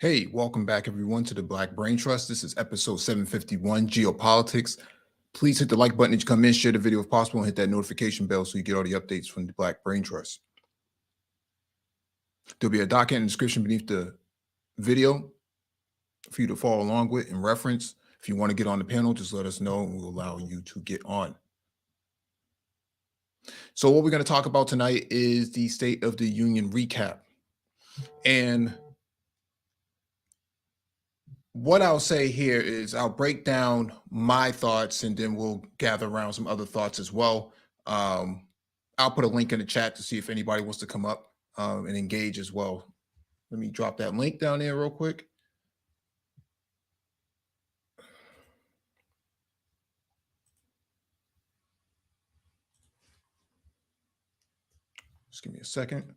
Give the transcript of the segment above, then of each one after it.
Hey, welcome back everyone to the Black Brain Trust. This is episode 751, Geopolitics. Please hit the like button as you come in, share the video if possible, and hit that notification bell so you get all the updates from the Black Brain Trust. There'll be a document in the description beneath the video for you to follow along with and reference. If you want to get on the panel, just let us know and we'll allow you to get on. So what we're going to talk about tonight is the State of the Union recap. And what I'll say here is I'll break down my thoughts and then we'll gather around some other thoughts as well. I'll put a link in the chat to see if anybody wants to come up and engage as well. Let me drop that link down there real quick. Just give me a second.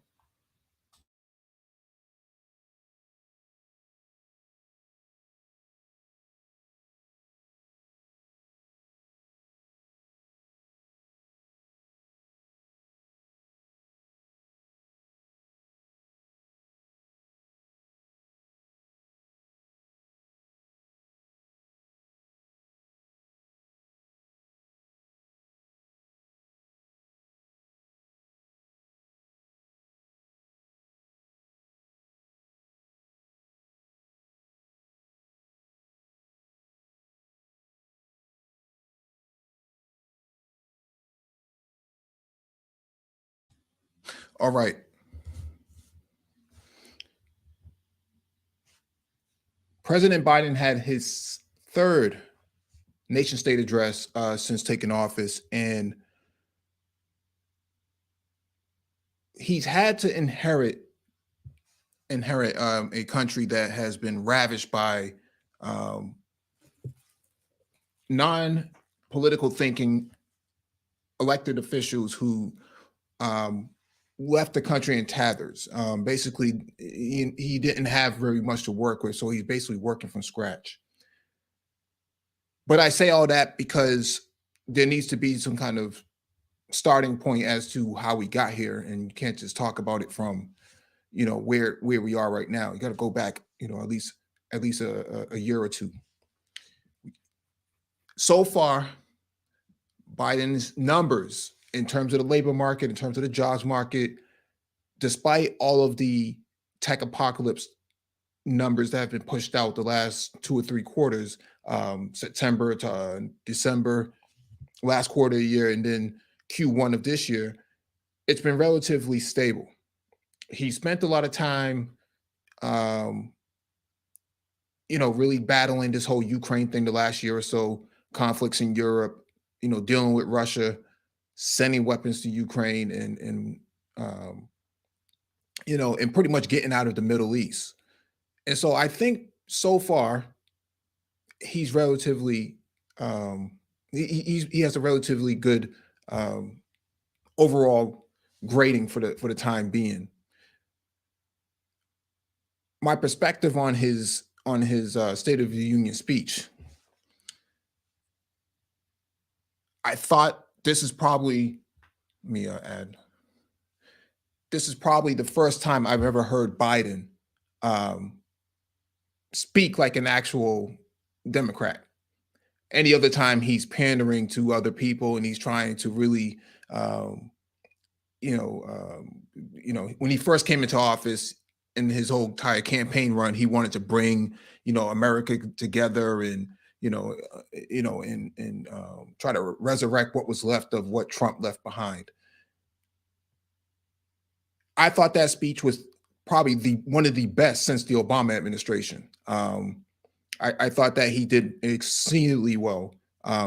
All right. President Biden had his third nation state address since taking office, and he's had to inherit a country that has been ravished by non-political thinking elected officials who left the country in tatters. Basically, he didn't have very much to work with, so he's basically working from scratch. But I say all that because there needs to be some kind of starting point as to how we got here, and you can't just talk about it from, where we are right now. You got to go back, at least a year or two. So far, Biden's numbers in terms of the labor market, in terms of the jobs market, despite all of the tech apocalypse numbers that have been pushed out the last 2 or 3 quarters, September to December, last quarter of the year, and then Q1 of this year, it's been relatively stable. He spent a lot of time, really battling this whole Ukraine thing the last year or so, conflicts in Europe, dealing with Russia, sending weapons to Ukraine and pretty much getting out of the Middle East. And so I think so far he's relatively he has a relatively good overall grading for the time being. My perspective on his State of the Union speech, I thought this is probably this is probably the first time I've ever heard Biden speak like an actual Democrat. Any other time he's pandering to other people and he's trying to really, when he first came into office in his whole entire campaign run, he wanted to bring, America together and, try to resurrect what was left of what Trump left behind. I thought that speech was probably one of the best since the Obama administration. I thought that he did exceedingly well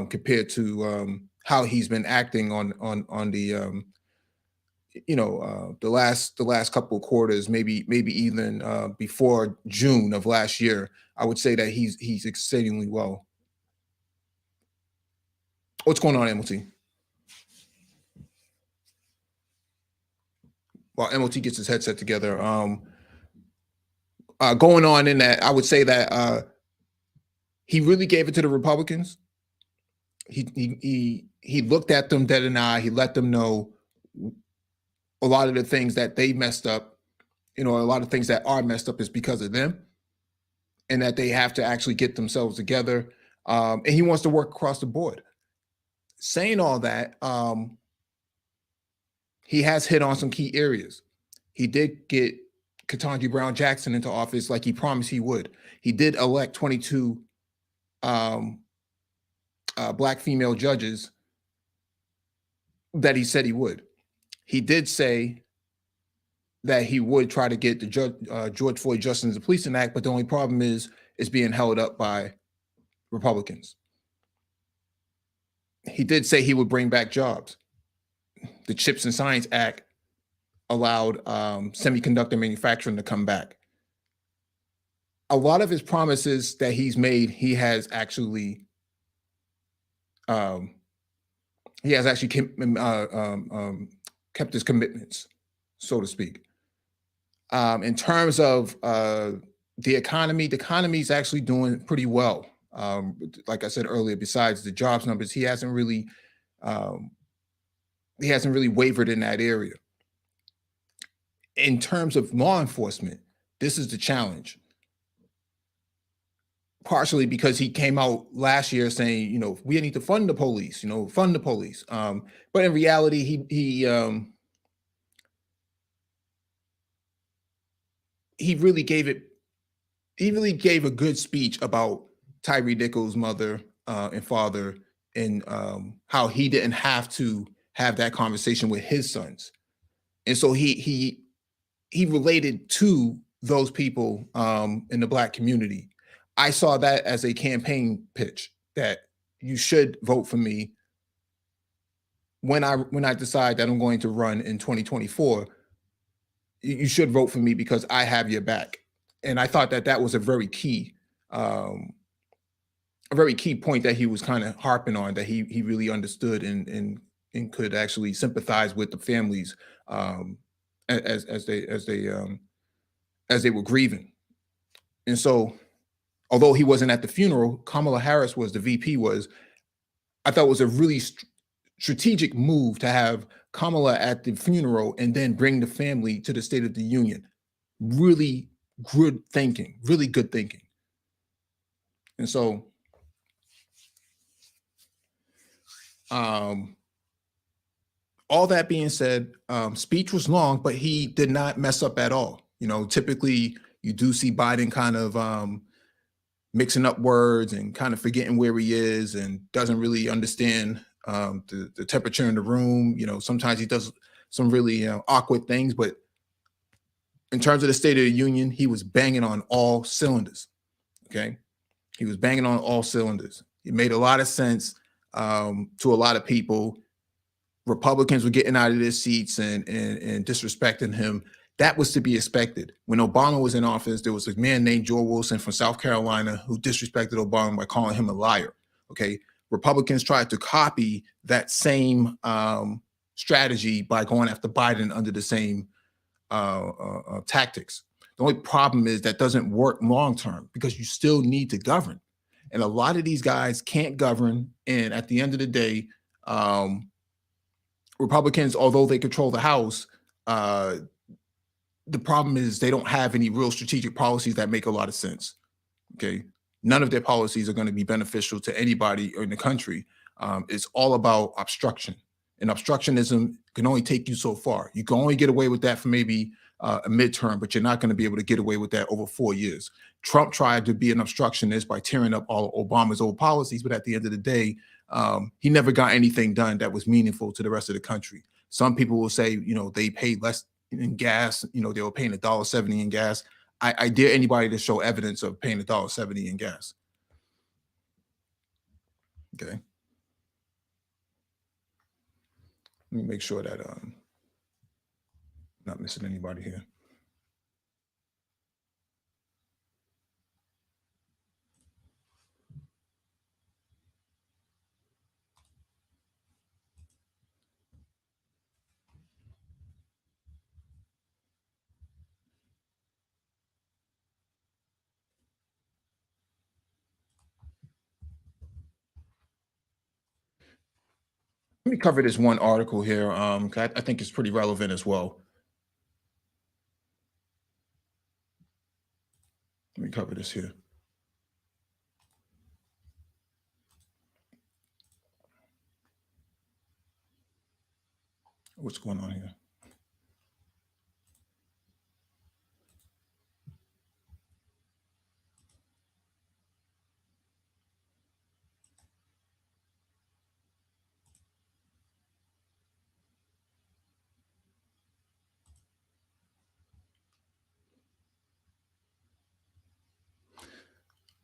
compared to how he's been acting on the the last couple of quarters, maybe even before June of last year. I would say that he's exceedingly well. What's going on, MOT? While MOT gets his headset together, going on in that, I would say that he really gave it to the Republicans. He looked at them dead in the eye. He let them know a lot of the things that they messed up, a lot of things that are messed up is because of them. and that they have to actually get themselves together. And he wants to work across the board. Saying all that, he has hit on some key areas. He did get Ketanji Brown Jackson into office like he promised he would. He did elect 22 um, Black female judges that he said he would. He did say that he would try to get the George Floyd Justice and Policing Act, but the only problem is it's being held up by Republicans. He did say he would bring back jobs. The Chips and Science Act allowed semiconductor manufacturing to come back. A lot of his promises that he's made, he has actually kept his commitments, so to speak. In terms of the economy is actually doing pretty well. Like I said earlier, besides the jobs numbers, he hasn't really wavered in that area. In terms of law enforcement, this is the challenge. Partially because he came out last year saying, you know, we need to fund the police, fund the police. But in reality, he really gave a good speech about Tyree Nichols' mother and father, and how he didn't have to have that conversation with his sons. And so he related to those people in the Black community. I saw that as a campaign pitch, that you should vote for me when I decide that I'm going to run in 2024. You should vote for me because I have your back. And I thought that was a very key point that he was kind of harping on, that he really understood and could actually sympathize with the families as they were grieving. And so, although he wasn't at the funeral, Kamala Harris was, the VP was. I thought it was a really strategic move to have Kamala at the funeral and then bring the family to the State of the Union. Really good thinking, really good thinking. And so, all that being said, speech was long, but he did not mess up at all. Typically you do see Biden kind of mixing up words and kind of forgetting where he is and doesn't really understand the temperature in the room. Sometimes he does some really awkward things, but in terms of the State of the Union, he was banging on all cylinders. Okay. He was banging on all cylinders. It made a lot of sense to a lot of people. Republicans were getting out of their seats and disrespecting him. That was to be expected. When Obama was in office, there was a man named Joe Wilson from South Carolina who disrespected Obama by calling him a liar. Okay. Republicans tried to copy that same strategy by going after Biden under the same tactics. The only problem is that doesn't work long-term because you still need to govern. And a lot of these guys can't govern. And at the end of the day, Republicans, although they control the House, the problem is they don't have any real strategic policies that make a lot of sense. Okay. None of their policies are going to be beneficial to anybody in the country. It's all about obstruction. And obstructionism can only take you so far. You can only get away with that for maybe a midterm, but you're not going to be able to get away with that over 4 years. Trump tried to be an obstructionist by tearing up all of Obama's old policies, but at the end of the day, he never got anything done that was meaningful to the rest of the country. Some people will say, they paid less in gas, they were paying $1.70 in gas. I dare anybody to show evidence of paying $1.70 in gas. Okay. Let me make sure that not missing anybody here. Let me cover this one article here. I think it's pretty relevant as well. Let me cover this here. What's going on here?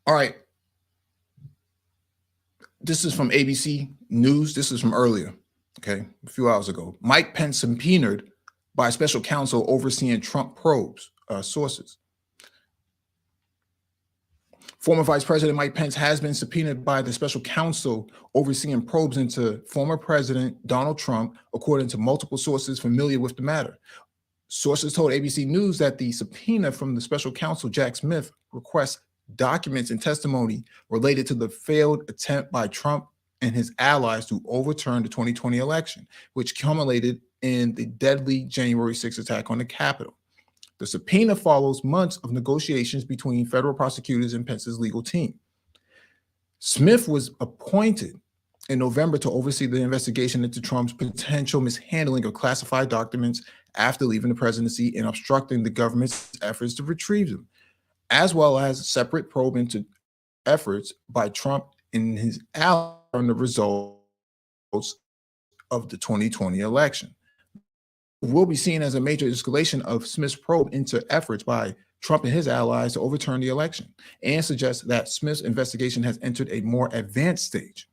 All right. This is from ABC News. This is from earlier, okay, a few hours ago. Mike Pence subpoenaed by special counsel overseeing Trump probes, sources. Former Vice President Mike Pence has been subpoenaed by the special counsel overseeing probes into former President Donald Trump, according to multiple sources familiar with the matter. Sources told ABC News that the subpoena from the special counsel, Jack Smith, requests documents and testimony related to the failed attempt by Trump and his allies to overturn the 2020 election, which culminated in the deadly January 6th attack on the Capitol. The subpoena follows months of negotiations between federal prosecutors and Pence's legal team. Smith was appointed in November to oversee the investigation into Trump's potential mishandling of classified documents after leaving the presidency and obstructing the government's efforts to retrieve them, as well as separate probe into efforts by Trump and his allies on the results of the 2020 election. Will be seen as a major escalation of Smith's probe into efforts by Trump and his allies to overturn the election, and suggests that Smith's investigation has entered a more advanced stage.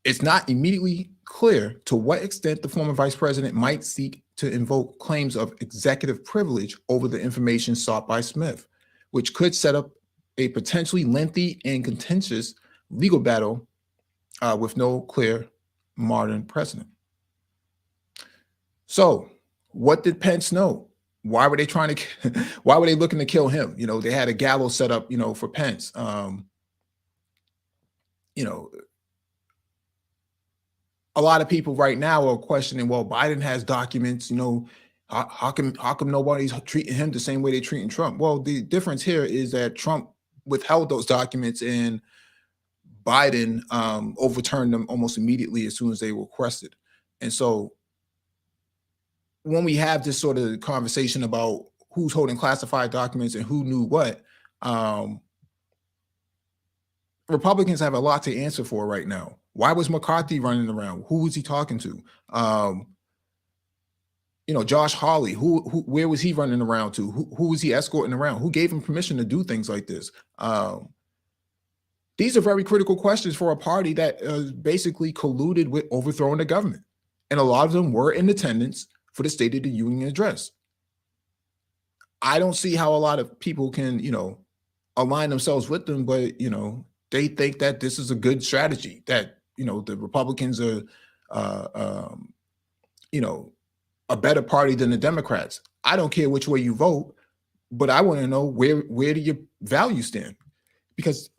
It's not immediately clear to what extent the former vice president might seek to invoke claims of executive privilege over the information sought by Smith, which could set up a potentially lengthy and contentious legal battle with no clear modern precedent. So, what did Pence know? Why were they trying to? Why were they looking to kill him? You know, they had a gallows set up, for Pence. A lot of people right now are questioning, well, Biden has documents, how come nobody's treating him the same way they're treating Trump? Well, the difference here is that Trump withheld those documents and Biden overturned them almost immediately as soon as they were requested. And so when we have this sort of conversation about who's holding classified documents and who knew what, Republicans have a lot to answer for right now. Why was McCarthy running around? Who was he talking to? Josh Hawley, where was he running around to? Who was he escorting around? Who gave him permission to do things like this? These are very critical questions for a party that basically colluded with overthrowing the government. And a lot of them were in attendance for the State of the Union address. I don't see how a lot of people can, align themselves with them, but, they think that this is a good strategy, that, the Republicans are, a better party than the Democrats. I don't care which way you vote, but I want to know where do your values stand? Because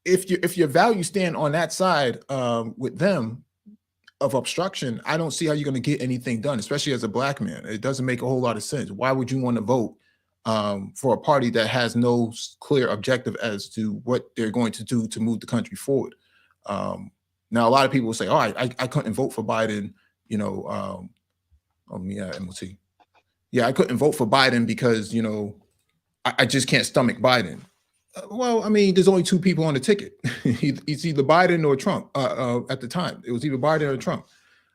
if your values stand on that side with them of obstruction, I don't see how you're going to get anything done, especially as a black man. It doesn't make a whole lot of sense. Why would you want to vote for a party that has no clear objective as to what they're going to do to move the country forward? Now, a lot of people will say, "Oh, I couldn't vote for Biden," MOT. Yeah, I couldn't vote for Biden because, I just can't stomach Biden. Well, I mean, there's only two people on the ticket. It's either Biden or Trump. At the time, it was either Biden or Trump.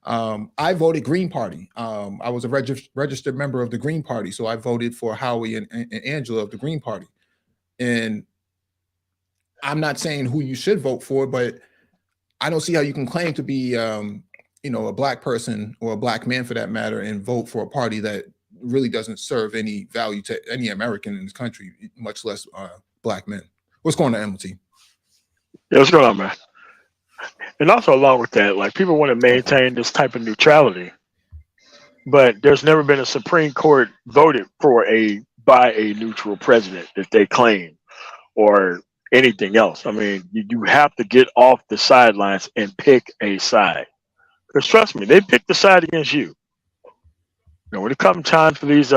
I voted Green Party. I was a registered member of the Green Party, so I voted for Howie and Angela of the Green Party. And I'm not saying who you should vote for, but I don't see how you can claim to be, a black person or a black man for that matter, and vote for a party that really doesn't serve any value to any American in this country, much less black men. What's going on, MLT? Yeah, what's going on, man? And also along with that, like, people want to maintain this type of neutrality, but there's never been a Supreme Court voted for by a neutral president that they claim, or anything else. I mean, you have to get off the sidelines and pick a side. Because trust me, they picked the side against you. When it comes time for these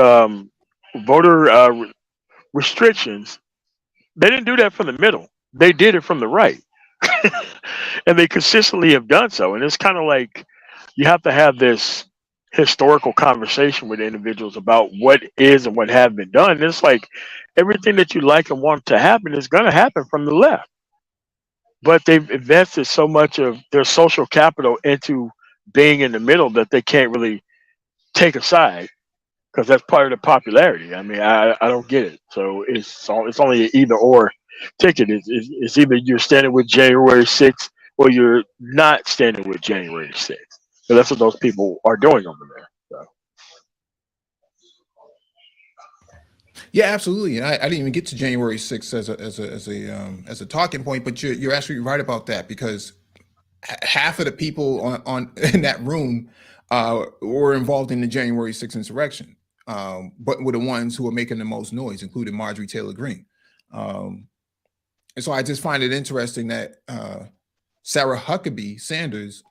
voter restrictions, they didn't do that from the middle. They did it from the right. and they consistently have done so. And it's kind of like you have to have this historical conversation with individuals about what is and what have been done. And it's like everything that you like and want to happen is going to happen from the left, but they've invested so much of their social capital into being in the middle that they can't really take a side because that's part of the popularity. I mean, I don't get it. So it's only an either or ticket. It's either you're standing with January 6th or you're not standing with January 6th. So that's what those people are doing over there. So. Yeah, absolutely. And I didn't even get to January 6th as a talking point, but you're absolutely right about that because half of the people on in that room were involved in the January 6th insurrection, but were the ones who were making the most noise, including Marjorie Taylor Greene. And so I just find it interesting that Sarah Huckabee Sanders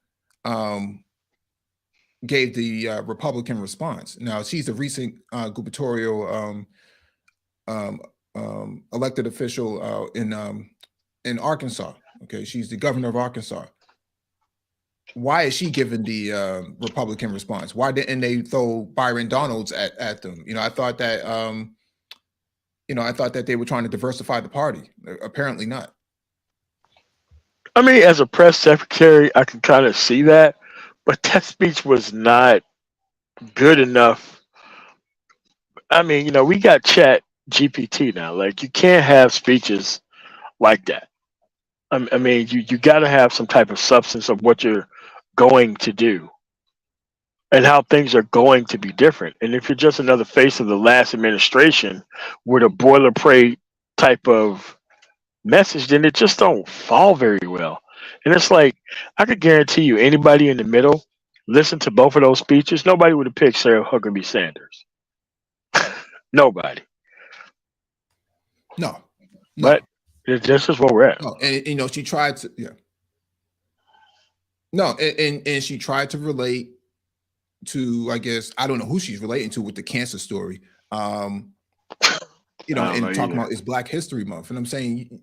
gave the Republican response. Now, she's a recent gubernatorial elected official in Arkansas. Okay, she's the governor of Arkansas. Why is she giving the Republican response? Why didn't they throw Byron Donalds at them? I thought that they were trying to diversify the party. Apparently not. I mean, as a press secretary, I can kind of see that, but that speech was not good enough. I mean, we got Chat GPT now. Like, you can't have speeches like that. I mean, you got to have some type of substance of what you're going to do and how things are going to be different. And if you're just another face of the last administration with a boilerplate type of message, then it just don't fall very well. And it's like, I could guarantee you anybody in the middle listen to both of those speeches, nobody would have picked Sarah Huckabee Sanders. Nobody. No. But this is where we're at. No, and she tried to, yeah. No, and she tried to relate to, I guess, I don't know who she's relating to with the cancer story. And talking about it's Black History Month. And I'm saying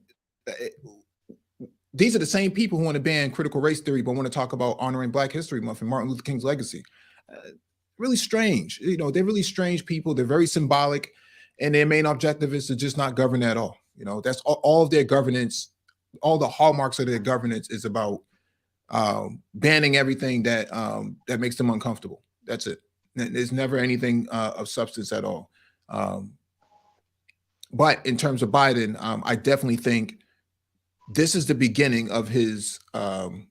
these are the same people who want to ban critical race theory, but want to talk about honoring Black History Month and Martin Luther King's legacy. Really strange. They're really strange people. They're very symbolic, and their main objective is to just not govern at all. That's all of their governance. All the hallmarks of their governance is about banning everything that makes them uncomfortable. That's it. There's never anything of substance at all. But in terms of Biden, I definitely think this is the beginning of his, the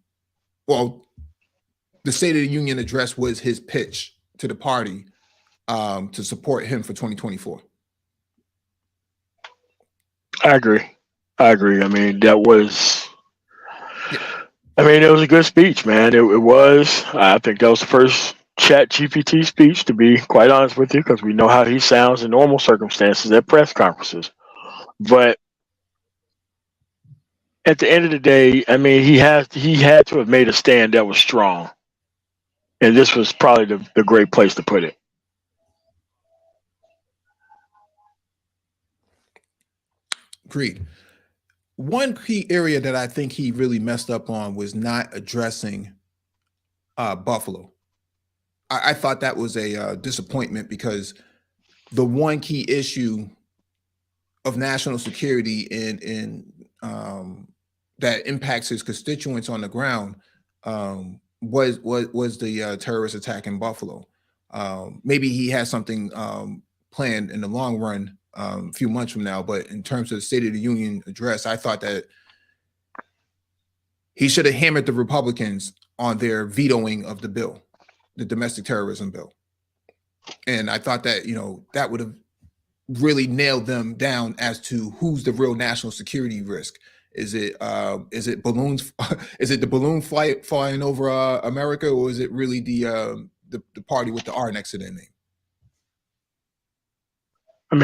State of the Union address was his pitch to the party to support him for 2024. I agree. I mean, it was a good speech, man. It was. I think that was the first Chat GPT speech, to be quite honest with you, because we know how he sounds in normal circumstances at press conferences. But at the end of the day, I mean, he had to have made a stand that was strong. And this was probably the great place to put it. Agreed. One key area that I think he really messed up on was not addressing Buffalo. I thought that was a disappointment because the one key issue of national security and that impacts his constituents on the ground was the terrorist attack in Buffalo. Maybe he has something planned in the long run a few months from now, but in terms of the State of the Union address, I thought that he should have hammered the Republicans on their vetoing of the bill, the domestic terrorism bill. And I thought that, that would have really nailed them down as to who's the real national security risk. Is it balloons? Is it the balloon flight flying over America, or is it really the party with the R next to their name? I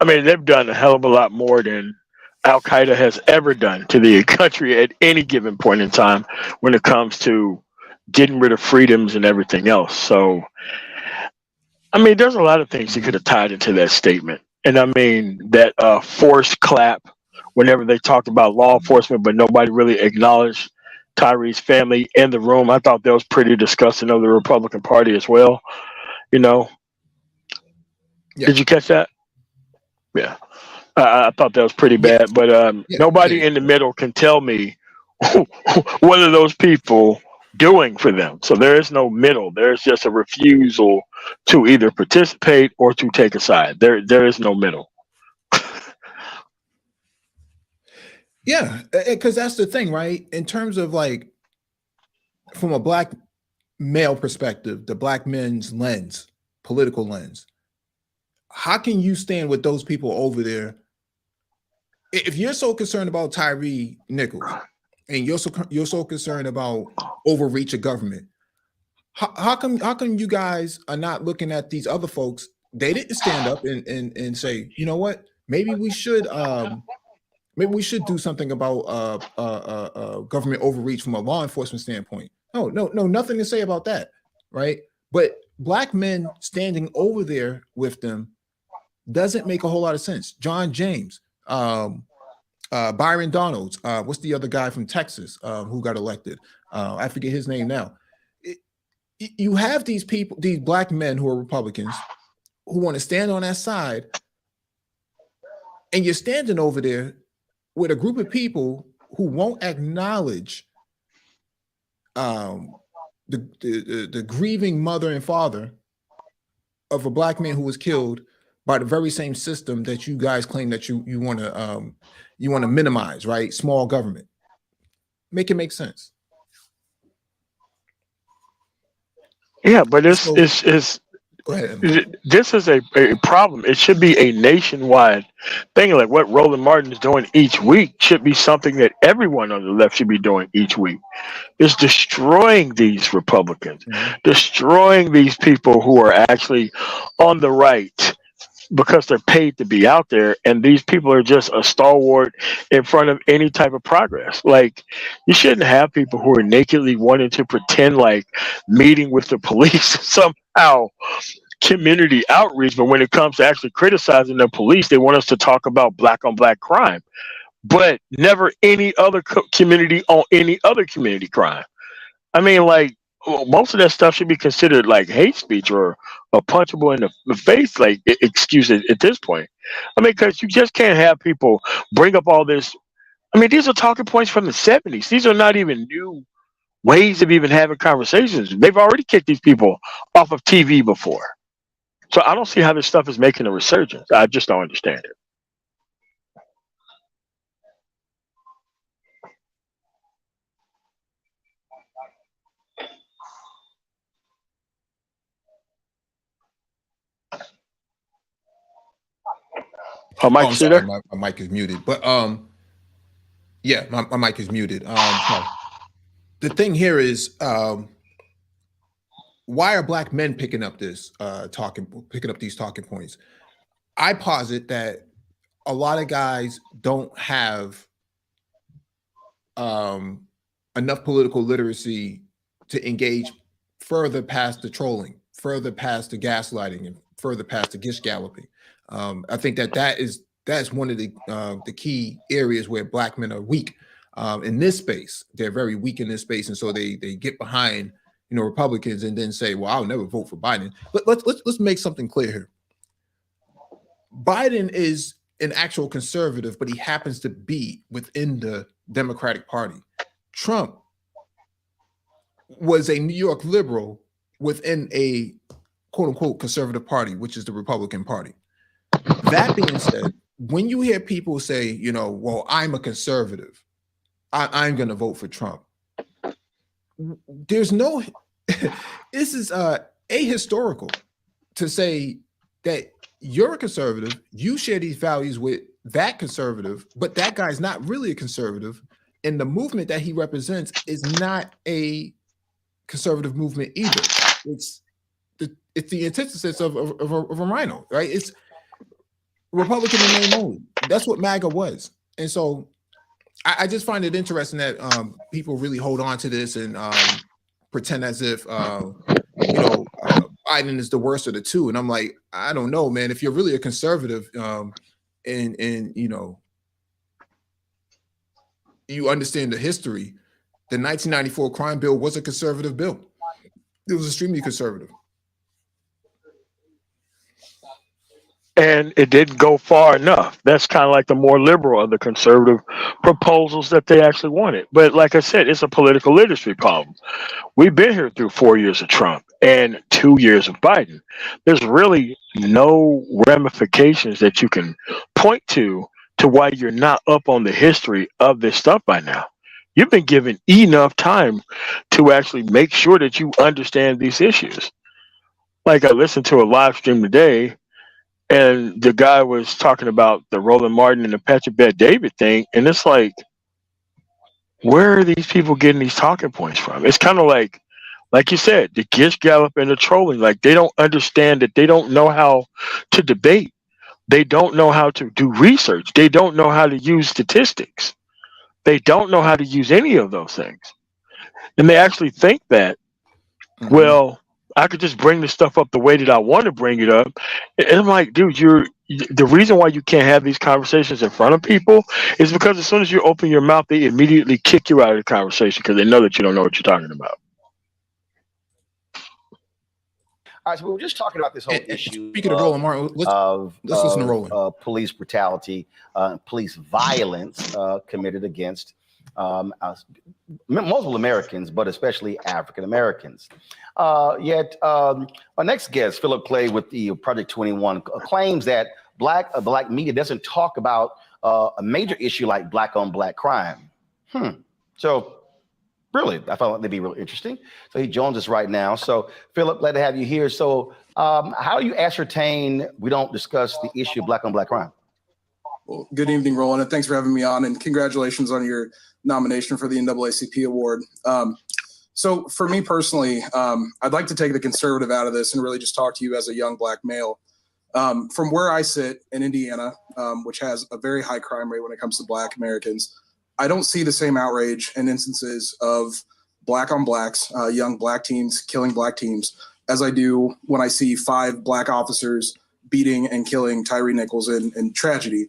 mean, they've done a hell of a lot more than Al Qaeda has ever done to the country at any given point in time when it comes to getting rid of freedoms and everything else. So, I mean, there's a lot of things he could have tied into that statement. And I mean, that forced clap whenever they talked about law enforcement, but nobody really acknowledged Tyree's family in the room. I thought that was pretty disgusting of the Republican Party as well. You know, Yeah. did you catch that? Yeah, I thought that was pretty Yeah. bad. But Yeah. nobody in the middle can tell me what are those people doing for them. So there is no middle. There's just a refusal to either participate or to take a side. There is no middle. Yeah, because that's the thing, right? In terms of like, from a black male perspective, the black men's lens, political lens, how can you stand with those people over there? If you're so concerned about Tyree Nichols and you're so concerned about overreach of government, how come you guys are not looking at these other folks? They didn't stand up and say, you know what, maybe we should do something about government overreach from a law enforcement standpoint. No, nothing to say about that, right? But black men standing over there with them doesn't make a whole lot of sense. John James, Byron Donalds, what's the other guy from Texas who got elected? I forget his name now. You have these people, these black men who are Republicans, who want to stand on that side, and you're standing over there with a group of people who won't acknowledge the grieving mother and father of a black man who was killed by the very same system that you guys claim that you want to minimize, right? Small government. Make it make sense. Yeah, but So, go ahead. this is a problem. It should be a nationwide thing. Like what Roland Martin is doing each week should be something that everyone on the left should be doing each week. Is destroying these Republicans, destroying these people who are actually on the right because they're paid to be out there, and these people are just a stalwart in front of any type of progress. Like, you shouldn't have people who are nakedly wanting to pretend like meeting with the police somehow community outreach, but when it comes to actually criticizing the police, they want us to talk about black on black crime, but never any other community on any other community crime. I mean, like, most of that stuff should be considered like hate speech or a punchable in the face, like excuse it at this point. I mean, because you just can't have people bring up all this. I mean, these are talking points from the '70s. These are not even new ways of even having conversations. They've already kicked these people off of TV before. So I don't see how this stuff is making a resurgence. I just don't understand it. Oh, Oh, Mike, I'm see sorry, there? my mic is muted. But yeah, my mic is muted. So the thing here is, why are black men picking up these talking points? I posit that a lot of guys don't have enough political literacy to engage further past the trolling, further past the gaslighting, and further past the gish galloping. I think that's one of the key areas where black men are weak in this space. They're very weak in this space, and so they get behind Republicans and then say, "Well, I'll never vote for Biden." But let's make something clear here. Biden is an actual conservative, but he happens to be within the Democratic Party. Trump was a New York liberal within a quote unquote conservative party, which is the Republican Party. That being said, when you hear people say, well, I'm a conservative, I'm going to vote for Trump, there's no, this is ahistorical to say that you're a conservative, you share these values with that conservative, but that guy's not really a conservative, and the movement that he represents is not a conservative movement either. It's the antithesis of a rhino, right? It's Republican in name only. That's what MAGA was. And so I just find it interesting that people really hold on to this and pretend as if Biden is the worst of the two. And I'm like, I don't know, man. If you're really a conservative and you understand the history, The 1994 crime bill was a conservative bill. It was extremely conservative. And it didn't go far enough. That's kind of like the more liberal of the conservative proposals that they actually wanted. But like I said, it's a political literacy problem. We've been here through 4 years of Trump and 2 years of Biden. There's really no ramifications that you can point to why you're not up on the history of this stuff by now. You've been given enough time to actually make sure that you understand these issues. Like I listened to a live stream today, and the guy was talking about the Roland Martin and the Patrick Bet David thing, and it's like, where are these people getting these talking points from? It's kind of like you said, the Gish Gallop and the trolling. Like, they don't understand that. They don't know how to debate. They don't know how to do research. They don't know how to use statistics. They don't know how to use any of those things. And they actually think that, well, I could just bring this stuff up the way that I want to bring it up. And I'm like, dude, the reason why you can't have these conversations in front of people is because as soon as you open your mouth, they immediately kick you out of the conversation because they know that you don't know what you're talking about. All right, so we were just talking about this whole issue. Speaking of Roland Martin, let's listen to Roland. Police brutality, police violence committed against multiple Americans, but especially African Americans. Yet our next guest, Philip Clay with the Project 21, claims that black media doesn't talk about a major issue like black on black crime. So really, I found that'd be real interesting. So he joins us right now. So Philip, glad to have you here. So how do you ascertain we don't discuss the issue of black on black crime? Well, good evening, Roland, and thanks for having me on, and congratulations on your nomination for the NAACP award. So for me personally, I'd like to take the conservative out of this and really just talk to you as a young black male. From where I sit in Indiana, which has a very high crime rate when it comes to black Americans, I don't see the same outrage and instances of black on blacks, young black teens killing black teens, as I do when I see 5 black officers beating and killing Tyree Nichols in tragedy,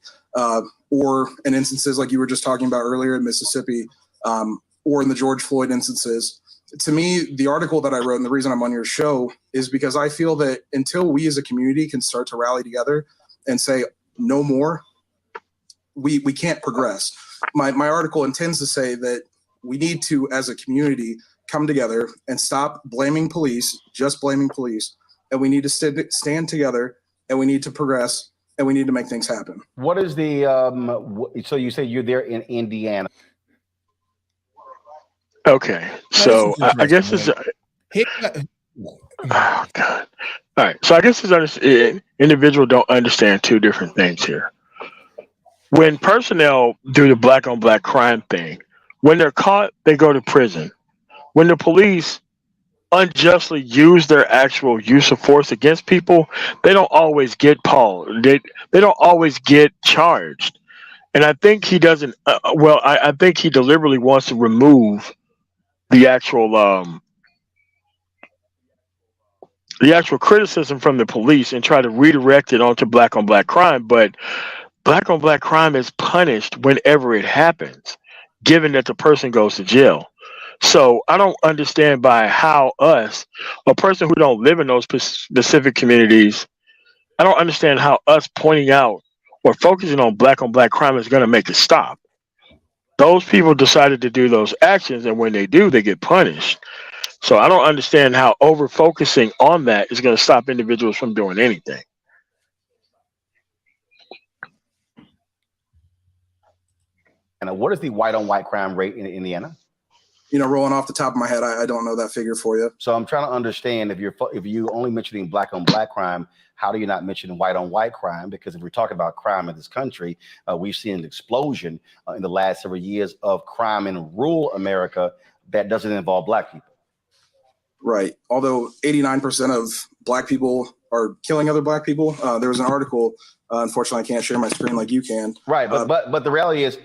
or in instances like you were just talking about earlier in Mississippi, or in the George Floyd instances. To me, the article that I wrote and the reason I'm on your show is because I feel that until we as a community can start to rally together and say no more, we can't progress. My article intends to say that we need to, as a community, come together and stop blaming police, just blaming police, and we need to stand together, and we need to progress, and we need to make things happen. What is the so you say you're there in Indiana? Okay, so I guess it's oh God. All right, so I guess it's individual don't understand 2 different things here. When personnel do the black on black crime thing, when they're caught, they go to prison. When the police unjustly use their actual use of force against people, they don't always get called. They don't always get charged. And I think he doesn't. I think he deliberately wants to remove the actual criticism from the police and try to redirect it onto black on black crime, but black on black crime is punished whenever it happens, given that the person goes to jail. So I don't understand by how us, a person who don't live in those specific communities, I don't understand how us pointing out or focusing on black crime is going to make it stop. Those people decided to do those actions, and when they do, they get punished. So I don't understand how over focusing on that is going to stop individuals from doing anything. And what is the white on white crime rate in Indiana? Rolling off the top of my head, I don't know that figure for you. So I'm trying to understand if you only mentioning black on black crime, how do you not mention white on white crime? Because if we're talking about crime in this country, we've seen an explosion in the last several years of crime in rural America that doesn't involve black people. Right. Although 89% of black people are killing other black people. There was an article. Unfortunately, I can't share my screen like you can. Right. But the reality is,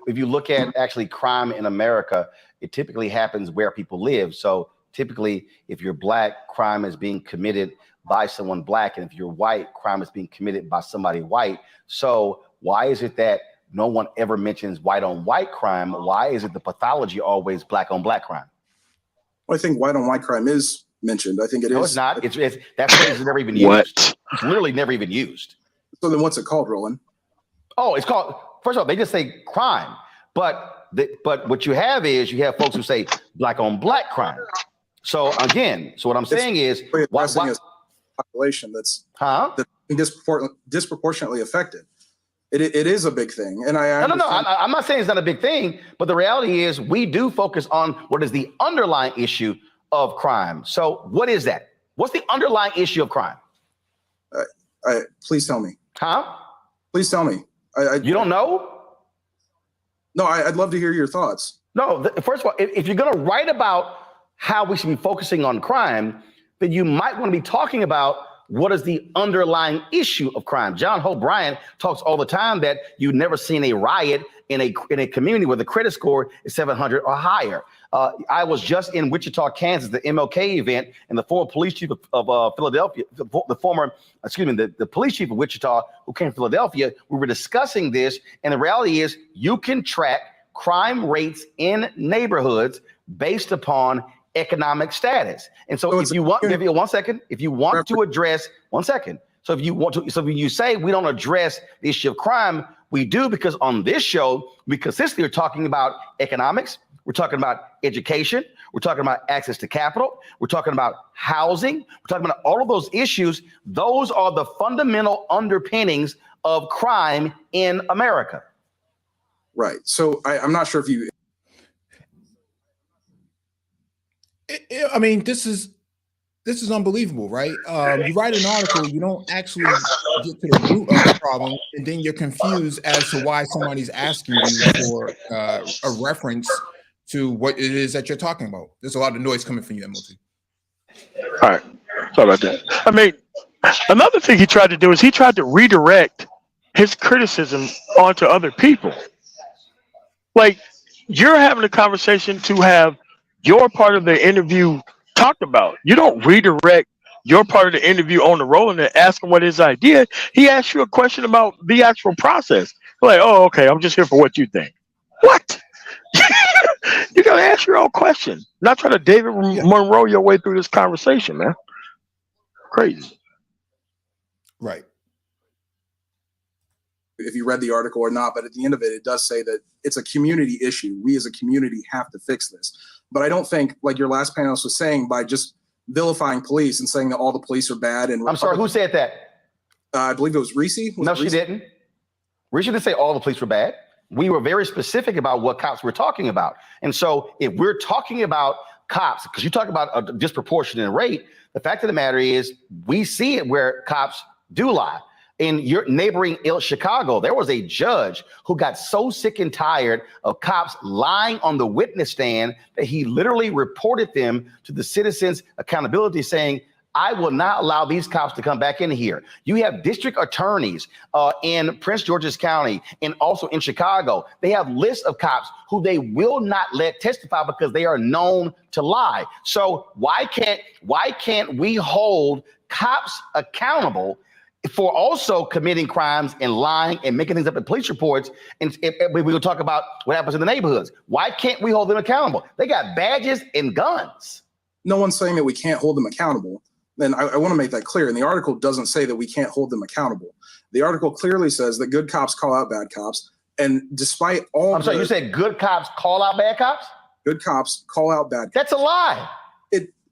if you look at actually crime in America, it typically happens where people live. So typically, if you're black, crime is being committed by someone black. And if you're white, crime is being committed by somebody white. So why is it that no one ever mentions white on white crime. Why is it the pathology always black on black crime? Well, I think white on white crime is mentioned. I think it is. No, it's not. It's that phrase is never even used. What? It's literally never even used. So then what's it called, Roland? Oh, it's called, first of all, they just say crime. But what you have is you have folks who say black on black crime. So again, what I'm saying is why a population that's disproportionately affected. It is a big thing. And I'm not saying it's not a big thing, but the reality is we do focus on what is the underlying issue of crime. So what is that? What's the underlying issue of crime? Please tell me. Please tell me. You don't know? No, I'd love to hear your thoughts. No, first of all, if you're going to write about how we should be focusing on crime, then you might want to be talking about what is the underlying issue of crime. John Hope Bryant talks all the time that you've never seen a riot in a community where the credit score is 700 or higher. I was just in Wichita, Kansas, the MLK event, and the former police chief of Philadelphia, the police chief of Wichita, who came from Philadelphia, we were discussing this, and the reality is you can track crime rates in neighborhoods based upon economic status. And so if you want when you say we don't address the issue of crime, we do, because on this show, we consistently are talking about economics. We're talking about education. We're talking about access to capital. We're talking about housing. We're talking about all of those issues. Those are the fundamental underpinnings of crime in America. Right. So I'm not sure if you. I mean, this is unbelievable, right? You write an article, you don't actually get to the root of the problem, and then you're confused as to why somebody's asking you for a reference to what it is that you're talking about. There's a lot of noise coming from you, MLT. All right. Sorry about that. I mean, another thing he tried to do is he tried to redirect his criticism onto other people. Like, you're having a conversation to have your part of the interview talked about. You don't redirect your part of the interview on the Roland and ask him what his idea. He asked you a question about the actual process. Like, oh, okay, I'm just here for what you think. What? You gotta ask your own question. Not try to David Monroe your way through this conversation, man. Crazy. Right. If you read the article or not, but at the end of it, it does say that it's a community issue. We as a community have to fix this. But I don't think, like your last panelist was saying, by just vilifying police and saying that all the police are bad. And I'm sorry, who said that? I believe it was Reese. No, she didn't. Reese didn't say all the police were bad. We were very specific about what cops we're talking about. And so if we're talking about cops, because you talk about a disproportionate rate, the fact of the matter is we see it where cops do lie. In your neighboring Chicago, there was a judge who got so sick and tired of cops lying on the witness stand that he literally reported them to the Citizens Accountability, saying, I will not allow these cops to come back in here. You have district attorneys in Prince George's County and also in Chicago. They have lists of cops who they will not let testify because they are known to lie. So why can't we hold cops accountable for also committing crimes and lying and making things up in police reports? And we will talk about what happens in the neighborhoods. Why can't we hold them accountable? They got badges and guns. No one's saying that we can't hold them accountable. And I want to make that clear. And the article doesn't say that we can't hold them accountable. The article clearly says that good cops call out bad cops. And despite all— I'm sorry, you said good cops call out bad cops? Good cops call out bad cops. That's a lie.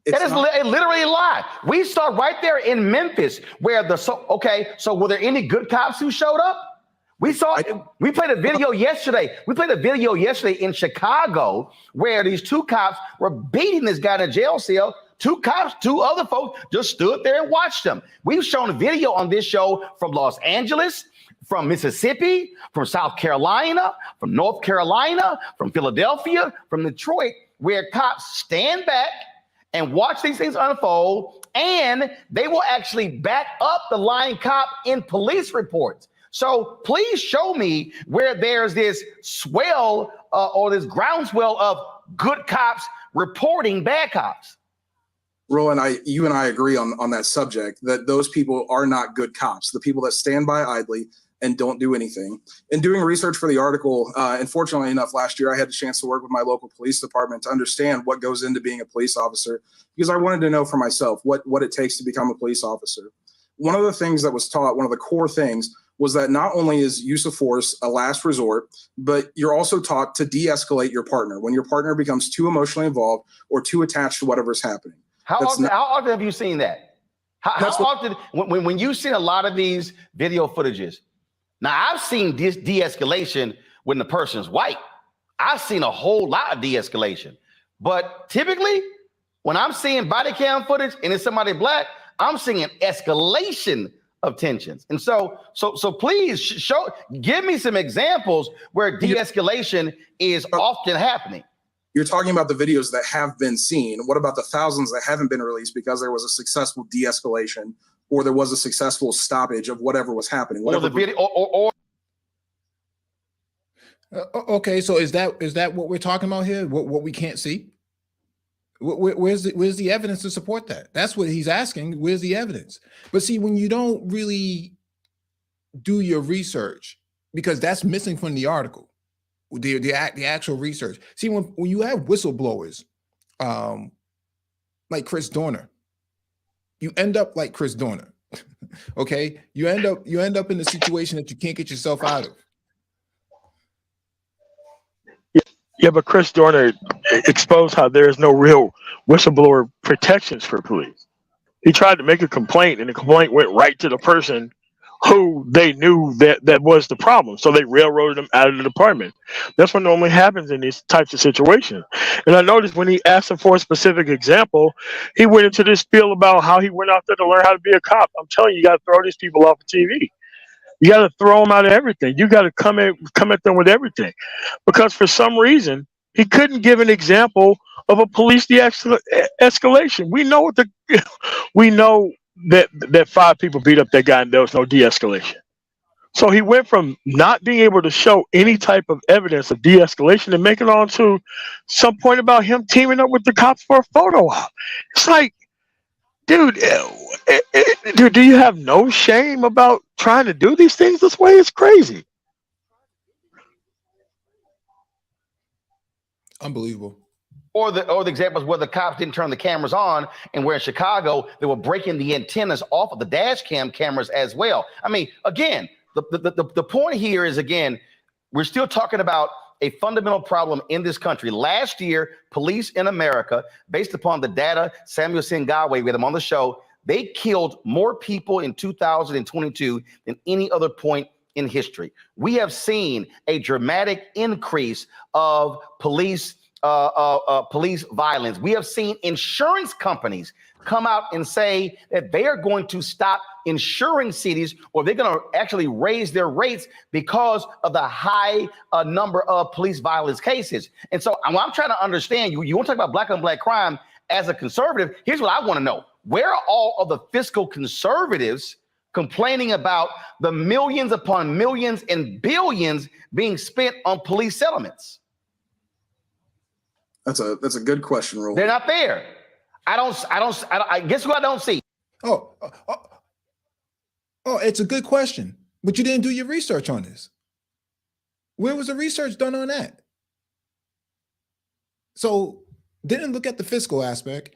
That is literally a lie. We start right there in Memphis where so were there any good cops who showed up? We played a video yesterday. We played a video yesterday in Chicago where these two cops were beating this guy in a jail cell. Two cops, two other folks just stood there and watched them. We've shown a video on this show from Los Angeles, from Mississippi, from South Carolina, from North Carolina, from Philadelphia, from Detroit, where cops stand back and watch these things unfold, and they will actually back up the lying cop in police reports. So please show me where there's this swell or this groundswell of good cops reporting bad cops. Roland, you and I agree on that subject, that those people are not good cops. The people that stand by idly, and don't do anything. In doing research for the article, and fortunately enough, last year I had a chance to work with my local police department to understand what goes into being a police officer, because I wanted to know for myself what it takes to become a police officer. One of the things that was taught, one of the core things, was that not only is use of force a last resort, but you're also taught to de-escalate your partner when your partner becomes too emotionally involved or too attached to whatever's happening. How often have you seen that? How often, when you've seen a lot of these video footages, now I've seen this de-escalation when the person's white. I've seen a whole lot of de-escalation. But typically, when I'm seeing body cam footage and it's somebody black, I'm seeing an escalation of tensions. And so please give me some examples where de-escalation is often happening. You're talking about the videos that have been seen. What about the thousands that haven't been released because there was a successful de-escalation or there was a successful stoppage of whatever was happening? Or the video, or okay, so is that what we're talking about here? What we can't see? Where's the evidence to support that? That's what he's asking. Where's the evidence? But see, when you don't really do your research, because that's missing from the article, the actual research. See, when you have whistleblowers, like Chris Dorner, you end up like Chris Dorner. Okay, you end up in a situation that you can't get yourself out of. Yeah, but Chris Dorner exposed how there is no real whistleblower protections for police. He tried to make a complaint, and the complaint went right to the person who they knew that was the problem. So they railroaded him out of the department. That's what normally happens in these types of situations. And I noticed when he asked him for a specific example, he went into this spiel about how he went out there to learn how to be a cop. I'm telling you, you got to throw these people off of TV. You got to throw them out of everything. You got to come at them with everything, because for some reason he couldn't give an example of a police de-escalation. We know that 5 people beat up that guy and there was no de-escalation. So he went from not being able to show any type of evidence of de-escalation and make it on to some point about him teaming up with the cops for a photo op. It's like, dude, do you have no shame about trying to do these things this way? It's crazy. Unbelievable. Or the examples where the cops didn't turn the cameras on, and where in Chicago they were breaking the antennas off of the dash cam cameras as well. I mean, again, the point here is, again, we're still talking about a fundamental problem in this country. Last year, police in America, based upon the data, Samuel Singawe, with him on the show, they killed more people in 2022 than any other point in history. We have seen a dramatic increase of police violence. We have seen insurance companies come out and say that they are going to stop insuring cities, or they're going to actually raise their rates because of the high number of police violence cases. And so I'm trying to understand, you want to talk about black on black crime as a conservative. Here's what I want to know. Where are all of the fiscal conservatives complaining about the millions upon millions and billions being spent on police settlements? That's a good question, Roland. They're not there. I guess who I don't see. Oh, it's a good question, but you didn't do your research on this. Where was the research done on that? So didn't look at the fiscal aspect,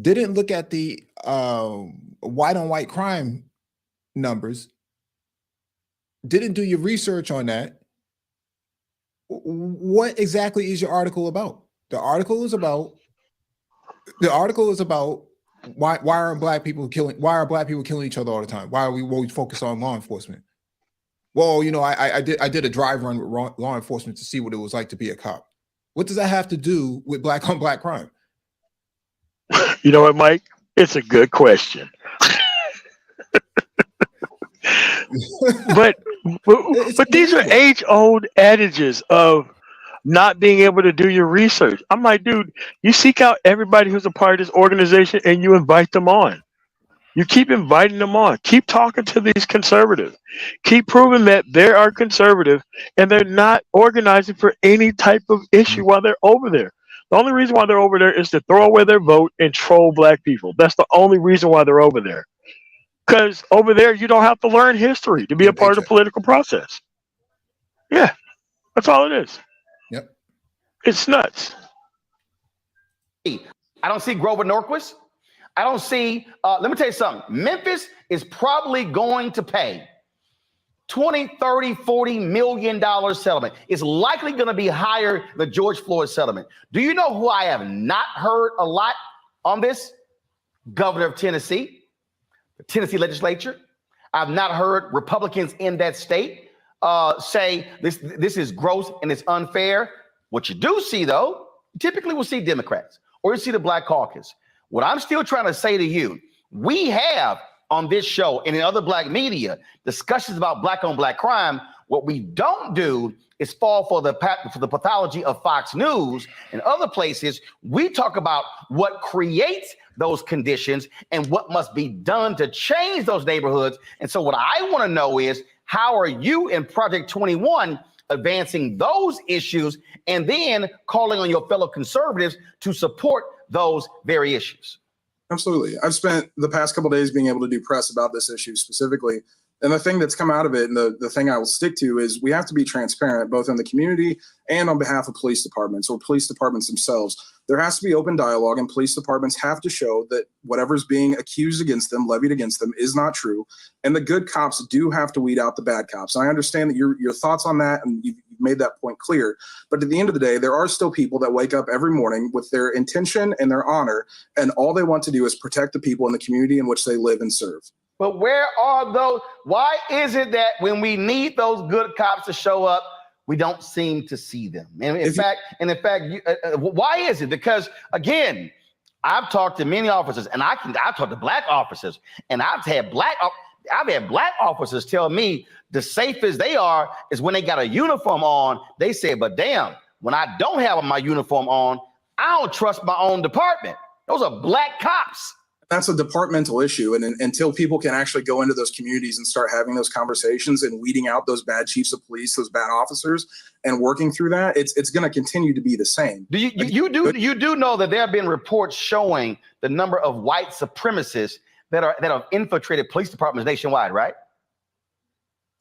didn't look at the white on white crime numbers, didn't do your research on that. What exactly is your article about? The article is about why are black people killing each other all the time? Why are we always focused on law enforcement? Well, you know, I did a drive run with law enforcement to see what it was like to be a cop. What does that have to do with black on black crime? You know what, Mike? It's a good question. but these are age-old adages of not being able to do your research. I'm like, dude, you seek out everybody who's a part of this organization and you invite them on. You keep inviting them on. Keep talking to these conservatives. Keep proving that they are conservative and they're not organizing for any type of issue while they're over there. The only reason why they're over there is to throw away their vote and troll black people. That's the only reason why they're over there. Because over there, you don't have to learn history to be a part of the political process. Yeah, that's all it is. Yep. It's nuts. I don't see Grover Norquist. I don't see, let me tell you something. Memphis is probably going to pay $20, $30, $40 million settlement. It's likely going to be higher than the George Floyd settlement. Do you know who I have not heard a lot on this? Governor of Tennessee, the Tennessee legislature. I've not heard Republicans in that state say this is gross and it's unfair. What you do see, though, typically we'll see Democrats or you see the Black Caucus. What I'm still trying to say to you, we have on this show and in other Black media discussions about Black on Black crime. What we don't do is fall for the pathology of Fox News and other places. We talk about what creates those conditions and what must be done to change those neighborhoods. And so what I want to know is, how are you in Project 21 advancing those issues and then calling on your fellow conservatives to support those very issues? Absolutely. I've spent the past couple of days being able to do press about this issue specifically. And the thing that's come out of it, and the thing I will stick to, is we have to be transparent, both in the community and on behalf of police departments or police departments themselves. There has to be open dialogue, and police departments have to show that whatever's being accused against them, levied against them, is not true. And the good cops do have to weed out the bad cops. I understand that your thoughts on that, and you've made that point clear. But at the end of the day, there are still people that wake up every morning with their intention and their honor, and all they want to do is protect the people in the community in which they live and serve. But where are those? Why is it that when we need those good cops to show up, we don't seem to see them? And in fact, why is it? Because again, I've talked to many officers, and I've talked to Black officers, and I've had Black officers tell me the safest they are is when they got a uniform on. They say, but damn, when I don't have my uniform on, I don't trust my own department. Those are Black cops. That's a departmental issue. And until people can actually go into those communities and start having those conversations and weeding out those bad chiefs of police, those bad officers, and working through that, it's going to continue to be the same. Do you do know that there have been reports showing the number of white supremacists that have infiltrated police departments nationwide, right?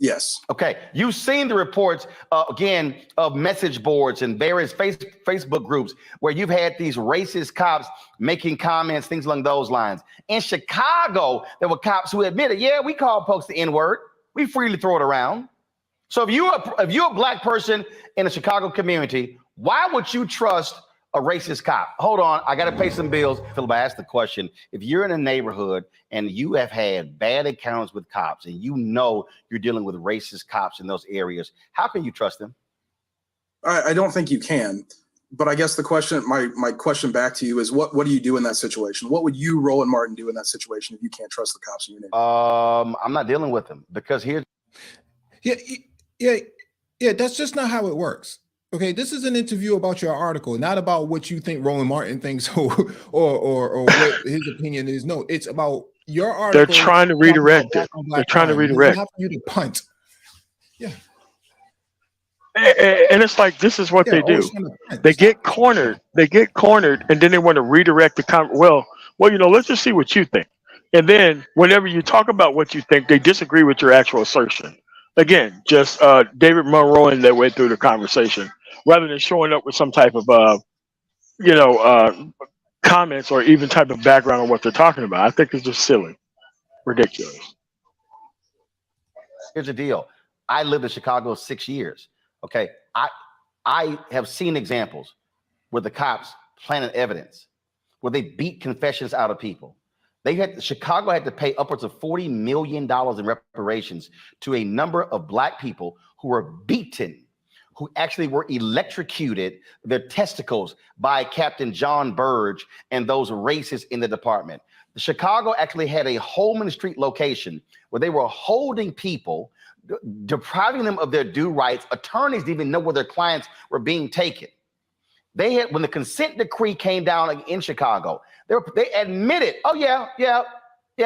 Yes. Okay. You've seen the reports, again, of message boards and various Facebook groups where you've had these racist cops making comments, things along those lines. In Chicago, there were cops who admitted, yeah, we call folks the N-word. We freely throw it around. So if you're a Black person in the Chicago community, why would you trust a racist cop? Hold on, I got to pay some bills. Philip, I asked the question, if you're in a neighborhood and you have had bad encounters with cops and you know you're dealing with racist cops in those areas, how can you trust them? I don't think you can. But I guess the question, my question back to you is, what do you do in that situation? What would you, Roland Martin, do in that situation if you can't trust the cops in your neighborhood? I'm not dealing with them because here's... Yeah, that's just not how it works. Okay, this is an interview about your article, not about what you think Roland Martin thinks or what his opinion is. No, it's about your article. They're trying to redirect it. They're trying to redirect. It's not for you to punt. Yeah. And it's like, this is what they do. They get cornered. And then they want to redirect the well, let's just see what you think. And then whenever you talk about what you think, they disagree with your actual assertion. Again, just David Monroe and that went through the conversation, rather than showing up with some type of, comments or even type of background on what they're talking about. I think it's just silly, ridiculous. Here's the deal. I lived in Chicago 6 years. Okay, I have seen examples where the cops planted evidence, where they beat confessions out of people. Chicago had to pay upwards of $40 million in reparations to a number of Black people who were beaten, who actually were electrocuted, their testicles, by Captain John Burge and those racists in the department. Chicago actually had a Holman Street location where they were holding people, depriving them of their due rights. Attorneys didn't even know where their clients were being taken. When the consent decree came down in Chicago, they admitted, oh yeah,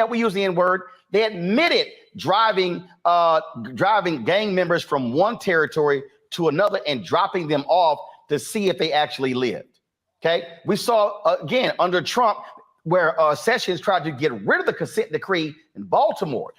we use the N-word. They admitted driving gang members from one territory to another and dropping them off to see if they actually lived. Okay, we saw again under Trump, where Sessions tried to get rid of the consent decree in Baltimore.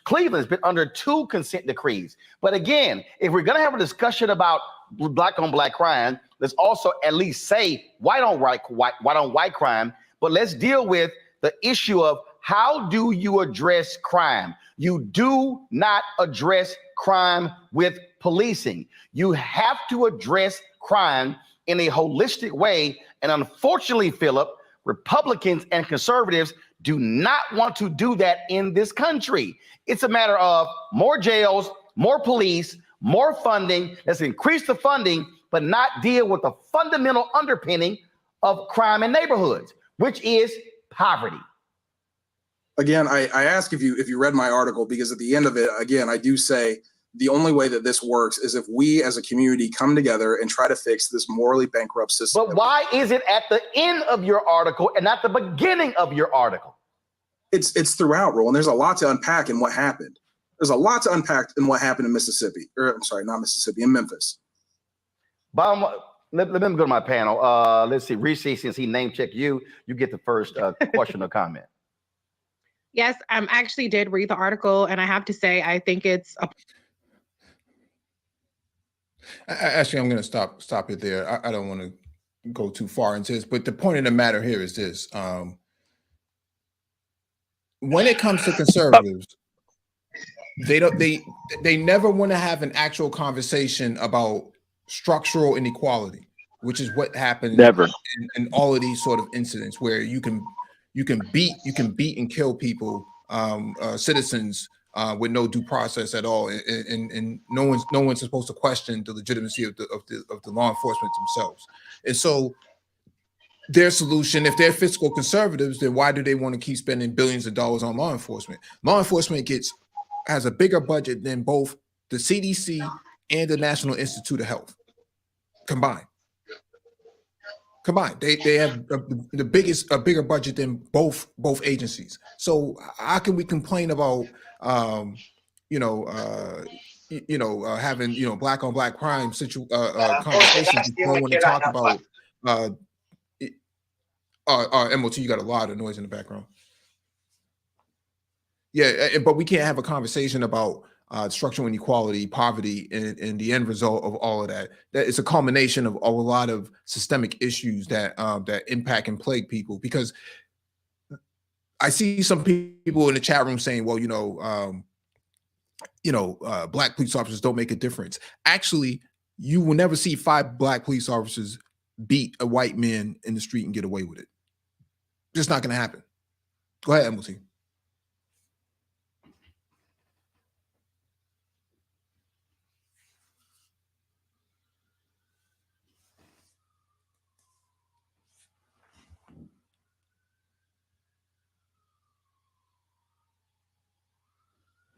Cleveland's been under 2 consent decrees. But again, if we're going to have a discussion about black on black crime, let's also at least say white on white crime. But let's deal with the issue of how do you address crime? You do not address crime with policing. You have to address crime in a holistic way. And unfortunately, Philip, Republicans and conservatives do not want to do that in this country. It's a matter of more jails, more police, more funding. Let's increase the funding, but not deal with the fundamental underpinning of crime in neighborhoods, which is poverty. Again, I ask if you read my article, because at the end of it, again, I do say the only way that this works is if we as a community come together and try to fix this morally bankrupt system. But why is it at the end of your article and not the beginning of your article? It's throughout, Roland. There's a lot to unpack in what happened. There's a lot to unpack in what happened in Mississippi. Or I'm sorry, not Mississippi, in Memphis. Let me go to my panel. Let's see, Reese, since he name checked you, you get the first question or comment. Yes, I actually did read the article, and I have to say, I think it's Actually, I'm going to stop it there. I don't want to go too far into this, but the point of the matter here is this: when it comes to conservatives, they never want to have an actual conversation about structural inequality, which is what happened in all of these sort of incidents where you can beat and kill people, citizens, with no due process at all, and no one's supposed to question the legitimacy of the law enforcement themselves. And so their solution, if they're fiscal conservatives, then why do they want to keep spending billions of dollars on law enforcement? Law enforcement has a bigger budget than both the CDC and the National Institute of Health combined. They have a bigger budget than both agencies. So how can we complain about having black on black crime conversations when they talk about MOT? You got a lot of noise in the background. Yeah, but we can't have a conversation about structural inequality, poverty, and the end result of all of that. That it's a culmination of a lot of systemic issues that impact and plague people. Because I see some people in the chat room saying, well, black police officers don't make a difference. Actually, you will never see 5 black police officers beat a white man in the street and get away with it. Just not going to happen. Go ahead, MLT.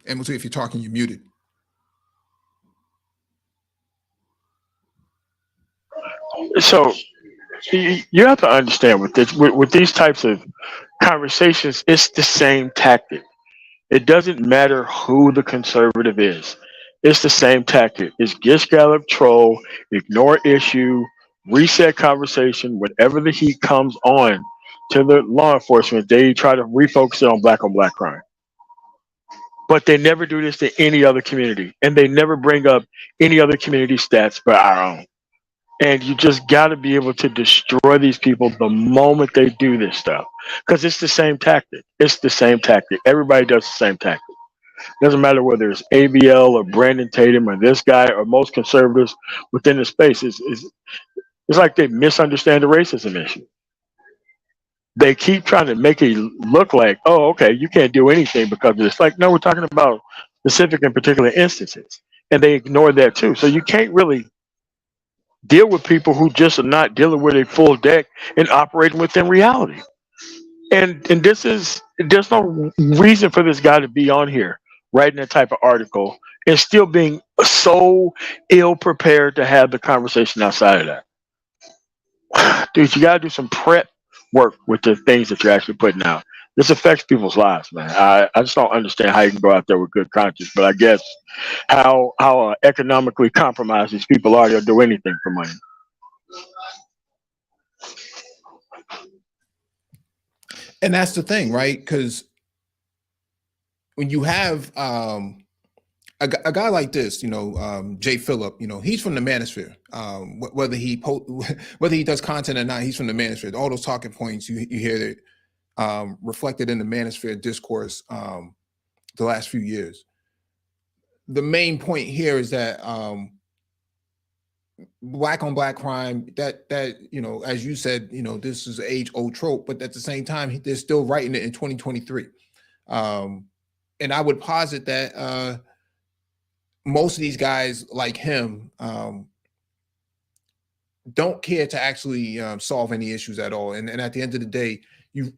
MLT, if you're talking, you're muted. So you have to understand with these types of conversations, it's the same tactic. It doesn't matter who the conservative is. It's the same tactic. It's gish, gallop, troll, ignore issue, reset conversation. Whenever the heat comes on to the law enforcement, they try to refocus it on black crime. But they never do this to any other community, and they never bring up any other community stats but our own. And you just got to be able to destroy these people the moment they do this stuff, because it's the same tactic. It's the same tactic. Everybody does the same tactic. Doesn't matter whether it's ABL or Brandon Tatum or this guy or most conservatives within the space. It's like they misunderstand the racism issue. They keep trying to make it look like, oh, okay, you can't do anything because of this. Like, no, we're talking about specific and particular instances. And they ignore that too. So you can't really deal with people who just are not dealing with a full deck and operating within reality. And there's no reason for this guy to be on here writing that type of article and still being so ill prepared to have the conversation outside of that. Dude, you got to do some prep work with the things that you're actually putting out. This affects people's lives, man. I just don't understand how you can go out there with good conscience, but I guess how economically compromised these people are, they'll do anything for money. And that's the thing, right? Because when you have a guy like this, Jay Phillip, he's from the manosphere. Whether he does content or not, he's from the manosphere. All those talking points you hear that reflected in the manosphere discourse the last few years. The main point here is that black on black crime, that as you said, this is an age-old trope, but at the same time, they're still writing it in 2023. And I would posit that most of these guys like him don't care to actually solve any issues at all. And at the end of the day, you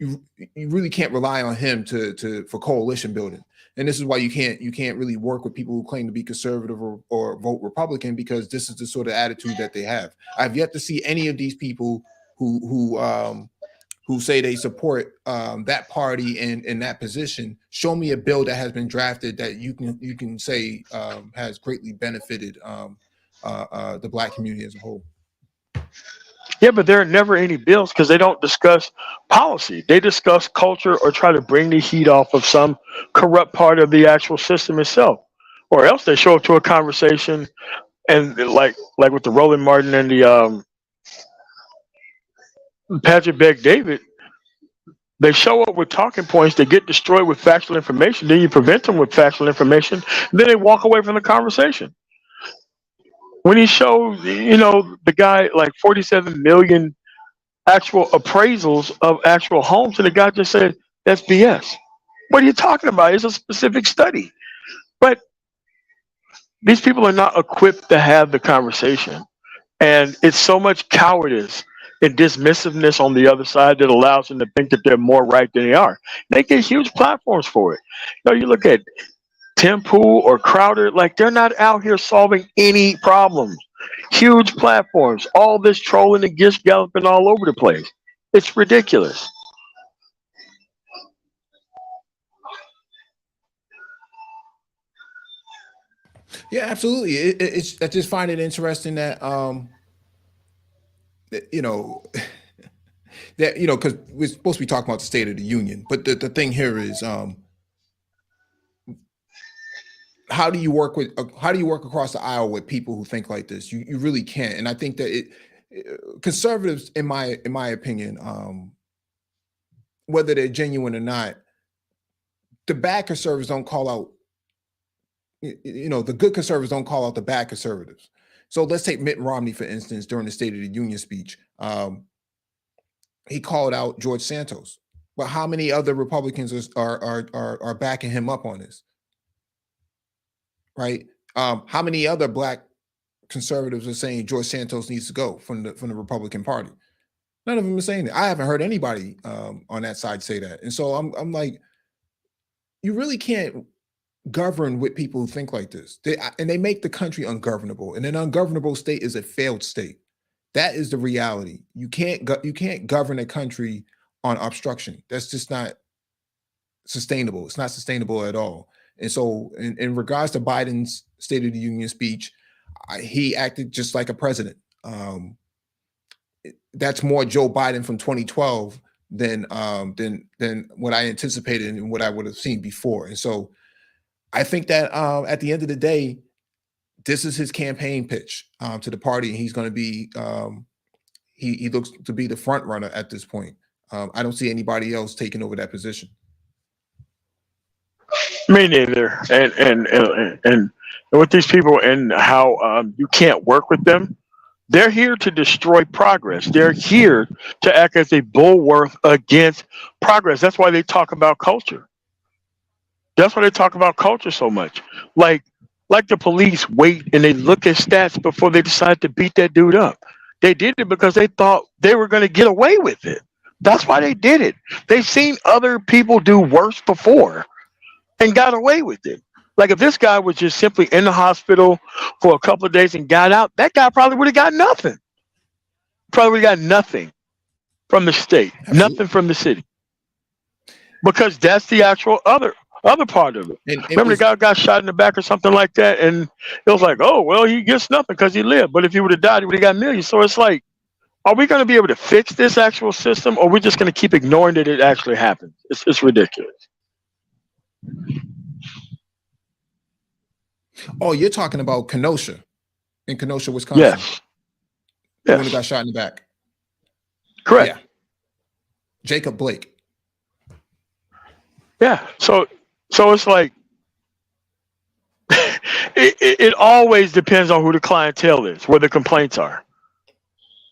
really can't rely on him for coalition building. And this is why you can't really work with people who claim to be conservative or vote Republican, because this is the sort of attitude that they have. I've yet to see any of these people who say they support that party and in that position show me a bill that has been drafted that you can say has greatly benefited the black community as a whole. Yeah, but there are never any bills because they don't discuss policy. They discuss culture or try to bring the heat off of some corrupt part of the actual system itself. Or else they show up to a conversation and like with the Roland Martin and the Patrick Beck David, they show up with talking points, they get destroyed with factual information, then you prevent them with factual information, then they walk away from the conversation. When he showed, the guy like 47 million actual appraisals of actual homes, and the guy just said, that's BS. What are you talking about? It's a specific study. But these people are not equipped to have the conversation. And it's so much cowardice and dismissiveness on the other side that allows them to think that they're more right than they are. They get huge platforms for it. You look at Tim Pool or Crowder, like they're not out here solving any problems. Huge platforms, all this trolling and gish galloping all over the place. It's ridiculous. Yeah, absolutely. I just find it interesting that because we're supposed to be talking about the State of the Union, but the thing here is how do you work across the aisle with people who think like this? You really can't. And I think that conservatives, in my opinion, whether they're genuine or not, the bad conservatives don't call out. The good conservatives don't call out the bad conservatives. So let's take Mitt Romney, for instance, during the State of the Union speech. He called out George Santos. But how many other Republicans are backing him up on this? Right? How many other black conservatives are saying George Santos needs to go from the Republican Party? None of them are saying that. I haven't heard anybody on that side say that. And so I'm like, you really can't govern with people who think like this. They make the country ungovernable. And an ungovernable state is a failed state. That is the reality. You can't govern a country on obstruction. That's just not sustainable. It's not sustainable at all. And so in regards to Biden's State of the Union speech, he acted just like a president. That's more Joe Biden from 2012 than what I anticipated and what I would have seen before. And so I think that at the end of the day, this is his campaign pitch to the party, and he's going to be he looks to be the front runner at this point. I don't see anybody else taking over that position. Me neither. And with these people and how you can't work with them, they're here to destroy progress. They're here to act as a bulwark against progress. That's why they talk about culture. That's why they talk about culture so much. Like the police wait and they look at stats before they decide to beat that dude up. They did it because they thought they were going to get away with it. That's why they did it. They've seen other people do worse before and got away with it. Like if this guy was just simply in the hospital for a couple of days and got out, that guy probably would have got nothing. Probably got nothing from the state, nothing from the city. Because that's the actual other part of it. Remember the guy got shot in the back or something like that, and it was like, oh, well, he gets nothing because he lived. But if he would have died, he would have got millions. So it's like, are we going to be able to fix this actual system, or are we just going to keep ignoring that it actually happens? It's ridiculous. Oh, you're talking about Kenosha, in Kenosha, Wisconsin. Yes. The one who got shot in the back. Correct. Yeah. Jacob Blake. Yeah. So it's like it always depends on who the clientele is, where the complaints are.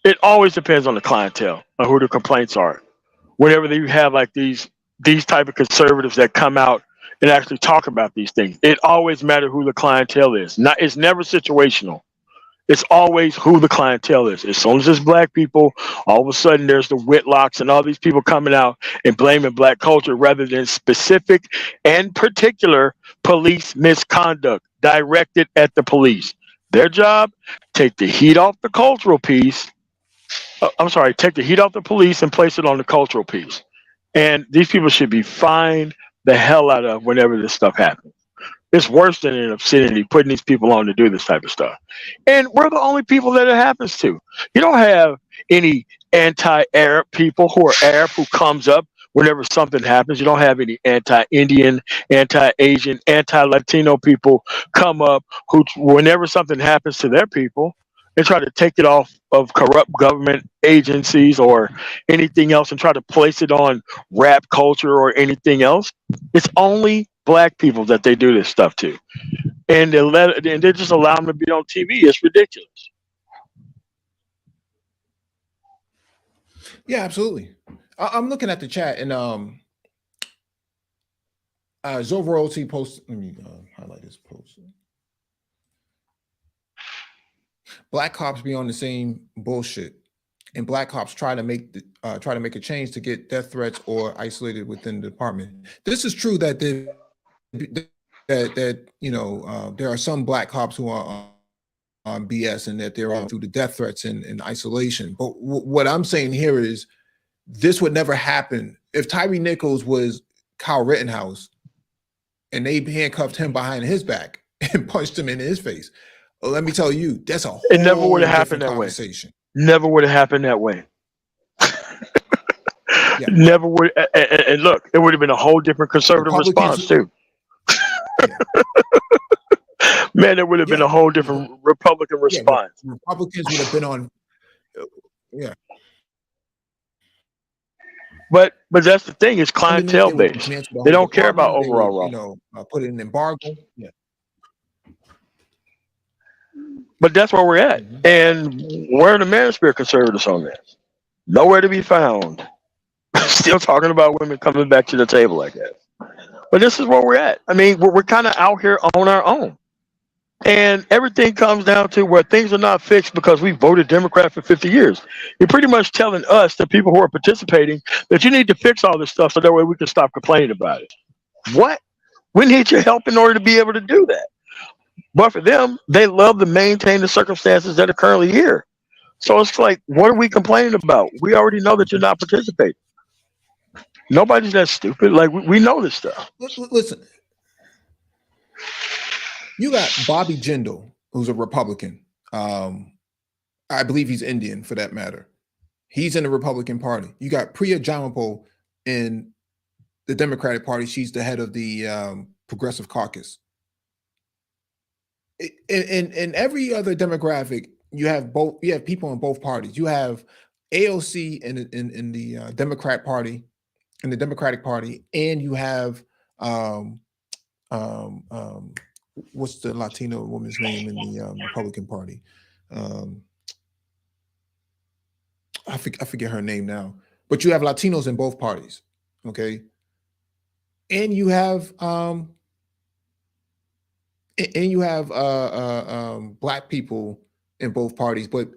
It always depends on the clientele, on who the complaints are. Whenever you have like these type of conservatives that come out and actually talk about these things, it always matters who the clientele is. It's never situational. It's always who the clientele is. As soon as it's black people, all of a sudden there's the Whitlocks and all these people coming out and blaming black culture rather than specific and particular police misconduct directed at the police. Their job, take the heat off the cultural piece. Take the heat off the police and place it on the cultural piece. And these people should be fined the hell out of whenever this stuff happens. It's worse than an obscenity putting these people on to do this type of stuff. And we're the only people that it happens to. You don't have any anti-Arab people who are Arab who comes up whenever something happens. You don't have any anti-Indian, anti-Asian, anti-Latino people come up who, whenever something happens to their people, they try to take it off of corrupt government agencies or anything else and try to place it on rap culture or anything else. It's only black people that they do this stuff to, and they just allow them to be on TV. It's ridiculous. Yeah, absolutely. I'm looking at the chat, and Zoroyalty post. Let me highlight this post. Black cops be on the same bullshit, and black cops try to make a change to get death threats or isolated within the department. This is true that there are some black cops who are on BS and that they're on through the death threats and isolation. But what I'm saying here is this would never happen if Tyree Nichols was Kyle Rittenhouse and they handcuffed him behind his back and punched him in his face. Well, let me tell you, that's a whole it never would have happened that way. Never would have happened that way. Yeah. Never would. And look, it would have been a whole different conservative response too. Man, it would have been a whole different Republican response. Republicans would have been on. Yeah. But that's the thing, it's clientele based. They don't care about overall wrong. Put in an embargo. Yeah. But that's where we're at. And where are the manosphere conservatives on this? Nowhere to be found. Still talking about women coming back to the table like that. But this is where we're at. I mean, we're kind of out here on our own. And everything comes down to where things are not fixed because we voted Democrat for 50 years. You're pretty much telling us, the people who are participating, that you need to fix all this stuff so that way we can stop complaining about it. What? We need your help in order to be able to do that. But for them, they love to maintain the circumstances that are currently here. So it's like, what are we complaining about? We already know that you're not participating. Nobody's that stupid. Like, we know this stuff. Listen, you got Bobby Jindal, who's a Republican. I believe he's Indian, for that matter. He's in the Republican Party. You got Priya Jamalpal in the Democratic Party. She's the head of the Progressive Caucus. In every other demographic, you have people in both parties. You have AOC in the Democratic Party, and you have what's the Latino woman's name in the Republican Party? I forget her name now. But you have Latinos in both parties, okay? And you have black people in both parties, but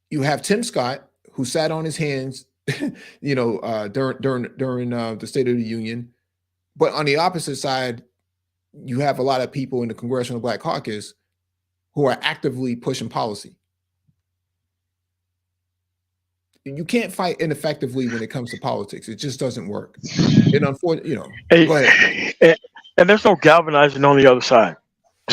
you have Tim Scott, who sat on his hands, during the State of the Union. But on the opposite side, you have a lot of people in the Congressional Black Caucus who are actively pushing policy. You can't fight ineffectively when it comes to politics. It just doesn't work. And unfortunately, go ahead. And there's no galvanizing on the other side.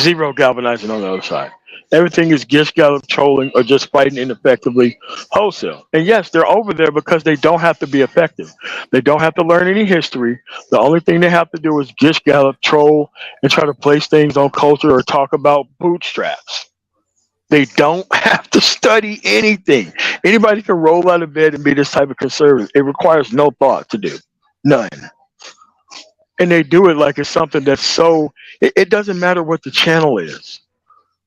Zero galvanizing on the other side. Everything is gish gallop trolling or just fighting ineffectively wholesale. And yes, they're over there because they don't have to be effective. They don't have to learn any history. The only thing they have to do is gish gallop, troll, and try to place things on culture or talk about bootstraps. They don't have to study anything. Anybody can roll out of bed and be this type of conservative. It requires no thought to do. None. And they do it like it's something that's so, it doesn't matter what the channel is,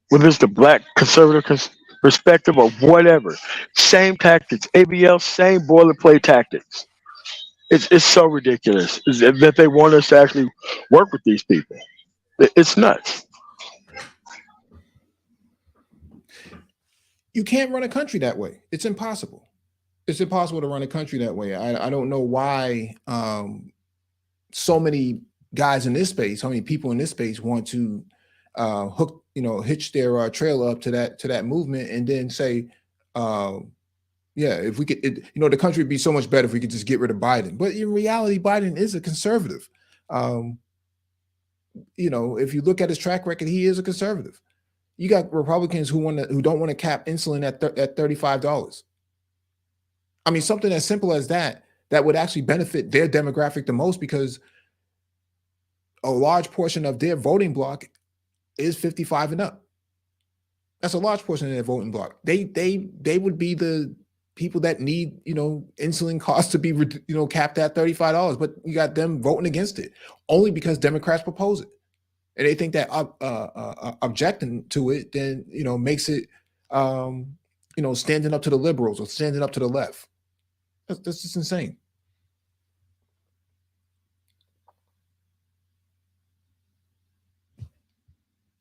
whether it's the black conservative perspective or whatever. Same tactics. ABL, same boilerplate tactics. It's so ridiculous that they want us to actually work with these people. It's nuts. You can't run a country that way. It's impossible. It's impossible to run a country that way. I don't know why so many guys in this space, how many people in this space want to hook, hitch their trailer up to that movement and then say, yeah, if we could, the country would be so much better if we could just get rid of Biden. But in reality, Biden is a conservative. If you look at his track record, he is a conservative. You got Republicans who don't want to cap insulin at $35. I mean, something as simple as that would actually benefit their demographic the most, because a large portion of their voting bloc is 55 and up. That's a large portion of their voting bloc. They would be the people that need, insulin costs to be, capped at $35, but you got them voting against it only because Democrats propose it. And they think that objecting to it then, makes it, standing up to the liberals or standing up to the left. That's just insane.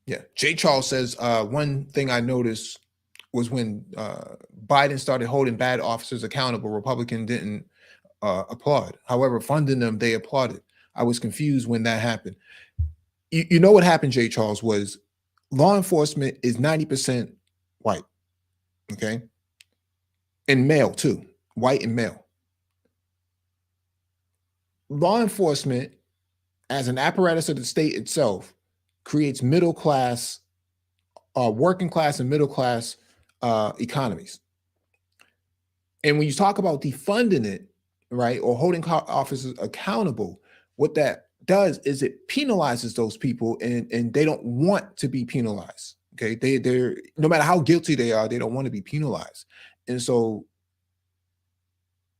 Yeah. Jay Charles says, one thing I noticed was when Biden started holding bad officers accountable, Republicans didn't applaud. However, funding them, they applauded. I was confused when that happened. You know what happened, Jay Charles, was law enforcement is 90% white, okay? And male too, white and male. Law enforcement, as an apparatus of the state itself, creates middle class, working class and middle class economies. And when you talk about defunding it, right, or holding officers accountable, what that does is it penalizes those people, and they don't want to be penalized. Okay, they're no matter how guilty they are, they don't want to be penalized, and so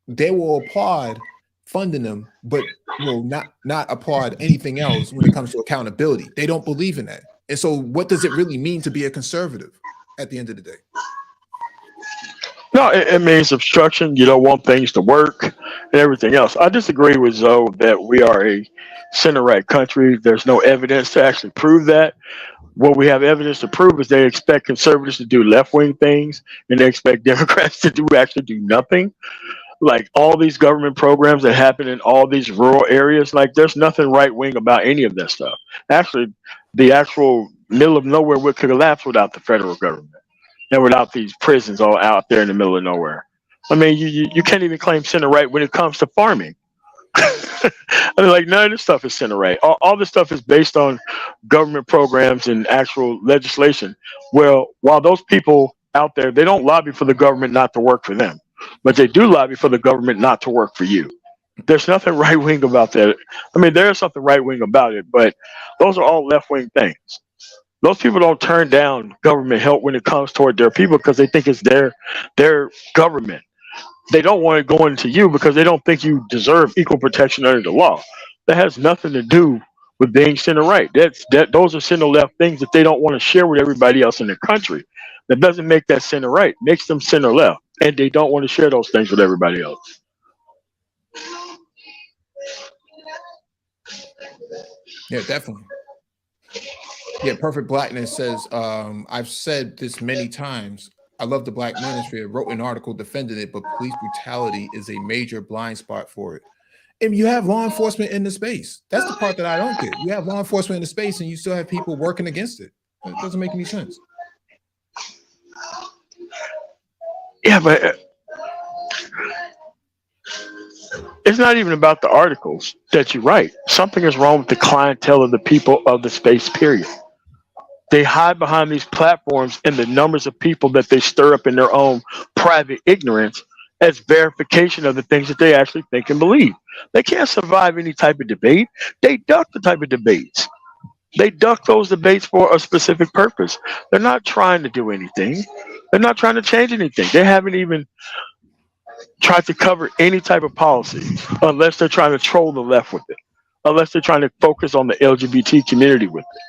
they will applaud funding them, but will not applaud anything else when it comes to accountability. They don't believe in that, and so what does it really mean to be a conservative at the end of the day? No, it means obstruction. You don't want things to work and everything else. I disagree with Zoe that we are a center-right country. There's no evidence to actually prove that. What we have evidence to prove is they expect conservatives to do left-wing things, and they expect Democrats to actually do nothing. Like all these government programs that happen in all these rural areas, like there's nothing right-wing about any of that stuff. Actually, the actual middle of nowhere would collapse without the federal government and without these prisons all out there in the middle of nowhere. I mean, you can't even claim center right when it comes to farming. I mean, like none of this stuff is center right. All this stuff is based on government programs and actual legislation. Well, while those people out there, they don't lobby for the government not to work for them, but they do lobby for the government not to work for you. There's nothing right wing about that. I mean, there's something right wing about it, but those are all left wing things. Those people don't turn down government help when it comes toward their people because they think it's their government. They don't want it going to you because they don't think you deserve equal protection under the law. That has nothing to do with being center right. Those are center left things that they don't want to share with everybody else in the country. That doesn't make that center right. It makes them center left, and they don't want to share those things with everybody else. Yeah, definitely. Yeah, Perfect Blackness says, I've said this many times. I love the Black Manosphere. Wrote an article defending it, but police brutality is a major blind spot for it. And you have law enforcement in the space. That's the part that I don't get. You have law enforcement in the space, and you still have people working against it. It doesn't make any sense. Yeah, but it's not even about the articles that you write. Something is wrong with the clientele of the people of the space, period. They hide behind these platforms and the numbers of people that they stir up in their own private ignorance as verification of the things that they actually think and believe. They can't survive any type of debate. They duck the type of debates. They duck those debates for a specific purpose. They're not trying to do anything. They're not trying to change anything. They haven't even tried to cover any type of policy unless they're trying to troll the left with it, unless they're trying to focus on the LGBT community with it.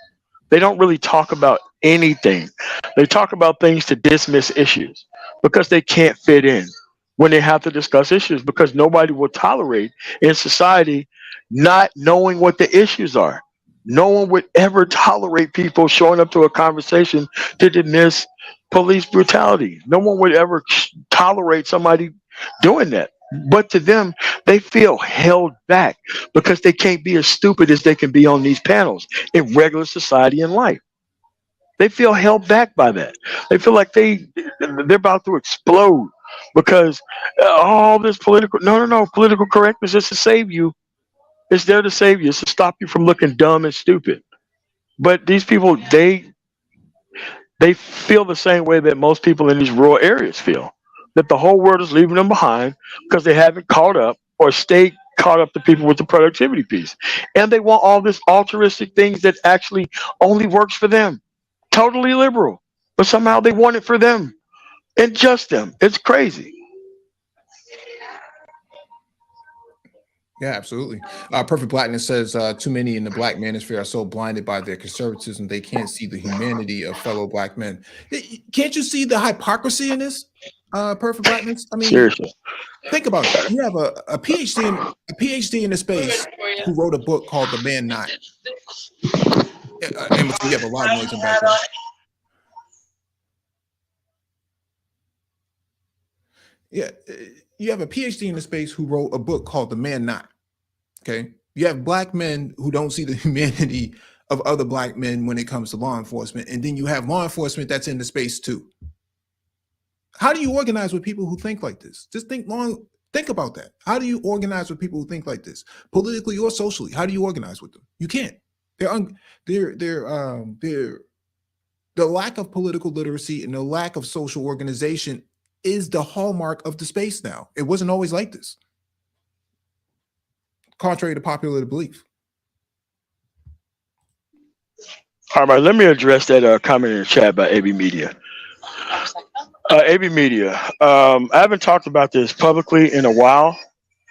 They don't really talk about anything. They talk about things to dismiss issues because they can't fit in when they have to discuss issues, because nobody will tolerate in society not knowing what the issues are. No one would ever tolerate people showing up to a conversation to dismiss police brutality. No one would ever tolerate somebody doing that. But to them, they feel held back because they can't be as stupid as they can be on these panels in regular society and life. They feel held back by that. They feel like they're about to explode because all this no, political correctness is to save you. It's there to save you. It's to stop you from looking dumb and stupid. But these people, they feel the same way that most people in these rural areas feel, that the whole world is leaving them behind because they haven't caught up or stayed caught up to people with the productivity piece. And they want all this altruistic things that actually only works for them. Totally liberal, but somehow they want it for them and just them. It's crazy. Yeah, absolutely. Perfect Blackness says too many in the black manosphere are so blinded by their conservatism they can't see the humanity of fellow black men. Can't you see the hypocrisy in this? Perfect Blackness. I mean, Seriously. think about it. You have a PhD in the space who wrote a book called The Man Not. And you have a lot of noise in the background. Yeah, you have a PhD in the space who wrote a book called The Man Not. Okay, you have black men who don't see the humanity of other black men when it comes to law enforcement, and then you have law enforcement that's in the space too. How do you organize with people who think like this? Just think about that. How do you organize with people who think like this, politically or socially? How do you organize with them? You can't. The lack of political literacy and the lack of social organization is the hallmark of the space now. It wasn't always like this, contrary to popular belief. All right, let me address that comment in the chat by AB Media. AB Media, I haven't talked about this publicly in a while,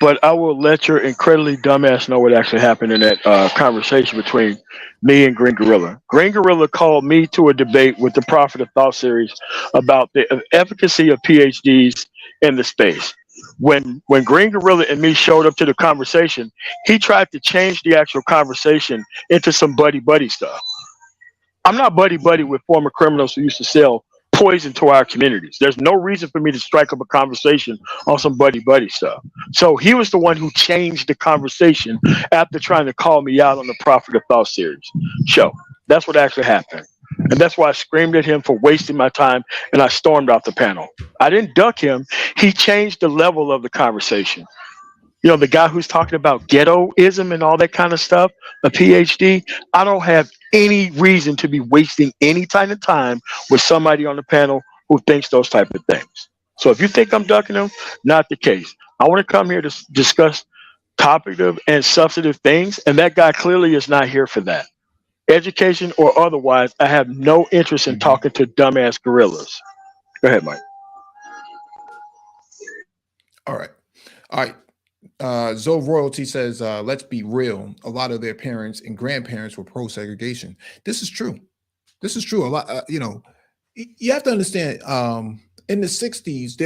but I will let your incredibly dumbass know what actually happened in that conversation between me and Green Gorilla. Green Gorilla called me to a debate with the Prophet of Thought series about the efficacy of PhDs in the space. When Green Gorilla and me showed up to the conversation, he tried to change the actual conversation into some buddy stuff. I'm not buddy with former criminals who used to sell poison to our communities. There's no reason for me to strike up a conversation on some buddy stuff. So he was the one who changed the conversation after trying to call me out on the Prophet of Thought series show. That's what actually happened. And that's why I screamed at him for wasting my time and I stormed off the panel. I didn't duck him. He changed the level of the conversation. You know, the guy who's talking about ghettoism and all that kind of stuff, a PhD, I don't have any reason to be wasting any kind of time with somebody on the panel who thinks those type of things. So if you think I'm ducking them, not the case. I want to come here to discuss topical and substantive things, and that guy clearly is not here for that. Education or otherwise, I have no interest in talking to dumbass gorillas. Go ahead, Mike. All right. Zoe Royalty says, let's be real. A lot of their parents and grandparents were pro-segregation. This is true. A lot, you have to understand, in the 60s,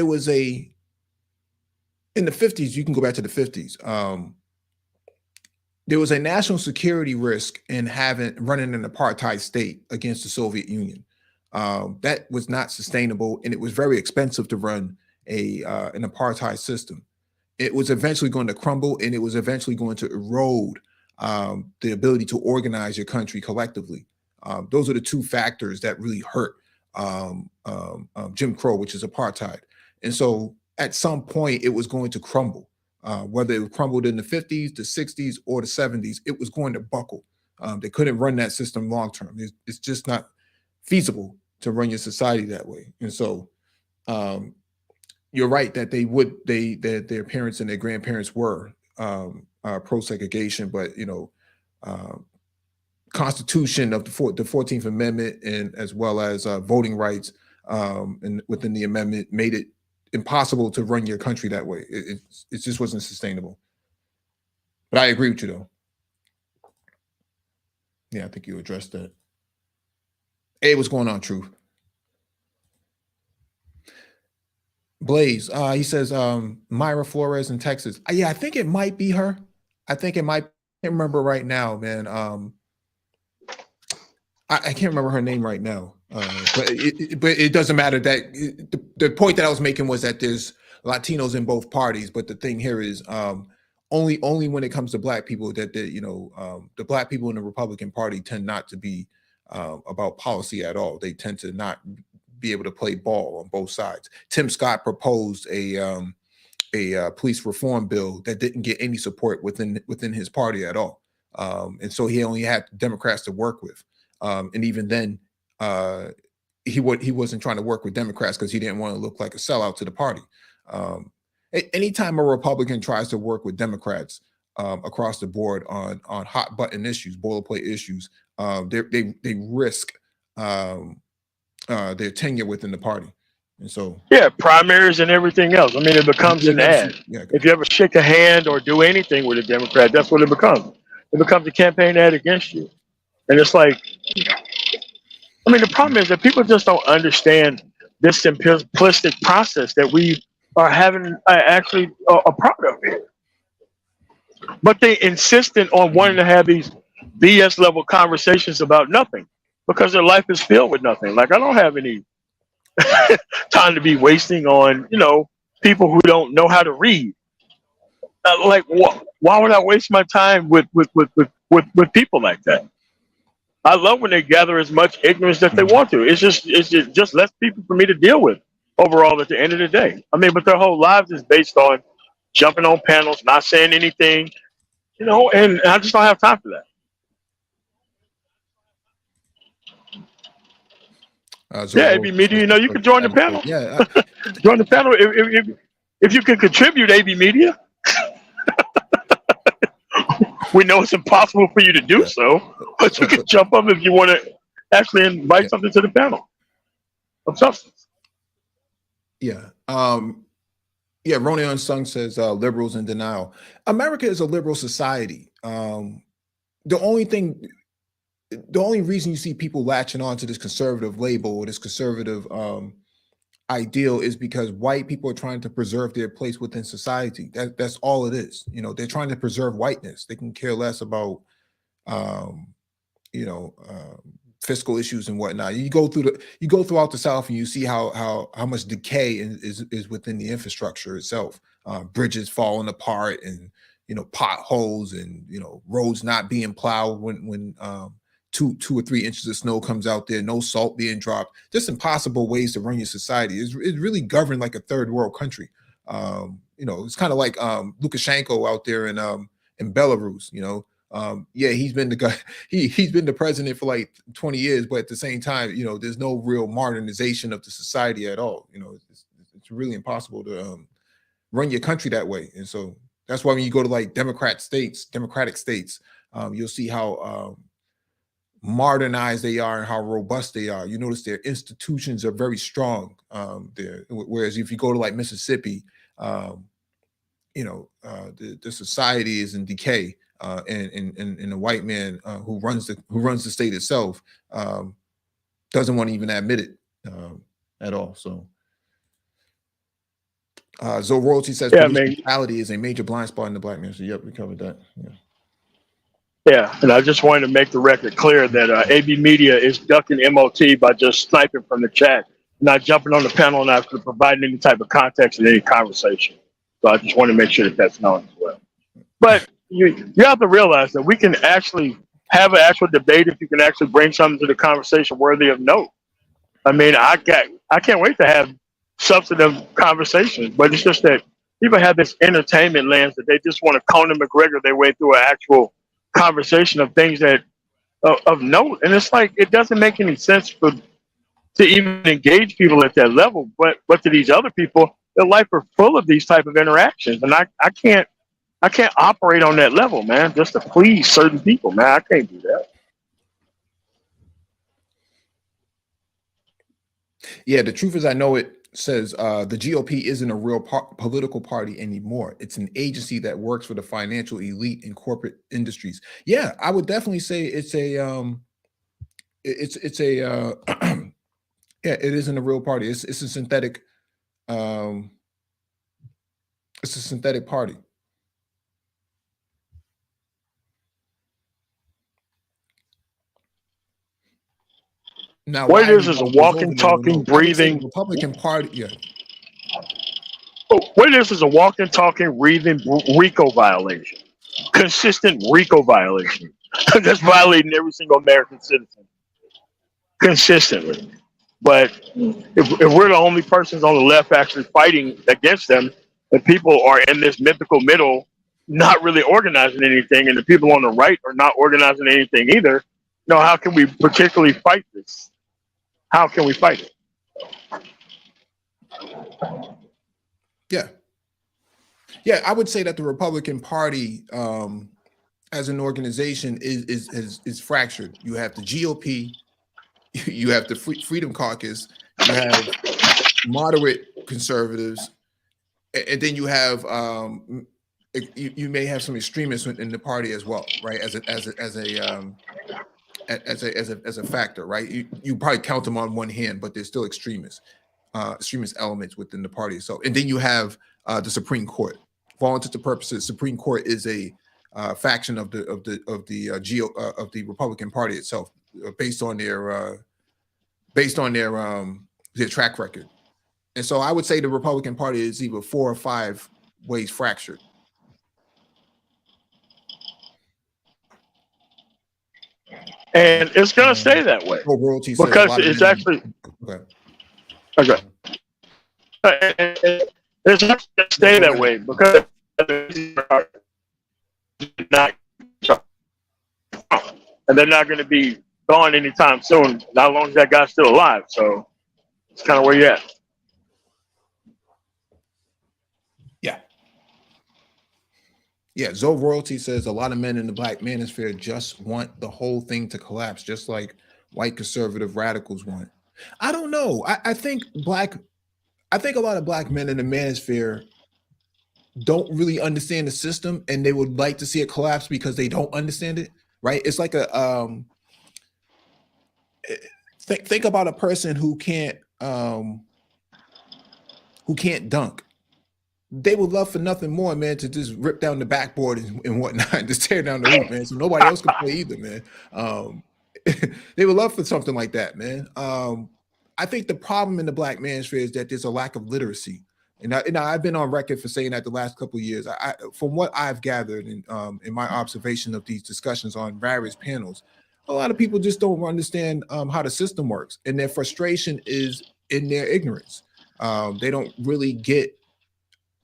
in the 50s, you can go back to the 50s. There was a national security risk in running an apartheid state against the Soviet Union. That was not sustainable, and it was very expensive to run an apartheid system. It was eventually going to crumble, and it was eventually going to erode the ability to organize your country collectively. Those are the two factors that really hurt Jim Crow, which is apartheid. And so at some point, it was going to crumble. Whether it crumbled in the 50s, the 60s, or the 70s, it was going to buckle. They couldn't run that system long term. It's just not feasible to run your society that way. And so you're right that that their parents and their grandparents were pro-segregation, but Constitution of the 14th Amendment, and as well as voting rights and within the amendment, made it impossible to run your country that way. It just wasn't sustainable. But I agree with you, though. Yeah, I think you addressed that. Hey, what's going on, Truth? Blaze, he says, Myra Flores in Texas. Yeah, I think it might be her. I think it might. I can't remember right now, man. I can't remember her name right now. But it doesn't matter. That the point that I was making was that there's Latinos in both parties. But the thing here is only when it comes to Black people that the Black people in the Republican Party tend not to be about policy at all. They tend to not be able to play ball on both sides. Tim Scott proposed a police reform bill that didn't get any support within his party at all, and so he only had Democrats to work with. And even then, he wasn't trying to work with Democrats because he didn't want to look like a sellout to the party. Anytime a Republican tries to work with Democrats across the board on hot button issues, boilerplate issues, they risk their tenure within the party. And so, yeah, primaries and everything else. I mean, it becomes an ad. Yeah, if you ever shake a hand or do anything with a Democrat, that's what it becomes. It becomes a campaign ad against you. And it's like, I mean, the problem is that people just don't understand this simplistic process that we are having actually a part of here. But they insistent on wanting to have these BS level conversations about nothing because their life is filled with nothing. Like, I don't have any time to be wasting on, people who don't know how to read. Why would I waste my time with people like that? I love when they gather as much ignorance that they want to. It's just less people for me to deal with overall at the end of the day. I mean, but their whole lives is based on jumping on panels, not saying anything, and I just don't have time for that. AB Media, you can join the panel. Yeah, join the panel if you can contribute, AB Media. We know it's impossible for you to do so, but you can jump up if you want to actually invite something to the panel of substance. Yeah. Ronnie Unsung says liberals in denial. America is a liberal society. The only reason you see people latching on to this conservative label or this conservative ideal is because white people are trying to preserve their place within society. That's all it is. They're trying to preserve whiteness. They can care less about fiscal issues and whatnot. You go throughout the South and you see how much decay is within the infrastructure itself. Bridges falling apart and potholes and roads not being plowed when 2 or 3 inches of snow comes out there, no salt being dropped, just impossible ways to run your society. It's really governed like a third world country. It's kind of like Lukashenko out there in Belarus. He's been the guy. He's been the president for like 20 years, but at the same time, there's no real modernization of the society at all. It's really impossible to run your country that way. And so that's why when you go to like democratic states, you'll see how modernized they are and how robust they are. You notice their institutions are very strong there. Whereas if you go to like Mississippi, the society is in decay, and the white man who runs the state itself doesn't want to even admit it at all. So Zoe Royalty says brutality is a major blind spot in the Black man. So yep, we covered that. Yeah, and I just wanted to make the record clear that AB Media is ducking MOT by just sniping from the chat, not jumping on the panel and after providing any type of context in any conversation. So I just want to make sure that that's known as well. But you have to realize that we can actually have an actual debate if you can actually bring something to the conversation worthy of note. I mean, I can't wait to have substantive conversations, but it's just that people have this entertainment lens that they just want to Conor McGregor their way through an actual conversation of things that of note, and it's like it doesn't make any sense for to even engage people at that level. But to these other people, their life are full of these type of interactions, and I can't operate on that level, man, just to please certain people, man. I can't do that. Yeah, the truth is, I know it says the GOP isn't a real political party anymore. It's an agency that works for the financial elite and corporate industries. Yeah, I would definitely say it's a yeah, it isn't a real party. It's a synthetic um it's a synthetic party. Now, What it why is a everybody goes over walking, there, I don't talking, know. I would say the breathing. Republican Party, yeah, What it is a walking, talking, breathing RICO violation. Consistent RICO violation. That's violating every single American citizen consistently. But if we're the only persons on the left actually fighting against them, the people are in this mythical middle, not really organizing anything, and the people on the right are not organizing anything either. How can we particularly fight this? How can we fight it? yeah, yeah. I would say that the Republican Party, as an organization, is fractured. You have the GOP, you have the Freedom Caucus, you have moderate conservatives, and then you have you may have some extremists in the party as well, right? As a factor, right? You probably count them on one hand, but there's still extremist elements within the party. So, and then you have the Supreme Court. For all intents and purposes, Supreme Court is a faction of the Republican Party itself, based on their track record. And so I would say the Republican Party is either 4 or 5 ways fractured. And it's going to stay that way Royalty because it's actually okay. It's going to stay that way because not, and they're not going to be gone anytime soon, not long as that guy's still alive. So it's kind of where you're at. Yeah, Zoe Royalty says a lot of men in the black manosphere just want the whole thing to collapse, just like white conservative radicals want. I don't know. I think a lot of black men in the manosphere don't really understand the system, and they would like to see it collapse because they don't understand it. Right? It's like a think about a person who can't dunk. They would love for nothing more, man, to just rip down the backboard and whatnot, and just tear down the roof, man. So nobody else can play either, man. They would love for something like that, man. I think the problem in the black manosphere is that there's a lack of literacy, and I've been on record for saying that the last couple of years. From what I've gathered in my observation of these discussions on various panels, a lot of people just don't understand how the system works, and their frustration is in their ignorance. They don't really get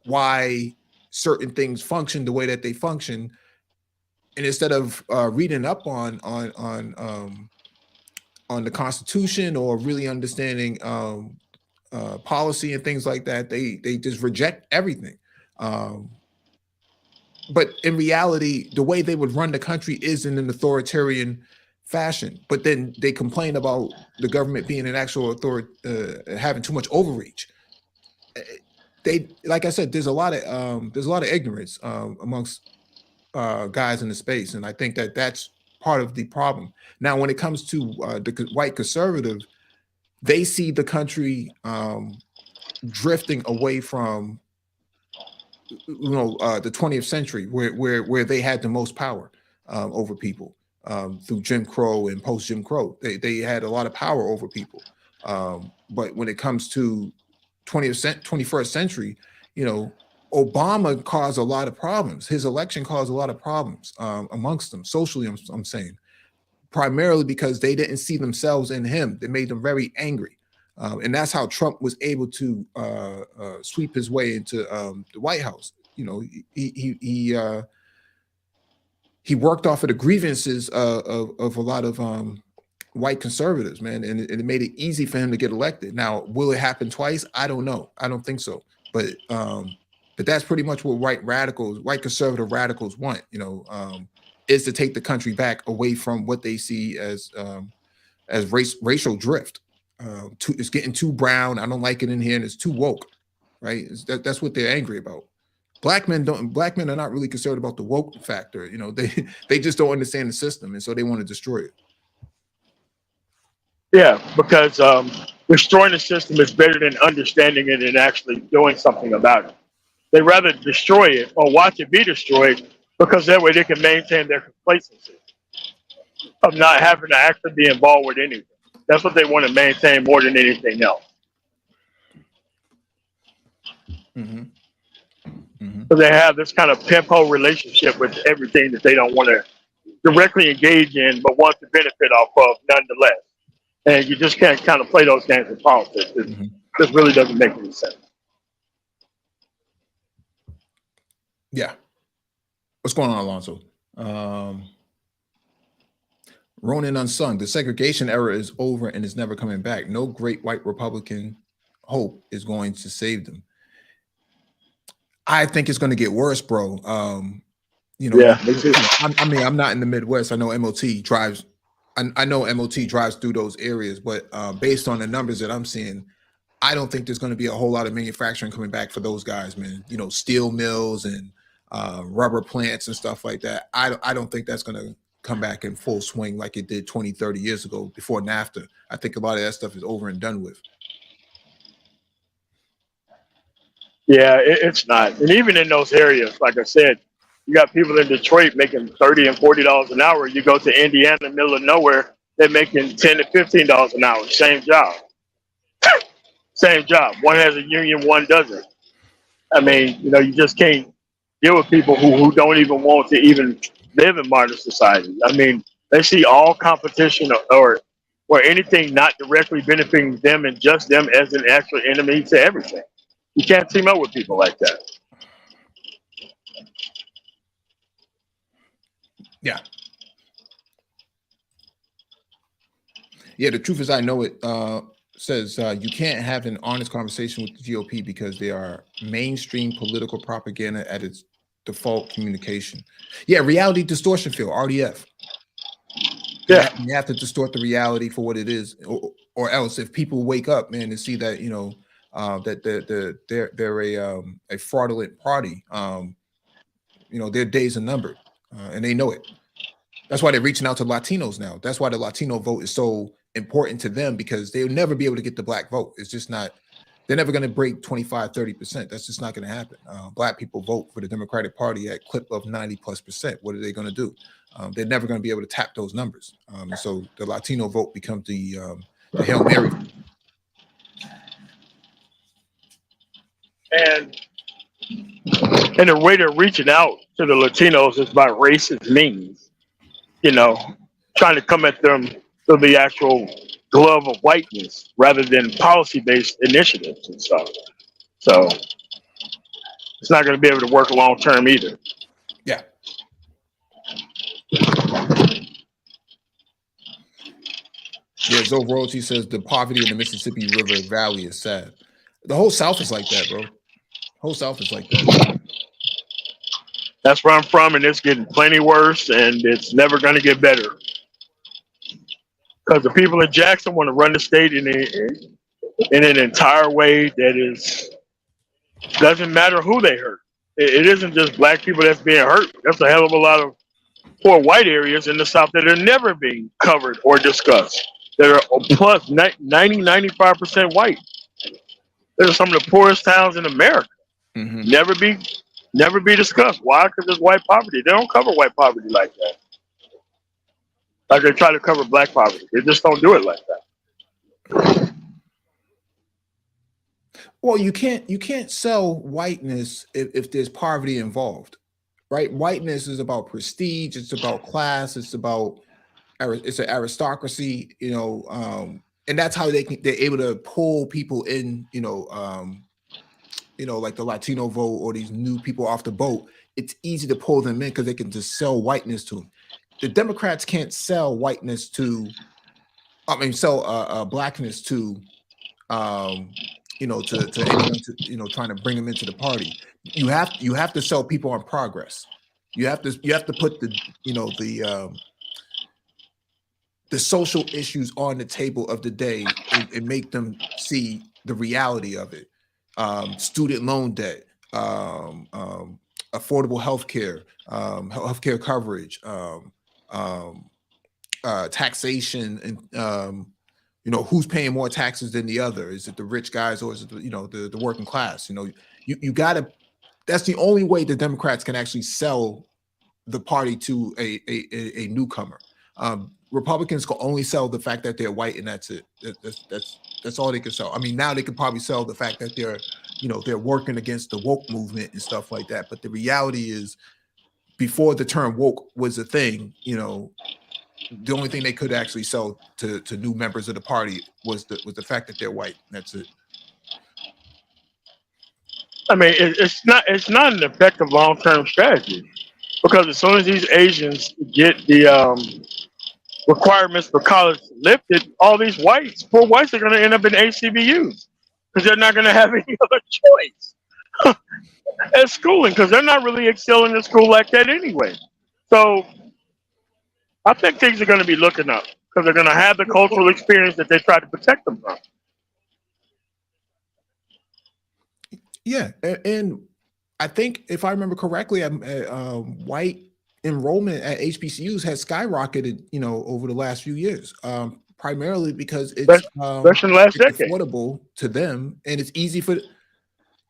why certain things function the way that they function, and instead of reading up on the Constitution or really understanding policy and things like that, they just reject everything. But in reality, the way they would run the country is in an authoritarian fashion. But then they complain about the government being an actual having too much overreach. Like I said, there's a lot of ignorance amongst guys in the space, and I think that that's part of the problem. Now, when it comes to the white conservative, they see the country drifting away from the 20th century, where they had the most power over people through Jim Crow and post Jim Crow. They had a lot of power over people, but when it comes to 21st century, Obama caused a lot of problems. His election caused a lot of problems amongst them socially. I'm saying primarily because they didn't see themselves in him. They made them very angry, and that's how Trump was able to sweep his way into the White House. He worked off of the grievances of a lot of white conservatives, man, and it made it easy for him to get elected. Now, will it happen twice? I don't know. I don't think so. But that's pretty much what white conservative radicals want, is to take the country back away from what they see as racial drift. It's getting too brown. I don't like it in here, and it's too woke, right? That's what they're angry about. Black men are not really concerned about the woke factor. They just don't understand the system, and so they want to destroy it. Yeah, because destroying the system is better than understanding it and actually doing something about it. They rather destroy it or watch it be destroyed, because that way they can maintain their complacency of not having to actually be involved with anything. That's what they want to maintain more than anything else. Mm-hmm. Mm-hmm. So they have this kind of pimp-hole relationship with everything that they don't want to directly engage in, but want to benefit off of nonetheless. And you just can't kind of play those games in politics. This really doesn't make any sense. Yeah. What's going on, Alonso? Ronan Unsung, the segregation era is over and is never coming back. No great white Republican hope is going to save them. I think it's going to get worse, bro. Yeah, I'm not in the Midwest. I know MOT drives. I know MOT drives through those areas, but based on the numbers that I'm seeing, I don't think there's going to be a whole lot of manufacturing coming back for those guys, man. Steel mills and rubber plants and stuff like that. I don't think that's going to come back in full swing like it did 20, 30 years ago before NAFTA. I think a lot of that stuff is over and done with. Yeah, it's not. And even in those areas, like I said, you got people in Detroit making $30 and $40 an hour. You go to Indiana, middle of nowhere, they're making $10 to $15 an hour. Same job. Same job. One has a union, one doesn't. I mean, you just can't deal with people who don't even want to even live in modern society. I mean, they see all competition or anything not directly benefiting them and just them as an actual enemy to everything. You can't team up with people like that. Yeah. Yeah, the truth is, I know it says you can't have an honest conversation with the GOP because they are mainstream political propaganda at its default communication. Yeah, reality distortion field, RDF. Yeah. You have to distort the reality for what it is, or else if people wake up, man, and see that, that they're a fraudulent party, their days are numbered, and they know it. That's why they're reaching out to Latinos now. That's why the Latino vote is so important to them, because they'll never be able to get the black vote. It's just not, they're never going to break 25, 30%. That's just not going to happen. Black people vote for the Democratic Party at clip of 90+%. What are they going to do? They're never going to be able to tap those numbers. And so the Latino vote becomes the Hail Mary. And the way they're reaching out to the Latinos is by racist means, trying to come at them through the actual glove of whiteness rather than policy-based initiatives and stuff. So it's not going to be able to work long term either. Yeah. Yeah, Zoe Royalty says the poverty in the Mississippi River Valley is sad. The whole South is like that, bro. Whole South is like that. That's where I'm from, and it's getting plenty worse, and it's never going to get better. Because the people in Jackson want to run the state in an entire way that doesn't matter who they hurt. It isn't just black people that's being hurt. That's a hell of a lot of poor white areas in the South that are never being covered or discussed. That are plus 95% white. They're some of the poorest towns in America. Mm-hmm. Never be discussed. Why? Because there's white poverty. They don't cover white poverty like that. Like they try to cover black poverty. They just don't do it like that. Well, you can't sell whiteness if there's poverty involved, right? Whiteness is about prestige. It's about class. It's an aristocracy, and that's how they're able to pull people in, like the Latino vote or these new people off the boat. It's easy to pull them in because they can just sell whiteness to them. The Democrats can't sell whiteness to I mean, sell blackness to, to anyone, trying to bring them into the party. You have to sell people on progress. You have to put the social issues on the table of the day and make them see the reality of it. Student loan debt, affordable healthcare, healthcare coverage, taxation, and who's paying more taxes than the other? Is it the rich guys or is it the working class? You gotta. That's the only way the Democrats can actually sell the party to a newcomer. Republicans can only sell the fact that they're white, and that's it. That's all they can sell. I mean, now they could probably sell the fact that they're working against the woke movement and stuff like that. But the reality is, before the term woke was a thing, the only thing they could actually sell to new members of the party was the fact that they're white. That's it. I mean, it's not an effective long-term strategy, because as soon as these Asians get the requirements for college lifted, all these poor whites are going to end up in HBCUs because they're not going to have any other choice at schooling, because they're not really excelling in school like that anyway. So I think things are going to be looking up because they're going to have the cultural experience that they try to protect them from. Yeah, and I think if I remember correctly, white enrollment at HBCUs has skyrocketed, over the last few years, primarily because it's especially last decade. Affordable to them, and it's easy for,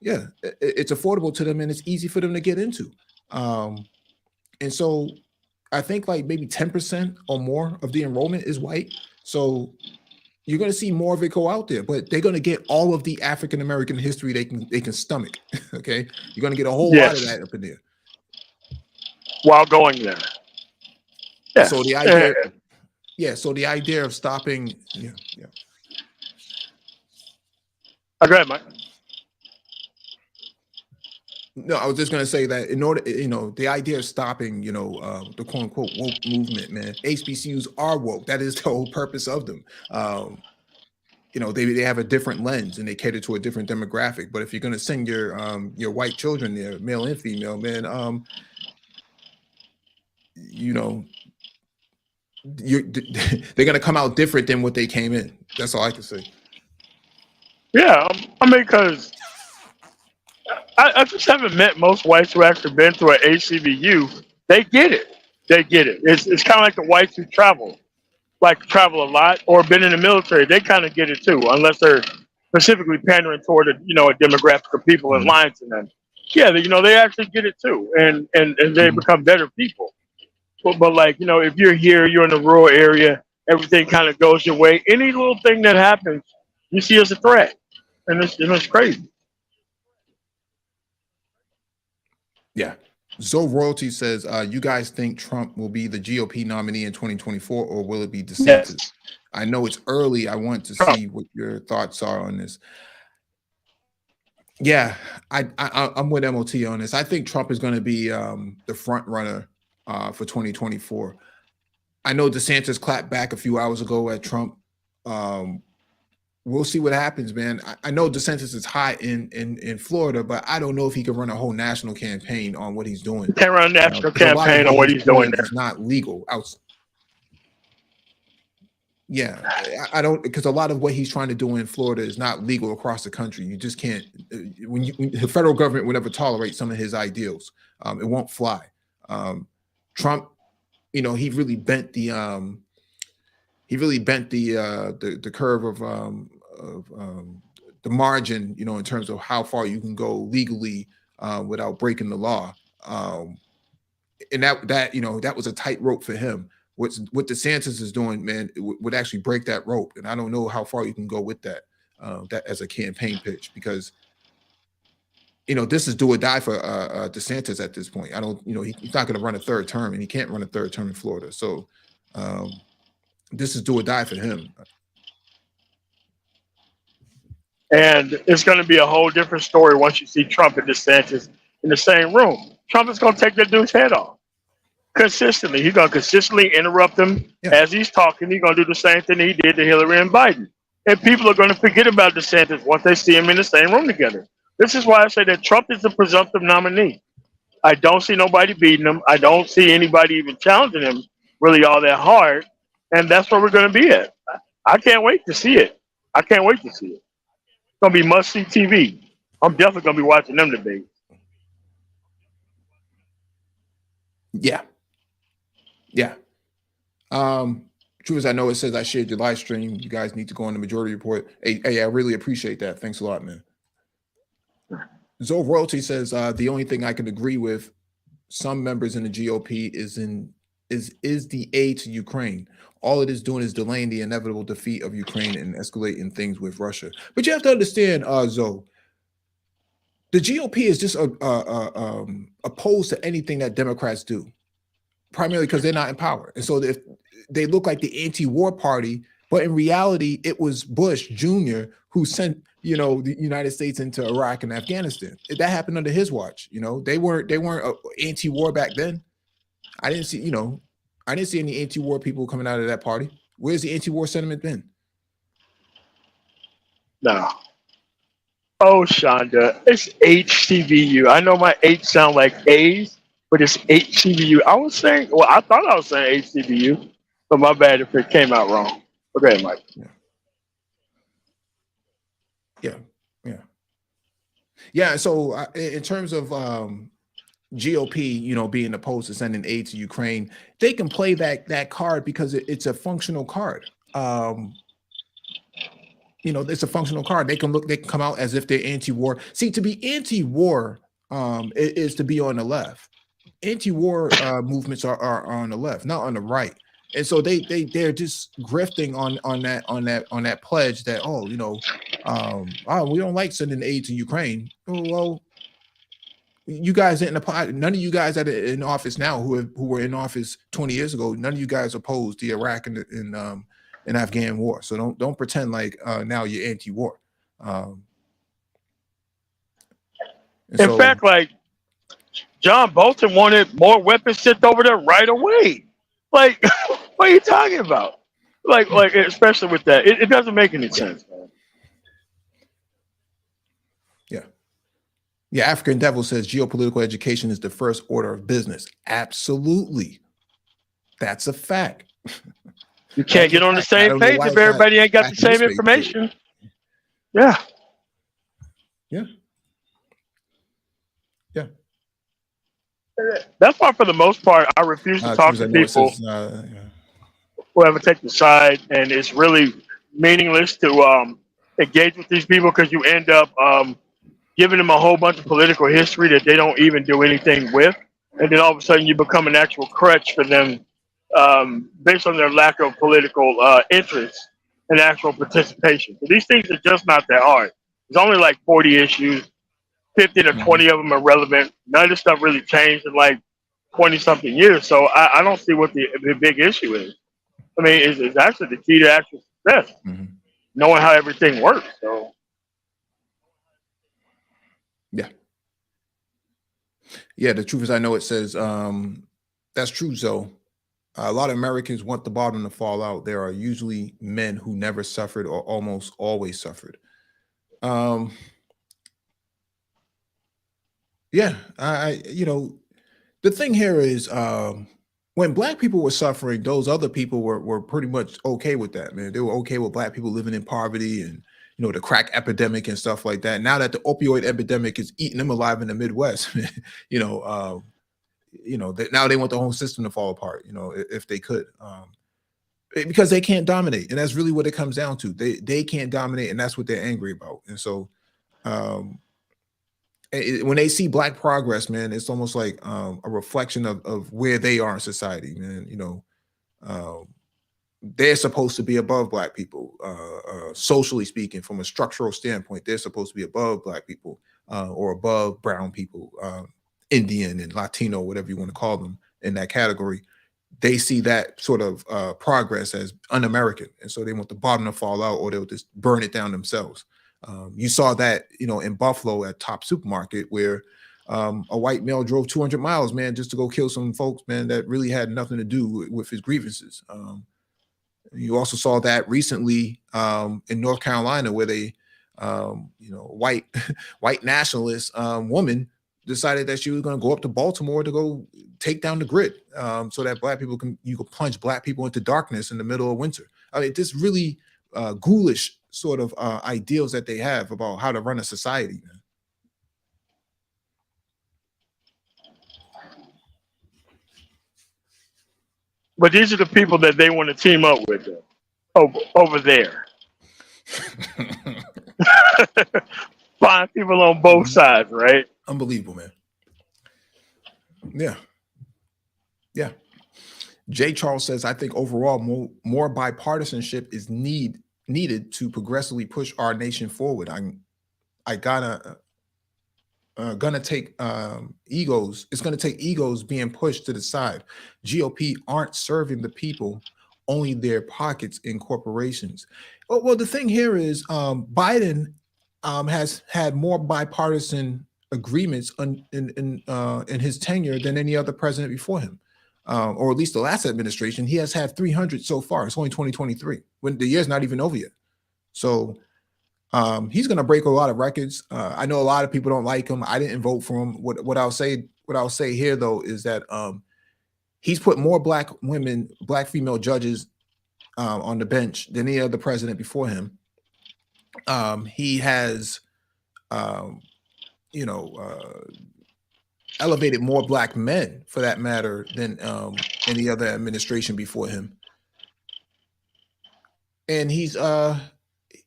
it's affordable to them, and it's easy for them to get into. And so I think like maybe 10% or more of the enrollment is white. So you're going to see more of it go out there, but they're going to get all of the African American history they can stomach. Okay, you're going to get a whole lot of that up in there while going there. Yeah. So the idea, so the idea of stopping, Go ahead, Mike. No, I was just going to say that in order, the idea of stopping, the quote unquote woke movement, man, HBCUs are woke. That is the whole purpose of them. They have a different lens and they cater to a different demographic. But if you're going to send your white children there, male and female, man, they're going to come out different than what they came in. That's all I can say. Yeah, I mean, because I just haven't met most whites who actually been to an HBCU. They get it. It's kind of like the whites who travel a lot or been in the military. They kind of get it too, unless they're specifically pandering toward a demographic of people in line to them. Yeah, they actually get it too, and they become better people. But like, if you're here, you're in a rural area, everything kind of goes your way. Any little thing that happens, you see as a threat, and it's crazy. Yeah. Zoe Royalty says, you guys think Trump will be the GOP nominee in 2024, or will it be DeSantis? Yes. I know it's early. I want to see what your thoughts are on this. Yeah, I'm with MOT on this. I think Trump is going to be the front runner for 2024. I know DeSantis clapped back a few hours ago at Trump. We'll see what happens, man. I know DeSantis is hot in Florida, but I don't know if he can run a whole national campaign on what he's doing. Can't run a national campaign on what he's doing there. It's not legal. Yeah, I don't, because a lot of what he's trying to do in Florida is not legal across the country. You just can't. When the federal government would never tolerate some of his ideals, it won't fly. Trump, he really bent the curve of the margin, in terms of how far you can go legally without breaking the law. And that was a tightrope for him. What DeSantis is doing, man, would actually break that rope. And I don't know how far you can go with that as a campaign pitch, because this is do or die for DeSantis at this point. I don't, he's not going to run a third term, and he can't run a third term in Florida. So this is do or die for him. And it's going to be a whole different story once you see Trump and DeSantis in the same room. Trump is going to take that dude's head off. consistently. He's gonna consistently interrupt him as he's talking. He's gonna do the same thing he did to Hillary and Biden. And people are gonna forget about DeSantis once they see him in the same room together. This is why I say that Trump is the presumptive nominee. I don't see nobody beating him. I don't see anybody even challenging him really all that hard. And that's where we're gonna be at. I can't wait to see it. I can't wait to see it. It's gonna be must-see TV. I'm definitely gonna be watching them debate. Yeah. Yeah. True as I know, it says I shared your live stream. You guys need to go on the majority report. Hey, I really appreciate that. Thanks a lot, man. Zoe Royalty says the only thing I can agree with some members in the GOP is the aid to Ukraine. All it is doing is delaying the inevitable defeat of Ukraine and escalating things with Russia. But you have to understand, Zoe, the GOP is just opposed to anything that Democrats do, primarily because they're not in power. And so if they look like the anti-war party, but in reality, it was Bush Jr. who sent, the United States into Iraq and Afghanistan. That happened under his watch. They weren't anti-war back then. I didn't see any anti-war people coming out of that party. Where's the anti-war sentiment been? No. Oh, Shonda, it's HCBU. I know my H sound like A's, but it's HCBU. I thought I was saying HCBU, but my bad if it came out wrong. Okay, Mike. Yeah. So in terms of GOP, being opposed to sending aid to Ukraine, they can play that card because it's a functional card. It's a functional card. They can come out as if they're anti-war. See, to be anti-war is to be on the left. Anti-war movements are on the left, not on the right. And so they're just grifting on that pledge that we don't like sending aid to Ukraine. Well, you guys didn't. None of you guys that are in office now who were in office 20 years ago, none of you guys opposed the Iraq and Afghan war. So don't pretend like now you're anti-war. In fact, like John Bolton wanted more weapons sent over there right away. Like, what are you talking about? Like especially with that, it doesn't make any sense, man. Yeah, African Devil says geopolitical education is the first order of business. Absolutely. That's a fact. You can't get on the same page if everybody ain't got the same information. Yeah. That's why, for the most part, I refuse to talk to people who ever take the side, and it's really meaningless to engage with these people because you end up giving them a whole bunch of political history that they don't even do anything with, and then all of a sudden you become an actual crutch for them based on their lack of political interest and actual participation. So these things are just not that hard. There's only like 40 issues. 50 to 20 of them are relevant. None of this stuff really changed in like 20-something years. So I don't see what the big issue is. I mean, it's actually the key to actual success, knowing how everything works. So, yeah. The truth is, I know it says that's true. So a lot of Americans want the bottom to fall out. There are usually men who never suffered or almost always suffered. Yeah, the thing here is when Black people were suffering, those other people were pretty much okay with that, man. They were okay with Black people living in poverty and, the crack epidemic and stuff like that. Now that the opioid epidemic is eating them alive in the Midwest, now they want the whole system to fall apart, if they could, because they can't dominate. And that's really what it comes down to. They can't dominate, and that's what they're angry about. And so, when they see Black progress, man, it's almost like a reflection of where they are in society, man. They're supposed to be above Black people, socially speaking, from a structural standpoint. They're supposed to be above Black people or above brown people, Indian and Latino, whatever you want to call them in that category. They see that sort of progress as un-American. And so they want the bottom to fall out, or they'll just burn it down themselves. You saw that, in Buffalo at Top Supermarket, where a white male drove 200 miles, man, just to go kill some folks, man, that really had nothing to do with his grievances. You also saw that recently in North Carolina, where they, white nationalist woman decided that she was going to go up to Baltimore to go take down the grid, so that you could plunge black people into darkness in the middle of winter. I mean, this really ghoulish sort of ideals that they have about how to run a society, man. But these are the people that they want to team up with over there. Find people on both sides, right? Unbelievable, man. Yeah. Jay Charles says, I think overall more bipartisanship is needed to progressively push our nation forward. Gonna take egos. It's gonna take egos being pushed to the side. GOP aren't serving the people, only their pockets in corporations. Well, the thing here is Biden has had more bipartisan agreements in his tenure than any other president before him, or at least the last administration. He has had 300 so far. It's only 2023, when the year's not even over yet. So he's going to break a lot of records. I know a lot of people don't like him. I didn't vote for him. What I'll say here though is that he's put more black female judges on the bench than any other president before him. He has, elevated more black men, for that matter, than any other administration before him. And he's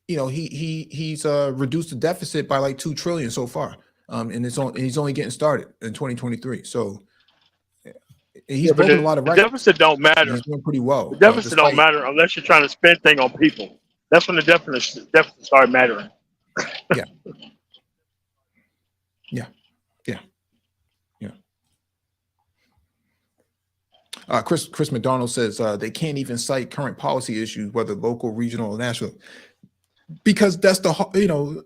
he's reduced the deficit by like $2 trillion so far, and he's only getting started in 2023. So he's broken a lot of records. The deficit don't matter. He's doing pretty well. The deficit don't matter unless you're trying to spend things on people. That's when the deficit start mattering. Yeah. Chris McDonald says they can't even cite current policy issues, whether local, regional, or national, because that's to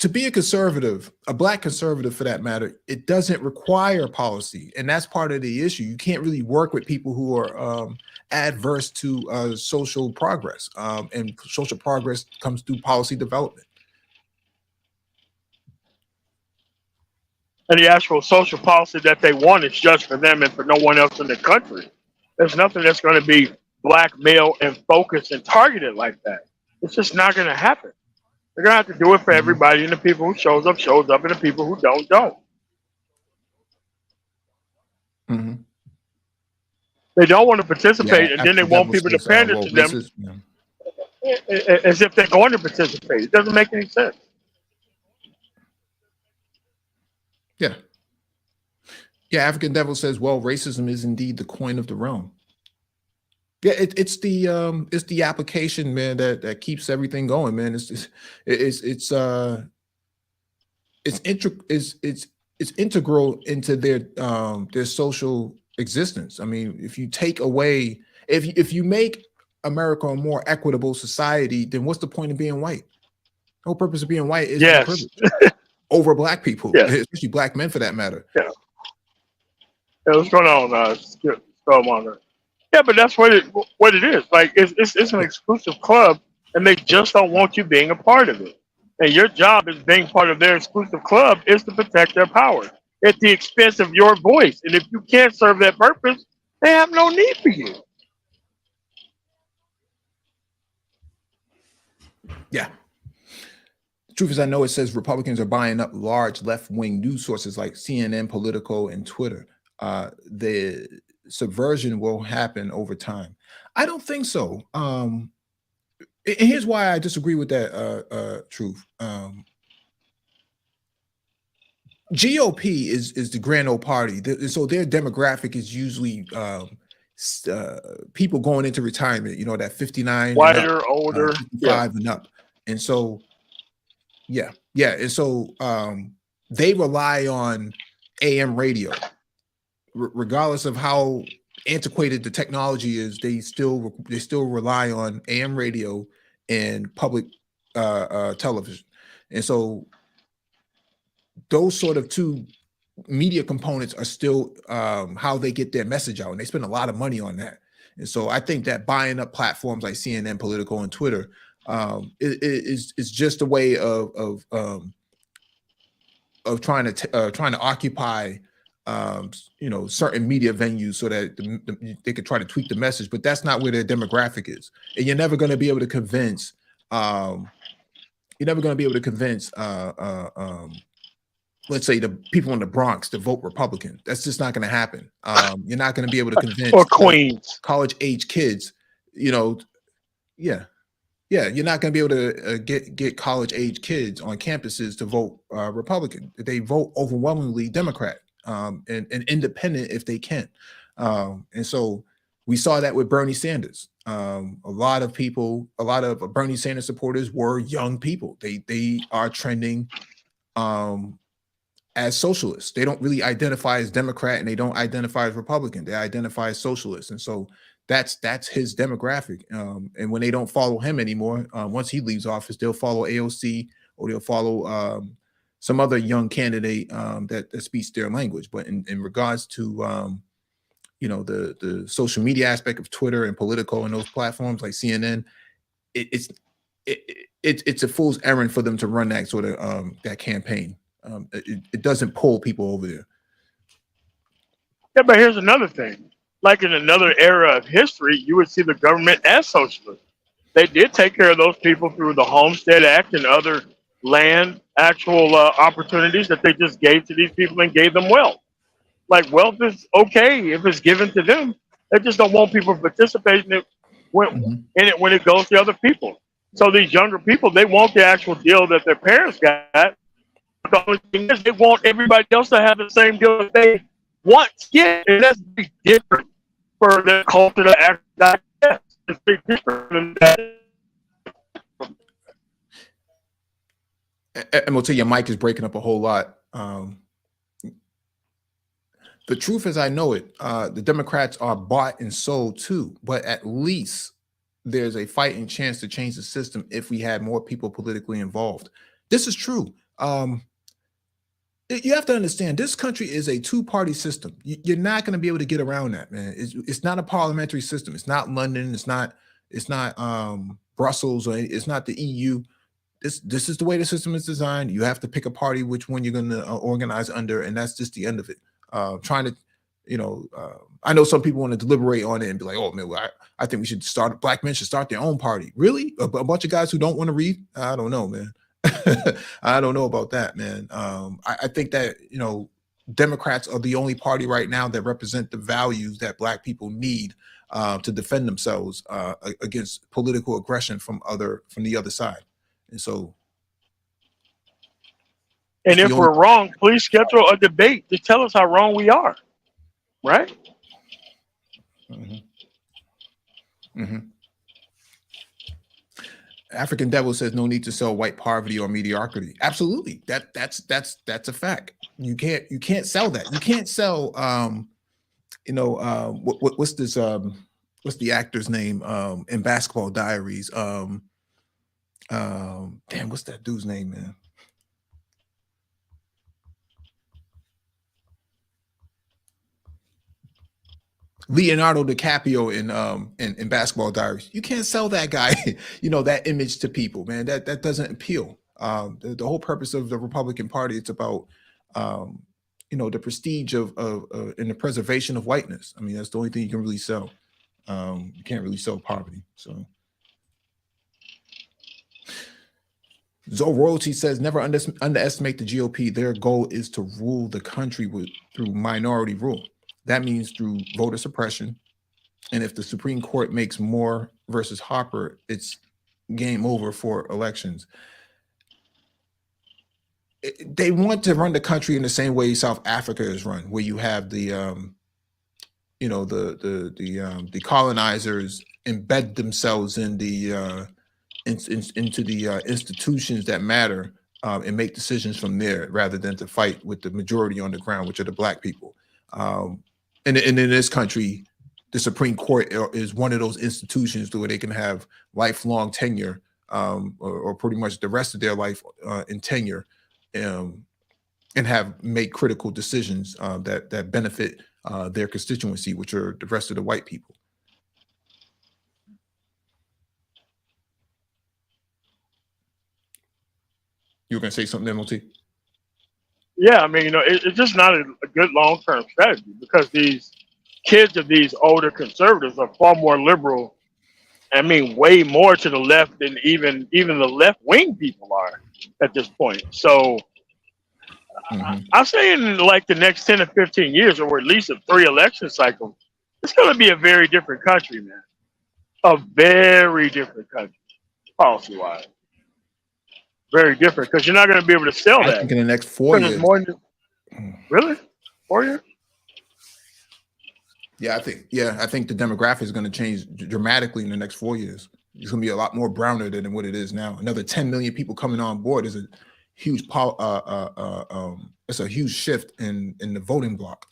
be a conservative, a black conservative for that matter, it doesn't require policy, and that's part of the issue. You can't really work with people who are adverse to social progress, and social progress comes through policy development. And the actual social policy that they want is just for them and for no one else in the country. There's nothing that's going to be black, male, and focused and targeted like that. It's just not going to happen. They're going to have to do it for everybody, and the people who shows up, and the people who don't. Mm-hmm. They don't want to participate, and then they want people to pander to them as if they're going to participate. It doesn't make any sense. Yeah, African Devil says, well, racism is indeed the coin of the realm. Yeah, it's the application, man, that keeps everything going, man. It's integral into their social existence. I mean, if you take away, if you make America a more equitable society, then what's the point of being white? The whole purpose of being white is privilege over black people, especially black men for that matter. Yeah, what's going on? Yeah, but that's what it is. Like it's an exclusive club, and they just don't want you being a part of it. And your job as being part of their exclusive club is to protect their power at the expense of your voice. And if you can't serve that purpose, they have no need for you. Yeah. The truth is, I know it says Republicans are buying up large left-wing news sources like CNN, Politico, and Twitter. The subversion will happen over time. I don't think so. And here's why I disagree with that, Truth. GOP is the grand old party. So their demographic is usually people going into retirement, that 59, whiter, up, older, 55 and up. And so, and so they rely on AM radio. Regardless of how antiquated the technology is, they still rely on AM radio and public television. And so those sort of two media components are still how they get their message out, and they spend a lot of money on that. And so I think that buying up platforms like CNN, Political, and Twitter is just a way of trying to occupy certain media venues so that they could try to tweak the message, but that's not where their demographic is. And you're never going to be able to convince let's say the people in the Bronx to vote Republican. That's just not going to happen. You're not going to be able to convince or Queens college age kids, yeah, you're not going to be able to get college age kids on campuses to vote Republican. They vote overwhelmingly Democrat and independent if they can. And so we saw that with Bernie Sanders. A lot of Bernie Sanders supporters were young people. They are trending as socialists. They don't really identify as Democrat, and they don't identify as Republican. They identify as socialists. And so that's his demographic. And when they don't follow him anymore, once he leaves office, they'll follow AOC, or they'll follow some other young candidate that speaks their language. But in regards to the social media aspect of Twitter and Politico and those platforms like CNN, it's a fool's errand for them to run that sort of that campaign. It doesn't pull people over there. Yeah, but here's another thing. Like in another era of history, you would see the government as socialist. They did take care of those people through the Homestead Act and other land actual opportunities that they just gave to these people and gave them wealth. Like, wealth is okay if it's given to them. They just don't want people participating in it when it goes to other people. So these younger people, they want the actual deal that their parents got. The only thing is they want everybody else to have the same deal that they want to get. And that's big different for the culture to act like that. It's big different than that. And we'll tell you, your mic is breaking up a whole lot. The truth as I know it, the Democrats are bought and sold too, but at least there's a fighting chance to change the system if we had more people politically involved. This is true. You have to understand, this country is a two-party system. You're not going to be able to get around that, man. It's not a parliamentary system. It's not London. It's not Brussels, or it's not the EU. This is the way the system is designed. You have to pick a party which one you're going to organize under, and that's just the end of it. I know some people want to deliberate on it and be like, oh man, well, I think we should black men should start their own party. Really? A bunch of guys who don't want to read? I don't know, man. I don't know about that, man. I think that, Democrats are the only party right now that represent the values that black people need to defend themselves against political aggression from the other side. And so, and if we're wrong, please schedule a debate to tell us how wrong we are. Right? African Devil says no need to sell white poverty or mediocrity. Absolutely. That's a fact. You can't sell that. You can't sell what's this what's the actor's name in Basketball Diaries? What's that dude's name, man? Leonardo DiCaprio in Basketball Diaries. You can't sell that guy, that image to people, man. That doesn't appeal. The whole purpose of the Republican Party, it's about the prestige of and the preservation of whiteness. I mean, that's the only thing you can really sell. You can't really sell poverty. So Zoe Royalty says, never underestimate the GOP. Their goal is to rule the country through minority rule. That means through voter suppression. And if the Supreme Court makes Moore versus Harper, it's game over for elections. They want to run the country in the same way South Africa is run, where you have the colonizers embed themselves in the into the institutions that matter and make decisions from there, rather than to fight with the majority on the ground, which are the black people. And in this country, the Supreme Court is one of those institutions where they can have lifelong tenure, or pretty much the rest of their life in tenure. and have make critical decisions that benefit their constituency, which are the rest of the white people. You were going to say something, MLT? Yeah, I mean, you know, it's just not a good long-term strategy because these kids of these older conservatives are far more liberal. I mean, way more to the left than even the left-wing people are at this point. So I'm saying in like the next 10 to 15 years, or at least a 3 election cycle, it's going to be a very different country, man. A very different country, policy-wise. Very different because you're not going to be able to sell I that. think in the next 4 Because years. it's more, really? 4 years? Yeah, I think the demographic is going to change dramatically in the next 4 years. It's going to be a lot more browner than what it is now. Another 10 million people coming on board is a huge it's a huge shift in the voting bloc.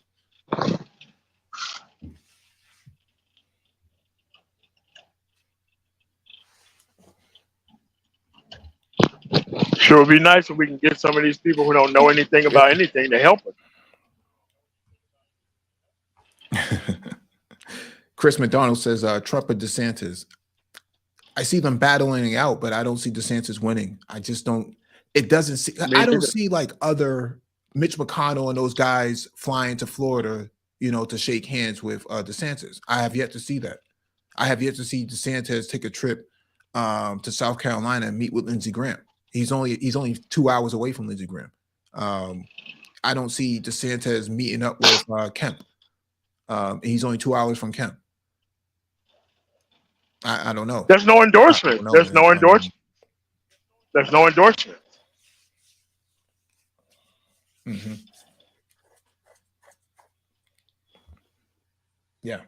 Sure would be nice if we can get some of these people who don't know anything about anything to help us. Chris McDonald says Trump and DeSantis. I see them battling out, but I don't see DeSantis winning. I just don't. It doesn't see. I don't see like other Mitch McConnell and those guys flying to Florida, you know, to shake hands with DeSantis. I have yet to see that. I have yet to see DeSantis take a trip to South Carolina and meet with Lindsey Graham. He's only 2 hours away from Lindsey Graham. I don't see DeSantis meeting up with Kemp. He's only 2 hours from Kemp. I don't know. There's no endorsement. There's no endorsement. There's no endorsement. Yeah.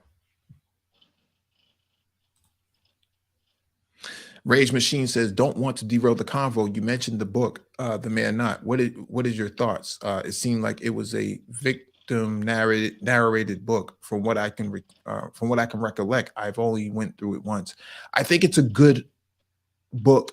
Rage Machine says, don't want to derail the convo. You mentioned the book, The Man Not. What is your thoughts? It seemed like it was a victim narrated book from what I can recollect. I've only went through it once. I think it's a good book.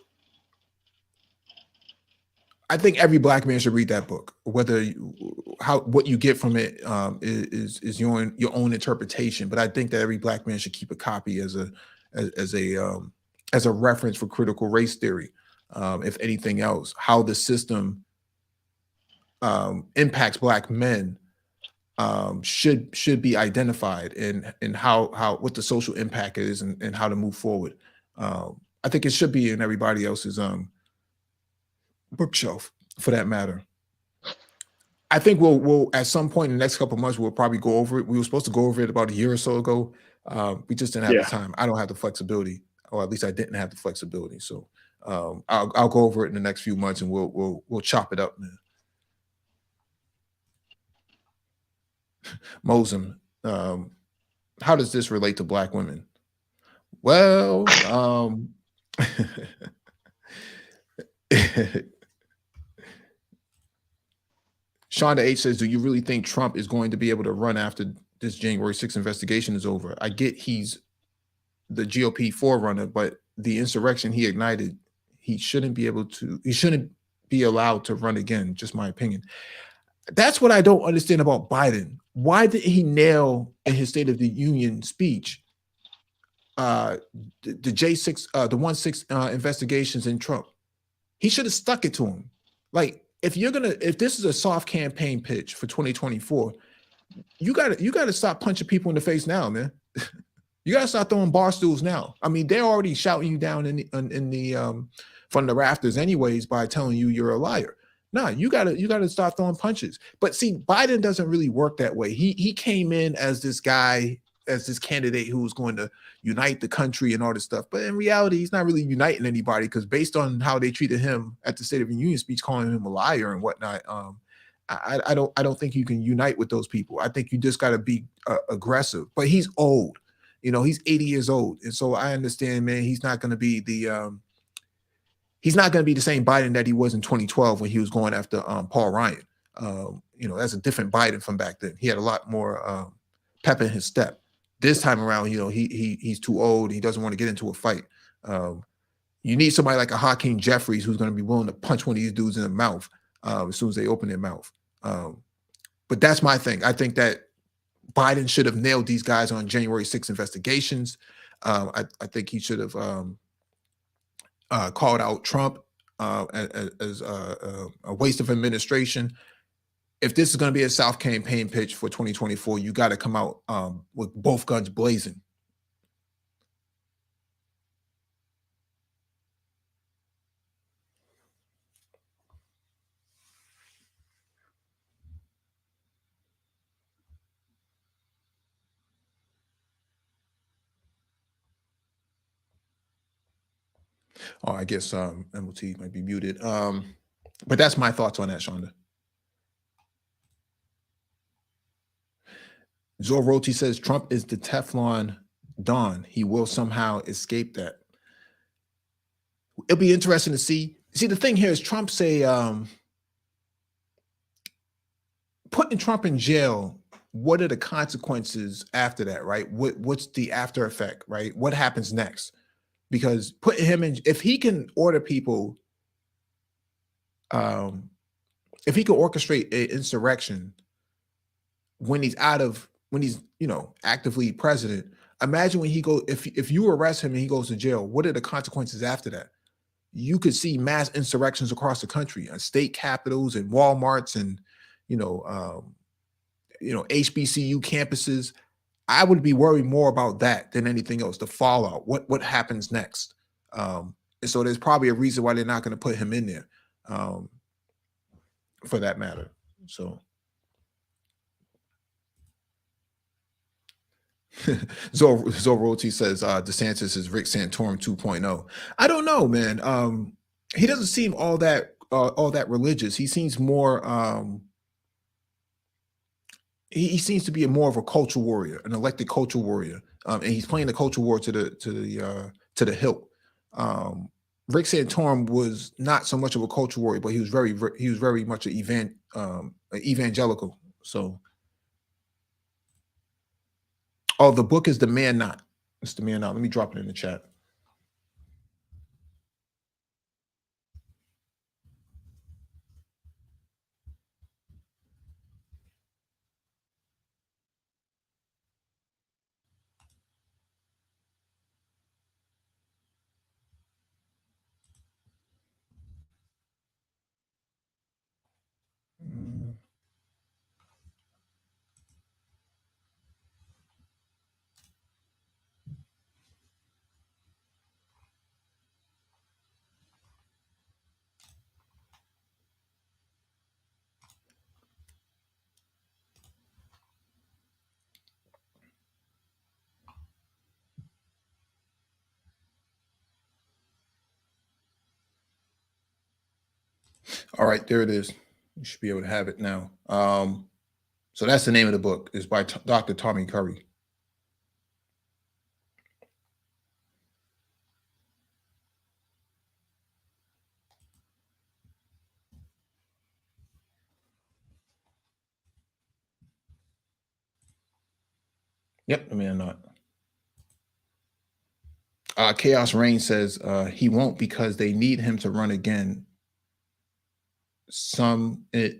I think every Black man should read that book. Whether what you get from it is your own interpretation, but I think that every Black man should keep a copy as a reference for critical race theory. If anything else, how the system impacts Black men should be identified, and how what the social impact is, and how to move forward. I think it should be in everybody else's bookshelf, for that matter. I think we'll at some point in the next couple of months we'll probably go over it. We were supposed to go over it about a year or so ago. We just didn't have the time. I don't have the flexibility, or at least I didn't have the flexibility. So I'll go over it in the next few months, and we'll chop it up, man. Mosem, how does this relate to Black women? Well, Shonda H says, do you really think Trump is going to be able to run after this January 6th investigation is over? I get he's the GOP forerunner, but the insurrection he ignited, he shouldn't be allowed to run again. Just my opinion. That's what I don't understand about Biden. Why did he nail in his State of the Union speech the J6, the 1-6 investigations in Trump? He should have stuck it to him. Like, if this is a soft campaign pitch for 2024, you gotta stop punching people in the face now, man. You gotta start throwing bar stools now. I mean, they're already shouting you down from the rafters anyways by telling you you're a liar. No, you gotta start throwing punches. But see, Biden doesn't really work that way. He came in as this guy, as this candidate who was going to unite the country and all this stuff. But in reality, he's not really uniting anybody, because based on how they treated him at the State of the Union speech, calling him a liar and whatnot, I don't think you can unite with those people. I think you just got to be aggressive. But he's old, he's 80 years old, and so I understand, man. He's not going to be the same Biden that he was in 2012 when he was going after Paul Ryan. That's a different Biden from back then. He had a lot more pep in his step. This time around, he's too old. He doesn't want to get into a fight. You need somebody like a Hakeem Jeffries who's going to be willing to punch one of these dudes in the mouth as soon as they open their mouth. But that's my thing. I think that Biden should have nailed these guys on January 6th investigations. I think he should have called out Trump as a waste of administration. If this is going to be a South campaign pitch for 2024, you got to come out with both guns blazing. Oh, I guess MLT might be muted. But that's my thoughts on that, Shonda. Zoroti says Trump is the Teflon Don. He will somehow escape that. It'll be interesting to see. See, the thing here is Trump's putting Trump in jail. What are the consequences after that, right? What's the after effect, right? What happens next? Because putting him in, if he can order people, if he can orchestrate an insurrection when he's actively president, imagine when he goes, if you arrest him and he goes to jail, what are the consequences after that? You could see mass insurrections across the country, state capitals and Walmarts and HBCU campuses. I would be worried more about that than anything else. The fallout, what happens next? And so there's probably a reason why they're not going to put him in there, for that matter. So Zoroti says DeSantis is Rick Santorum 2.0. I don't know, man. He doesn't seem all that religious. He seems more. He seems to be more of a culture warrior, an elected culture warrior, and he's playing the culture war to the hilt. Rick Santorum was not so much of a culture warrior, but he was very much an evangelical. So, oh, the book is The Man Not. It's The Man Not. Let me drop it in the chat. All right, there it is. You should be able to have it now. So that's the name of the book. It's by Dr. Tommy Curry. Yep, The Man Not. Chaos Rain says he won't because they need him to run again.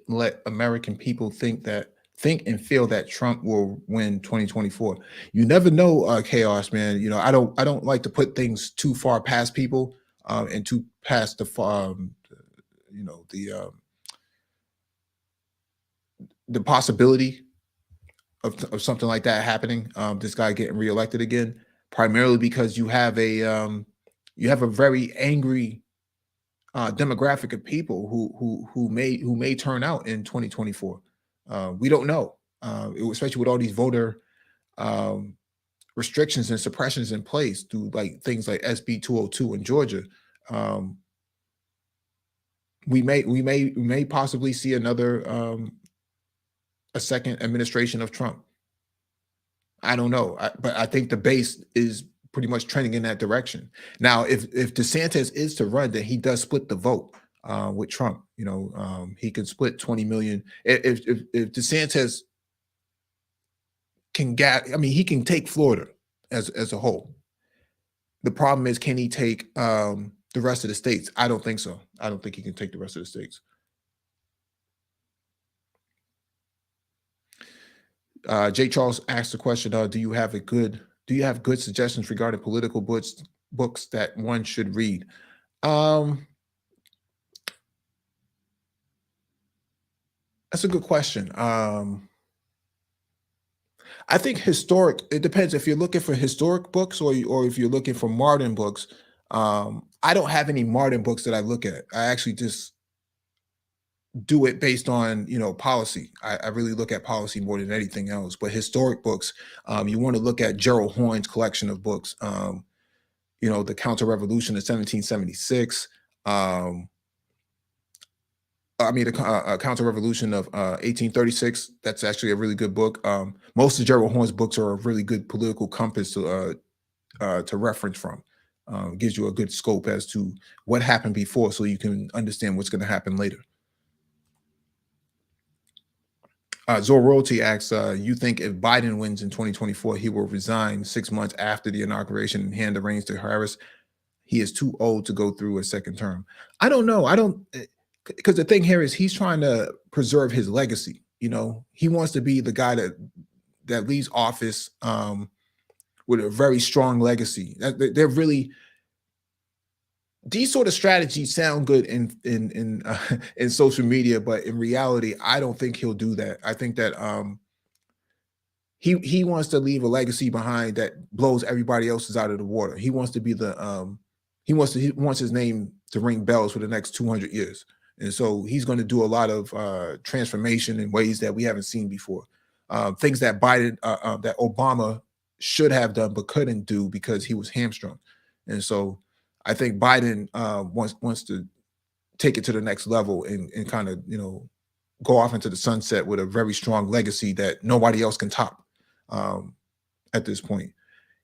Let American people think and feel that Trump will win 2024. You never know, Chaos, man. I don't like to put things too far past people and too past the possibility of something like that happening. This guy getting reelected again, primarily because you have a very angry demographic of people who may turn out in 2024. We don't know, especially with all these voter restrictions and suppressions in place through things like SB 202 in Georgia. We may possibly see another a second administration of Trump. I don't know, but I think the base is pretty much trending in that direction. Now, if DeSantis is to run, then he does split the vote with Trump. He can split 20 million. If DeSantis can he can take Florida as a whole. The problem is, can he take the rest of the states? I don't think so. I don't think he can take the rest of the states. Jay Charles asked the question, do you have good suggestions regarding political books that one should read? That's a good question. I think it depends if you're looking for historic books or if you're looking for modern books. I don't have any modern books that I look at. I actually just do it based on, policy. I really look at policy more than anything else. But historic books, you want to look at Gerald Horne's collection of books, the Counter-Revolution of 1776. The Counter-Revolution of 1836. That's actually a really good book. Most of Gerald Horne's books are a really good political compass to reference from. Gives you a good scope as to what happened before, so you can understand what's going to happen later. Zor Royalty asks, you think if Biden wins in 2024, he will resign 6 months after the inauguration and hand the reins to Harris? He is too old to go through a second term. I don't know. Because the thing here is he's trying to preserve his legacy. He wants to be the guy that leaves office with a very strong legacy. They're really, these sort of strategies sound good in social media, but in reality, I don't think he'll do that. I think that he wants to leave a legacy behind that blows everybody else's out of the water. He wants to be he wants his name to ring bells for the next 200 years. And so he's going to do a lot of transformation in ways that we haven't seen before. Things that that Obama should have done but couldn't do because he was hamstrung. And so I think Biden wants to take it to the next level and kind of, go off into the sunset with a very strong legacy that nobody else can top at this point.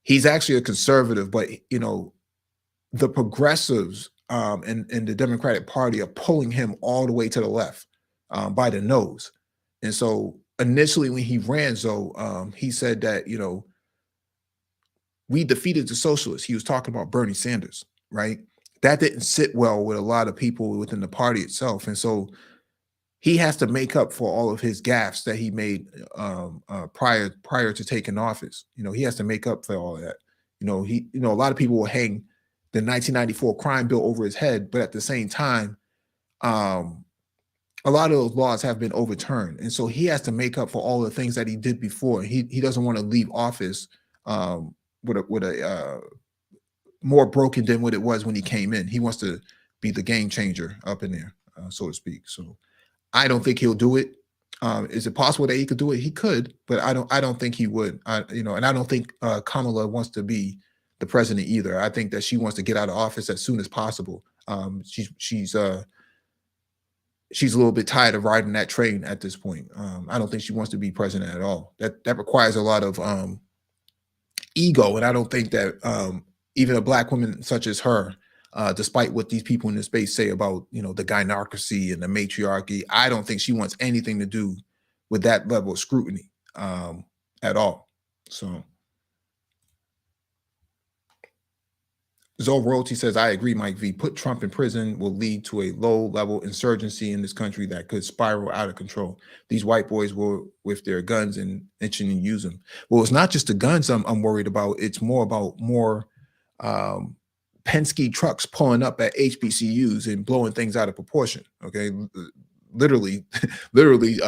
He's actually a conservative, but, the progressives and the Democratic Party are pulling him all the way to the left by the nose. And so initially when he ran, he said that, we defeated the socialists. He was talking about Bernie Sanders, right? That didn't sit well with a lot of people within the party itself. And so he has to make up for all of his gaffes that he made prior to taking office. He has to make up for all of that. A lot of people will hang the 1994 crime bill over his head, but at the same time, a lot of those laws have been overturned. And so he has to make up for all the things that he did before. He doesn't want to leave office with a more broken than what it was when he came in. He wants to be the game changer up in there, so to speak. So I don't think he'll do it. Is it possible that he could do it? He could, but I don't think he would. And I don't think Kamala wants to be the president either. I think that she wants to get out of office as soon as possible. She's a little bit tired of riding that train at this point. I don't think she wants to be president at all. That requires a lot of ego, and I don't think that even a black woman such as her, despite what these people in this space say about the gynocracy and the matriarchy, I don't think she wants anything to do with that level of scrutiny at all. So Zoe Royalty says, I agree, Mike V. Put Trump in prison will lead to a low-level insurgency in this country that could spiral out of control. These white boys will, with their guns and itching and use them. Well, it's not just the guns I'm worried about. It's more about Penske trucks pulling up at HBCUs and blowing things out of proportion. Okay, literally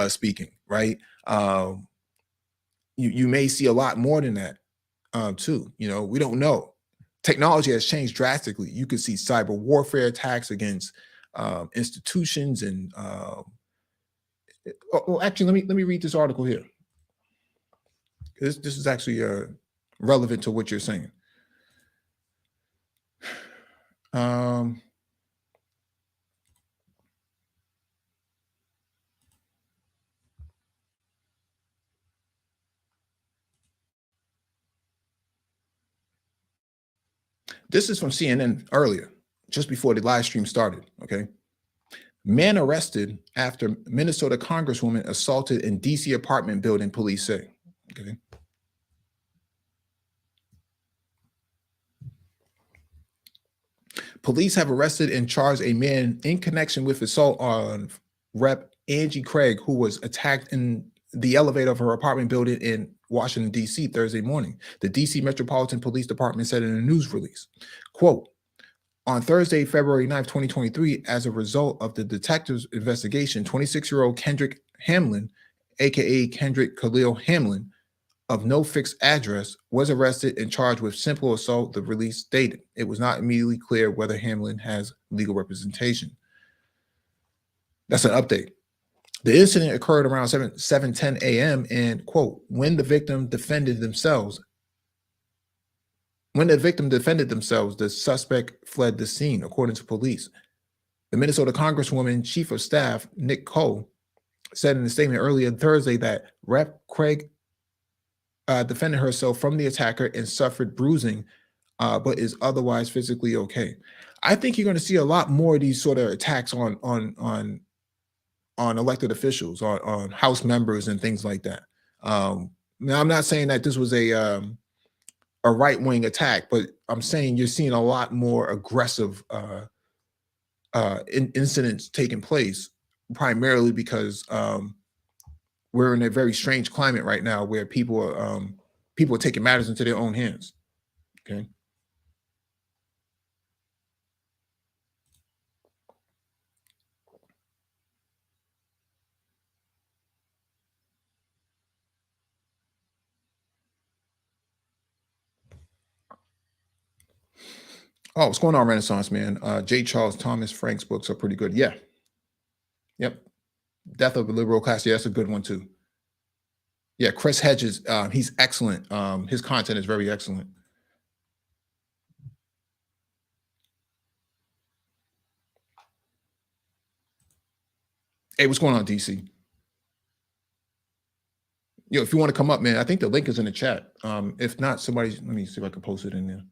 speaking, right? You may see a lot more than that too. We don't know. Technology has changed drastically. You could see cyber warfare attacks against institutions and well, actually, let me read this article here. This is actually relevant to what you're saying. This is from CNN earlier, just before the live stream started, okay? Man arrested after Minnesota Congresswoman assaulted in DC apartment building, police say, okay? Police have arrested and charged a man in connection with assault on Rep. Angie Craig, who was attacked in the elevator of her apartment building in Washington, D.C. Thursday morning. The D.C. Metropolitan Police Department said in a news release, quote, on Thursday, February 9th, 2023, as a result of the detective's investigation, 26-year-old Kendrick Hamlin, aka Kendrick Khalil Hamlin, of no fixed address, was arrested and charged with simple assault, the release stated. It was not immediately clear whether Hamlin has legal representation. That's an update. The incident occurred around 7:10 a.m. and, quote, when the victim defended themselves, the suspect fled the scene, according to police. The Minnesota Congresswoman Chief of Staff, Nick Cole, said in a statement earlier Thursday that Rep. Craig defended herself from the attacker and suffered bruising, but is otherwise physically okay. I think you're going to see a lot more of these sort of attacks on elected officials, on House members and things like that. Now, I'm not saying that this was a right-wing attack, but I'm saying you're seeing a lot more aggressive incidents taking place, primarily because we're in a very strange climate right now where people are taking matters into their own hands. Okay. Oh, what's going on, Renaissance man? J. Charles Thomas Frank's books are pretty good. Yeah. Yep. Death of the Liberal Class. Yeah, that's a good one too. Yeah, Chris Hedges, he's excellent. His content is very excellent. Hey, what's going on, DC? Yo, if you want to come up, man, I think the link is in the chat. If not, somebody, let me see if I can post it in there.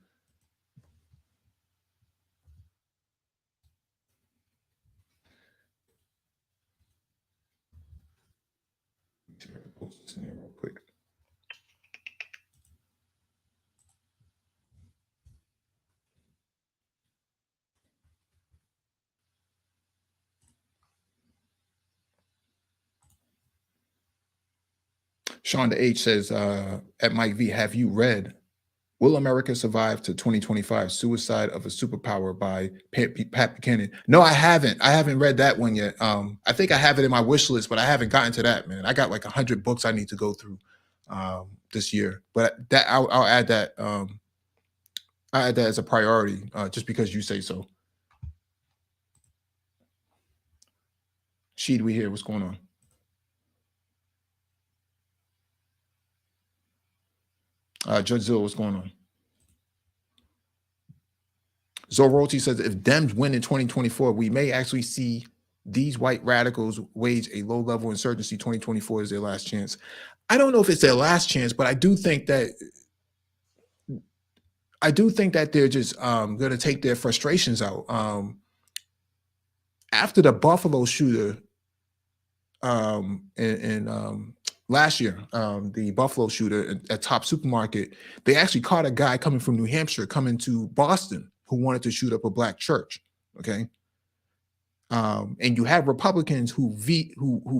See if I can post this in there real quick. Shonda H says, at Mike V, have you read Will America Survive to 2025? Suicide of a Superpower by Pat Buchanan. No, I haven't. I haven't read that one yet. I think I have it in my wish list, but I haven't gotten to that, man. I got like 100 books I need to go through this year. But that I'll add that. I'll add that as a priority, just because you say so. Sheed, we here. What's going on? Judge Zill, what's going on? Zoroti says, if Dems win in 2024, we may actually see these white radicals wage a low-level insurgency. 2024 is their last chance. I don't know if it's their last chance, but I do think that they're just going to take their frustrations out. After the Buffalo shooter last year, the Buffalo shooter at Top Supermarket, they actually caught a guy coming from New Hampshire coming to Boston who wanted to shoot up a black church. Okay. And you have Republicans who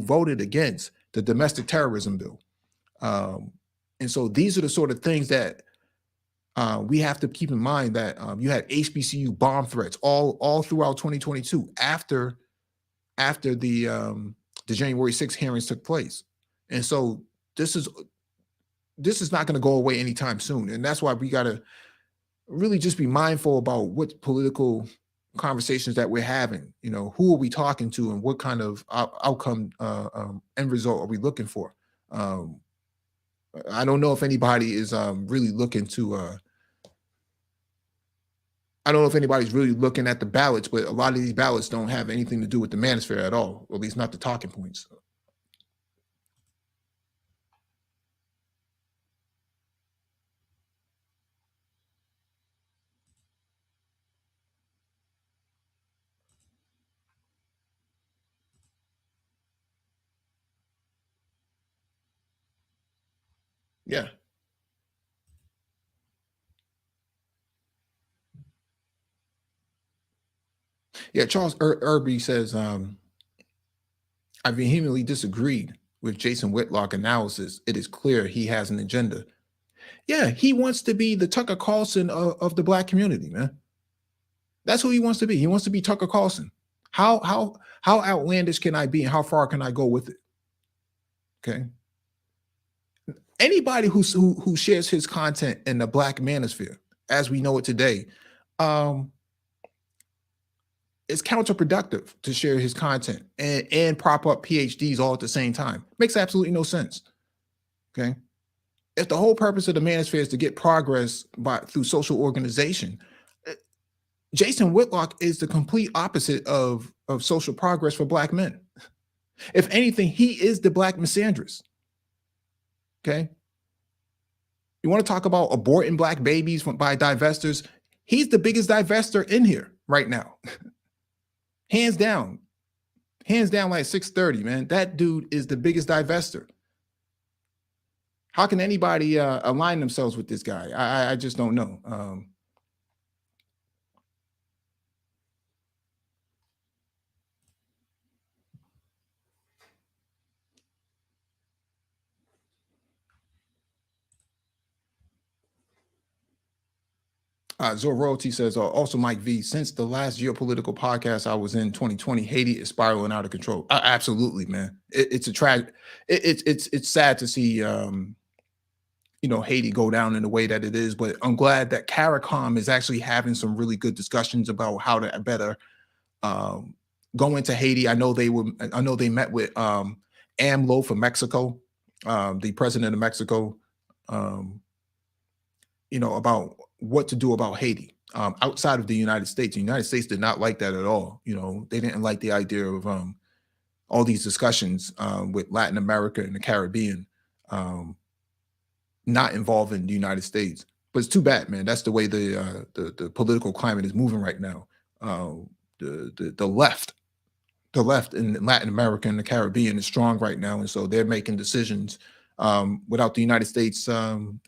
voted against the domestic terrorism bill. And so these are the sort of things that we have to keep in mind, that you had HBCU bomb threats all throughout 2022 after the January 6th hearings took place. And so this is not going to go away anytime soon. And that's why we got to really just be mindful about what political conversations that we're having. You know, who are we talking to and what kind of outcome end result are we looking for? I don't know if anybody is really looking to I don't know if anybody's really looking at the ballots, but a lot of these ballots don't have anything to do with the manosphere at all, or at least not the talking points. Yeah. Yeah, Charles Irby says, I vehemently disagreed with Jason Whitlock analysis, it is clear he has an agenda. Yeah, he wants to be the Tucker Carlson of the Black community, man. That's who he wants to be. He wants to be Tucker Carlson. How outlandish can I be, and how far can I go with it? Okay. Anybody who shares his content in the Black manosphere, as we know it today, it's counterproductive to share his content and prop up PhDs all at the same time. Makes absolutely no sense. Okay. If the whole purpose of the manosphere is to get progress through social organization, Jason Whitlock is the complete opposite of social progress for Black men. If anything, he is the Black misandrist. Okay. You want to talk about aborting Black babies by divestors? He's the biggest divester in here right now. Hands down, like 630, man. That dude is the biggest divester. How can anybody align themselves with this guy? I just don't know. Zor Royalty says, also Mike V, since the last geopolitical podcast I was in 2020, Haiti is spiraling out of control. Absolutely, man. It's a tragic. It's sad to see, Haiti go down in the way that it is. But I'm glad that CARICOM is actually having some really good discussions about how to better go into Haiti. I know they met with AMLO from Mexico, the president of Mexico, about what to do about Haiti outside of the United States. The United States did not like that at all. They didn't like the idea of all these discussions with Latin America and the Caribbean not involving the United States. But it's too bad, man. That's the way the political climate is moving right now. The left in Latin America and the Caribbean is strong right now, and so they're making decisions without the United States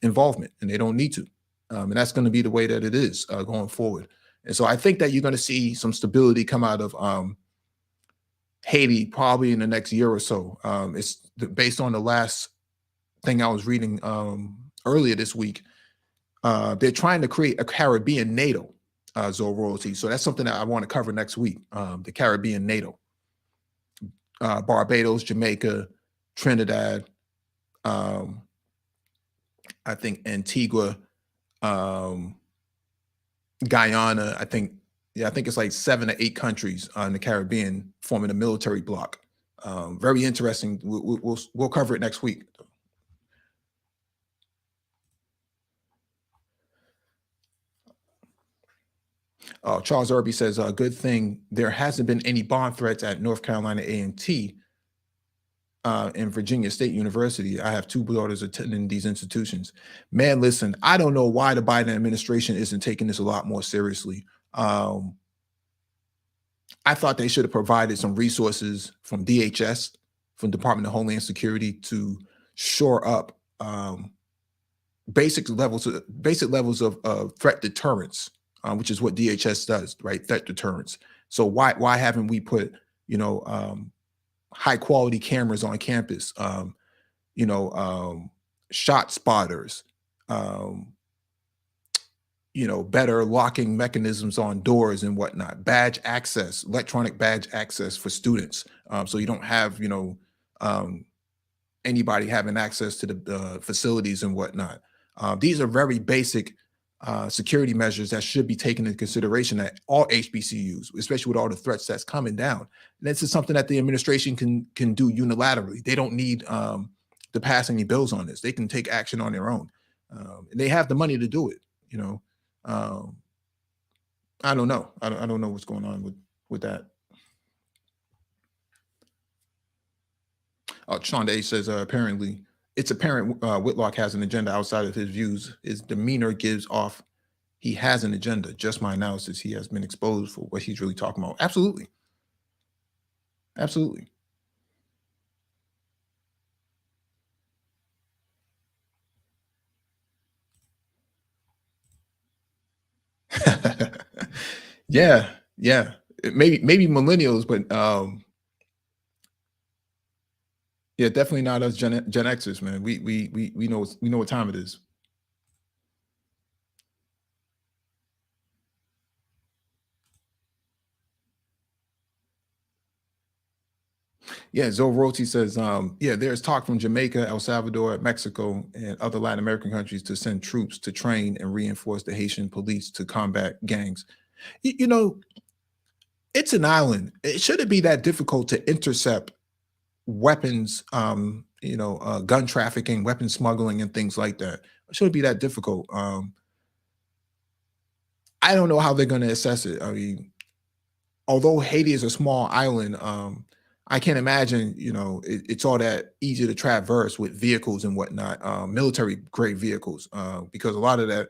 involvement, and they don't need to. And that's going to be the way that it is going forward. And so I think that you're going to see some stability come out of Haiti probably in the next year or so. It's based on the last thing I was reading earlier this week. They're trying to create a Caribbean NATO, Zor Royalty. So that's something that I want to cover next week, the Caribbean NATO. Barbados, Jamaica, Trinidad, I think Antigua, Guyana, I think it's like 7 or 8 countries in the Caribbean forming a military bloc. Very interesting. We'll cover it next week. Charles Irby says, good thing there hasn't been any bomb threats at North Carolina A&T and Virginia State University. I have 2 daughters attending these institutions. Man, listen, I don't know why the Biden administration isn't taking this a lot more seriously. I thought they should have provided some resources from DHS, from Department of Homeland Security, to shore up basic levels of threat deterrence, which is what DHS does, right? Threat deterrence. So why haven't we put high quality cameras on campus, shot spotters, better locking mechanisms on doors and whatnot, badge access, electronic badge access for students. So you don't have, anybody having access to the facilities and whatnot. These are very basic security measures that should be taken into consideration at all HBCUs, especially with all the threats that's coming down. And this is something that the administration can do unilaterally. They don't need to pass any bills on this. They can take action on their own. And they have the money to do it. I don't know. I don't know what's going on with that. Sean Day says, apparently, it's apparent Whitlock has an agenda outside of his views. His demeanor gives off he has an agenda. Just my analysis, he has been exposed for what he's really talking about. Absolutely. Absolutely. Yeah. Maybe millennials, but Yeah, definitely not us Gen Xers, man. We know what time it is. Yeah, Zovroti says, yeah, there's talk from Jamaica, El Salvador, Mexico, and other Latin American countries to send troops to train and reinforce the Haitian police to combat gangs. You know, it's an island. It shouldn't be that difficult to intercept weapons, gun trafficking, weapon smuggling, and things like that. It shouldn't be that difficult. I don't know how they're going to assess it. I mean, although Haiti is a small island, I can't imagine, it's all that easy to traverse with vehicles and whatnot, military grade vehicles, because a lot of the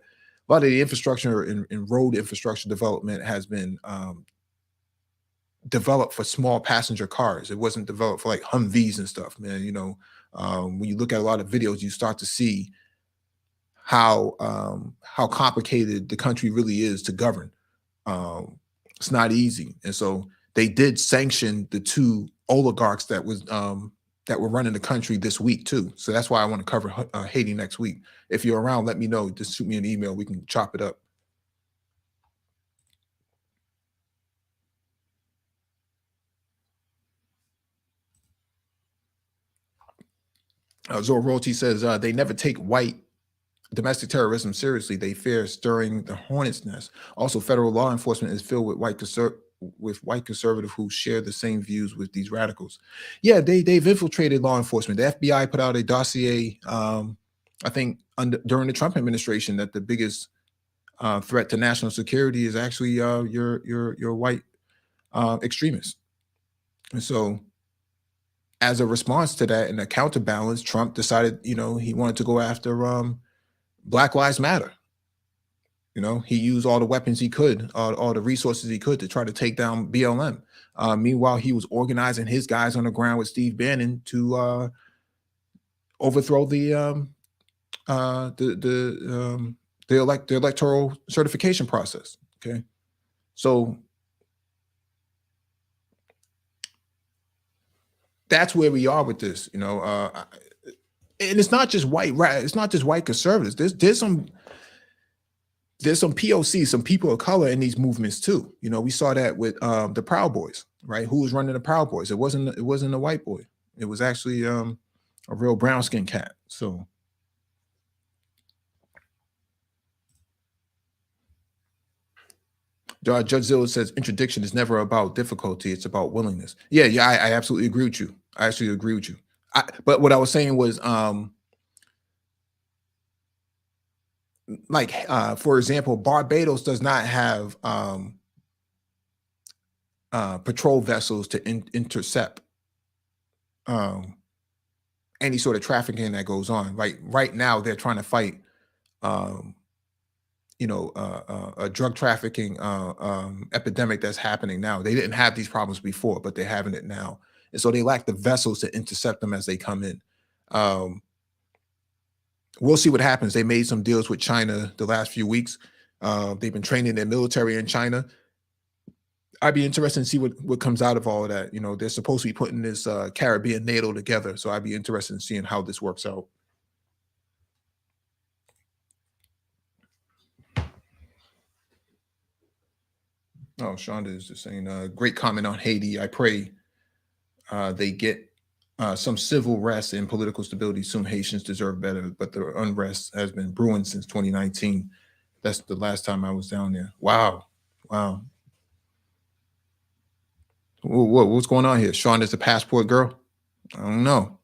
infrastructure and road infrastructure development has been developed for small passenger cars. It wasn't developed for like Humvees and stuff, man. When you look at a lot of videos, you start to see how complicated the country really is to govern. It's not easy, and so they did sanction the two oligarchs that were running the country this week too. So that's why I want to cover Haiti next week. If you're around, let me know. Just shoot me an email. We can chop it up. Zorroti says they never take white domestic terrorism seriously. They fear stirring the hornet's nest. Also, federal law enforcement is filled with white conservative who share the same views with these radicals. Yeah, they've infiltrated law enforcement. The FBI put out a dossier, I think, during the Trump administration, that the biggest threat to national security is actually your white extremists. And so, as a response to that and a counterbalance, Trump decided, he wanted to go after Black Lives Matter. He used all the weapons he could, all the resources he could to try to take down BLM. Meanwhile, he was organizing his guys on the ground with Steve Bannon to overthrow the electoral certification process. Okay, so that's where we are with this. And it's not just white, right? It's not just white conservatives. There's some POC, some people of color in these movements too. We saw that with the Proud Boys, right? Who was running the Proud Boys? It wasn't a white boy. It was actually a real brown skinned cat. So Judge Zilla says interdiction is never about difficulty; it's about willingness. Yeah, I absolutely agree with you. I actually agree with you. But what I was saying was, for example, Barbados does not have patrol vessels to intercept any sort of trafficking that goes on. Right now, they're trying to fight, a drug trafficking epidemic that's happening now. They didn't have these problems before, but they're having it now, and so they lack the vessels to intercept them as they come in. We'll see what happens. They made some deals with China the last few weeks. They've been training their military in China. I'd be interested to see what comes out of all of that. They're supposed to be putting this Caribbean NATO together, so I'd be interested in seeing how this works out. Oh, Shonda is just saying, great comment on Haiti. I pray they get some civil rest and political stability soon. Haitians deserve better, but the unrest has been brewing since 2019. That's the last time I was down there. Wow. What's going on here? Sean is the passport girl? I don't know.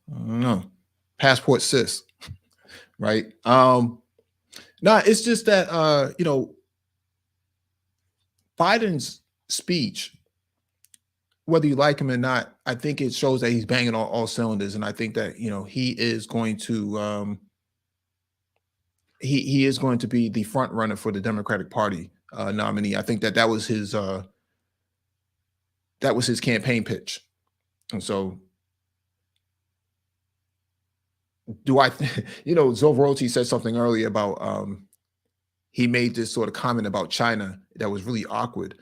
Passport sis, right? No, it's just that Biden's speech, whether you like him or not, I think it shows that he's banging on all cylinders, and I think that he is going to he is going to be the front runner for the Democratic Party nominee. I think that was his campaign pitch, and so do I. Zovroti said something earlier about he made this sort of comment about China that was really awkward.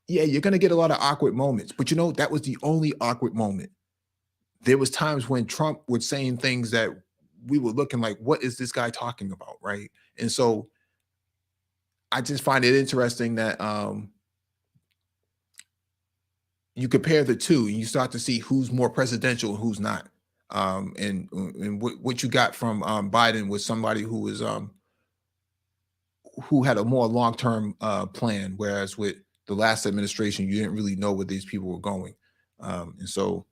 Yeah, you're going to get a lot of awkward moments, but that was the only awkward moment there was times when Trump was saying things that we were looking like, what is this guy talking about, right? And so I just find it interesting that you compare the two, and you start to see who's more presidential and who's not. And what you got from Biden was somebody who was who had a more long-term plan, whereas with the last administration, you didn't really know where these people were going. And so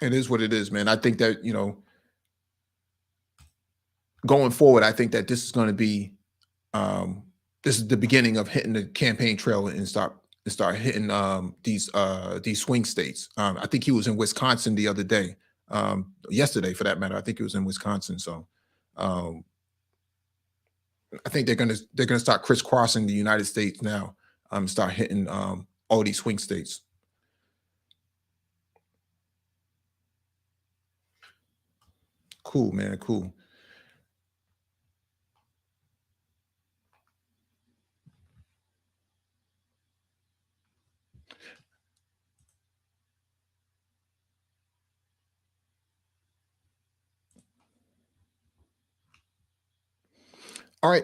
it is what it is, man. I think that, you know, going forward, I think that this is going to be this is the beginning of hitting the campaign trail and start hitting these swing states. I think he was in Wisconsin the other day, yesterday for that matter. I think he was in Wisconsin. So I think they're gonna start crisscrossing the United States now. Start hitting all these swing states. Cool, man. Cool. All right.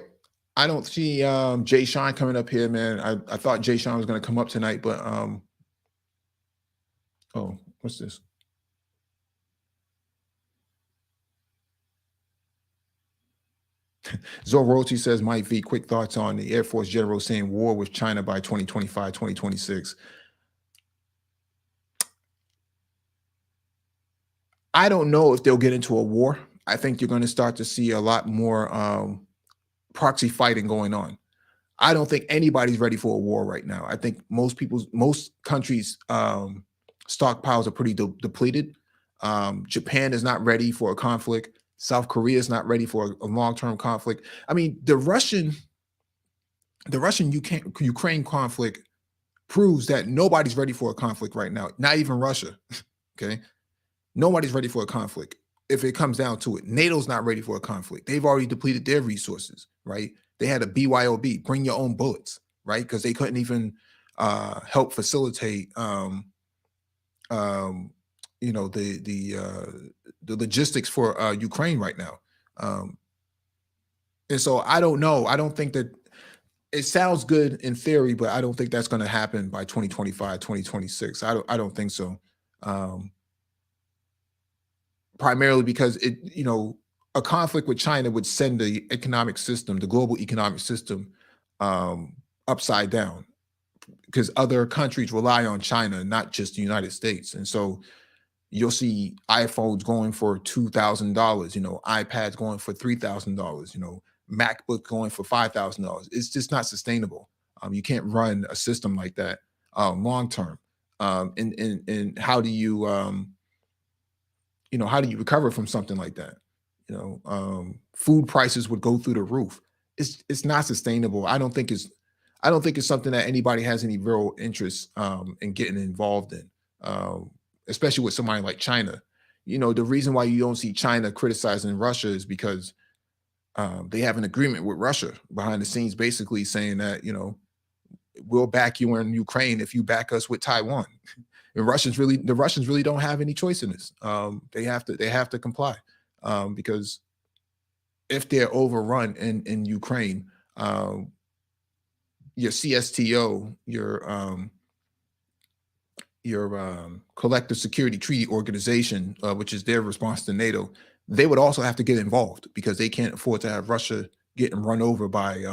I don't see Jay Sean coming up here, man. I thought Jay Sean was going to come up tonight, but oh, what's this? Zoroti says, Mike V, quick thoughts on the Air Force general saying war with China by 2025, 2026. I don't know if they'll get into a war. I think you're going to start to see a lot more proxy fighting going on. I don't think anybody's ready for a war right now. I think most countries' stockpiles are pretty depleted. Japan is not ready for a conflict. South Korea is not ready for a long-term conflict. I mean, the Russian-Ukraine conflict proves that nobody's ready for a conflict right now. Not even Russia. Okay, nobody's ready for a conflict. If it comes down to it, NATO's not ready for a conflict. They've already depleted their resources, right? They had a BYOB, bring your own bullets, right? Because they couldn't even help facilitate, you know, the logistics for Ukraine right now. And so I don't know. I don't think that it sounds good in theory, but I don't think that's going to happen by 2025, 2026. I don't think so. Primarily because you know, a conflict with China would send the economic system, the global economic system, upside down, because other countries rely on China, not just the United States. And so you'll see iPhones going for $2,000, you know, iPads going for $3,000, you know, MacBook going for $5,000. It's just not sustainable. You can't run a system like that long term. And how do you you know, how do you recover from something like that? You know, food prices would go through the roof. It's not sustainable. I don't think it's something that anybody has any real interest in getting involved in, especially with somebody like China. You know, the reason why you don't see China criticizing Russia is because they have an agreement with Russia behind the scenes, basically saying that, you know, we'll back you in Ukraine if you back us with Taiwan. And the Russians really don't have any choice in this. They have to comply because if they're overrun in Ukraine, your CSTO, your Collective Security Treaty Organization, which is their response to NATO, they would also have to get involved because they can't afford to have Russia getting run over by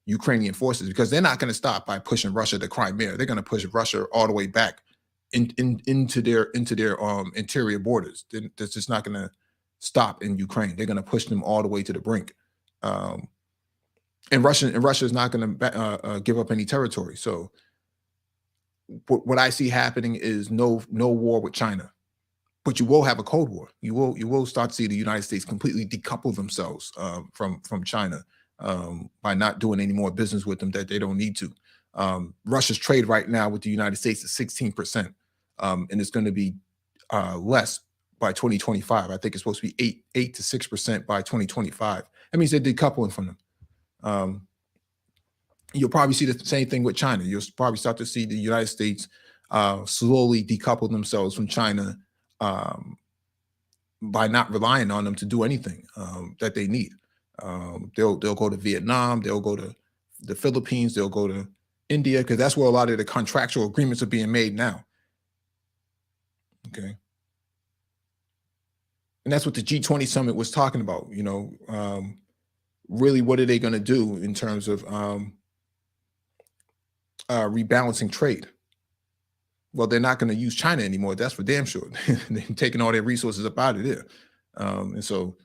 Ukrainian forces, because they're not going to stop by pushing Russia to Crimea. They're going to push Russia all the way back into their interior borders. That's just not going to stop in Ukraine. They're going to push them all the way to the brink. And Russia is not going to give up any territory. So what I see happening is no war with China, but you will have a Cold War. You will start to see the United States completely decouple themselves from China by not doing any more business with them that they don't need to. Russia's trade right now with the United States is 16%, and it's going to be less by 2025. I think it's supposed to be 8 to 6% by 2025. That means they're decoupling from them. You'll probably see the same thing with China. You'll probably start to see the United States slowly decouple themselves from China by not relying on them to do anything that they need. They'll go to Vietnam, they'll go to the Philippines, they'll go to India, because that's where a lot of the contractual agreements are being made now. Okay. And that's what the G20 summit was talking about, you know, really what are they going to do in terms of rebalancing trade? Well, they're not going to use China anymore. That's for damn sure. They're taking all their resources up out of there. And so,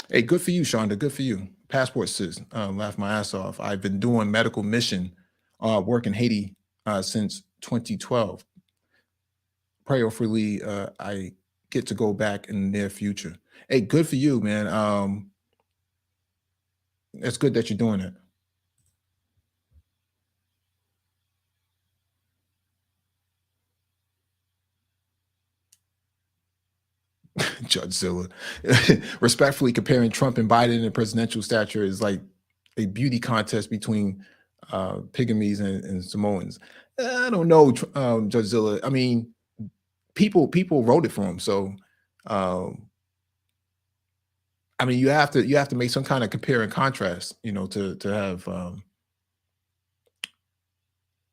hey, good for you, Shonda. Good for you. Passport sis, laughed my ass off. I've been doing medical mission work in Haiti since 2012. Prayerfully, I get to go back in the near future. Hey, good for you, man. It's good that you're doing it. Judgezilla. Respectfully, comparing Trump and Biden in presidential stature is like a beauty contest between pygmies and Samoans. I don't know, Judgezilla. I mean, people voted for him, so I mean, you have to make some kind of compare and contrast, you know, to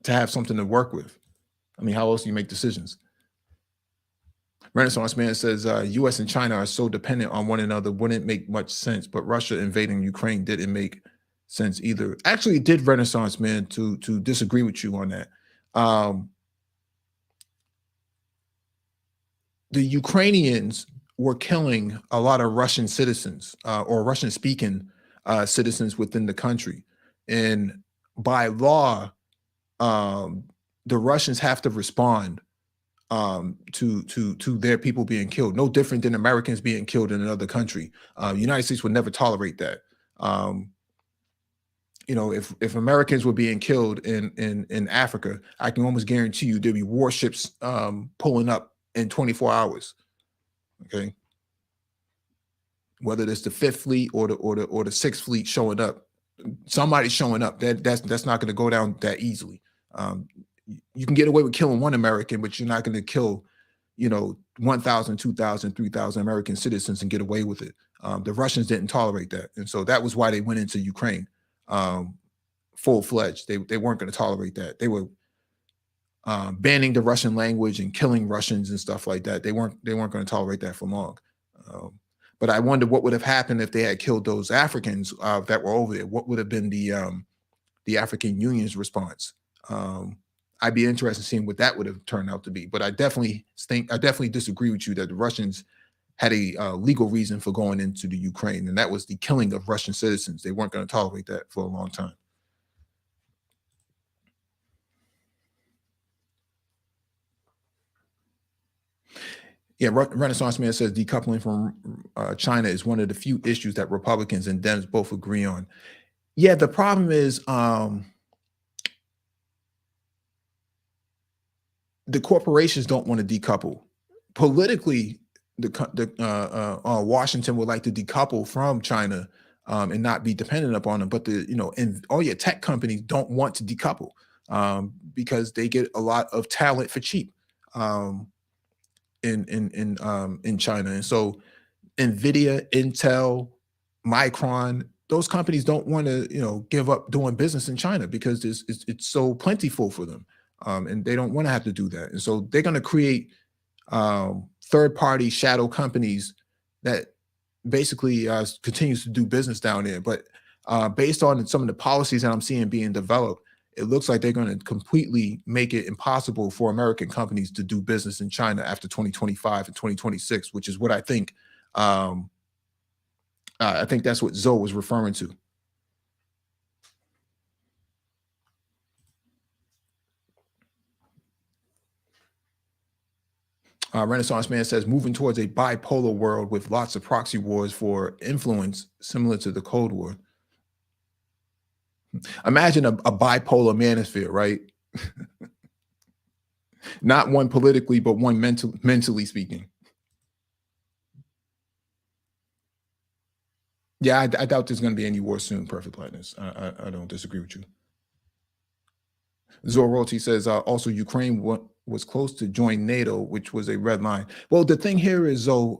have something to work with. I mean, how else do you make decisions? Renaissance Man says U.S. and China are so dependent on one another, wouldn't make much sense. But Russia invading Ukraine didn't make sense either. Actually, it did, Renaissance Man, to disagree with you on that. The Ukrainians were killing a lot of Russian citizens or Russian-speaking citizens within the country, and by law, the Russians have to respond to their people being killed. No different than Americans being killed in another country. The United States would never tolerate that. You know, if Americans were being killed in Africa, I can almost guarantee you there'd be warships pulling up in 24 hours. Okay, whether it's the Fifth Fleet or the Sixth Fleet showing up, somebody's showing up. That's not going to go down that easily. You can get away with killing one American, but you're not going to kill, you know, 1,000, 2,000, 3,000 American citizens and get away with it. The Russians didn't tolerate that, and so that was why they went into Ukraine full-fledged. They weren't going to tolerate that. They were banning the Russian language and killing Russians and stuff like that. They weren't going to tolerate that for long. But I wonder what would have happened if they had killed those Africans that were over there. What would have been the African Union's response? I'd be interested in seeing what that would have turned out to be. But I definitely disagree with you that the Russians had a legal reason for going into the Ukraine, and that was the killing of Russian citizens. They weren't going to tolerate that for a long time. Yeah, Renaissance Man says decoupling from China is one of the few issues that Republicans and Dems both agree on. Yeah, the problem is the corporations don't want to decouple. Politically, Washington would like to decouple from China and not be dependent upon them. But and all your tech companies don't want to decouple because they get a lot of talent for cheap. In China, and so Nvidia, Intel, Micron, those companies don't want to give up doing business in China because it's so plentiful for them, and they don't want to have to do that. And so they're going to create third-party shadow companies that basically continues to do business down there. But based on some of the policies that I'm seeing being developed, it looks like they're going to completely make it impossible for American companies to do business in China after 2025 and 2026, which is what I think. I think that's what Zoe was referring to. Renaissance Man says, moving towards a bipolar world with lots of proxy wars for influence, similar to the Cold War. Imagine a bipolar manosphere, right? Not one politically, but one mentally speaking. Yeah, I doubt there's going to be any war soon. Perfect Platinus. I don't disagree with you. Zoroti says also Ukraine was close to join NATO, which was a red line. Well, the thing here is though,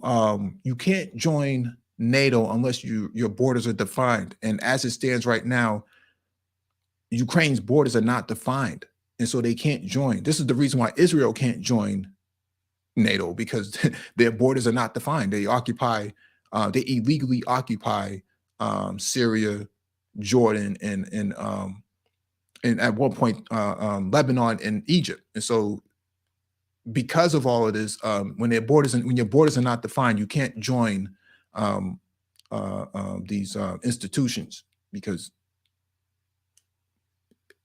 you can't join NATO unless your borders are defined. And as it stands right now, Ukraine's borders are not defined, and so they can't join. This is the reason why Israel can't join NATO, because their borders are not defined. They illegally occupy Syria, Jordan, and at one point Lebanon and Egypt. And so because of all of this, when your borders are not defined, you can't join these institutions, because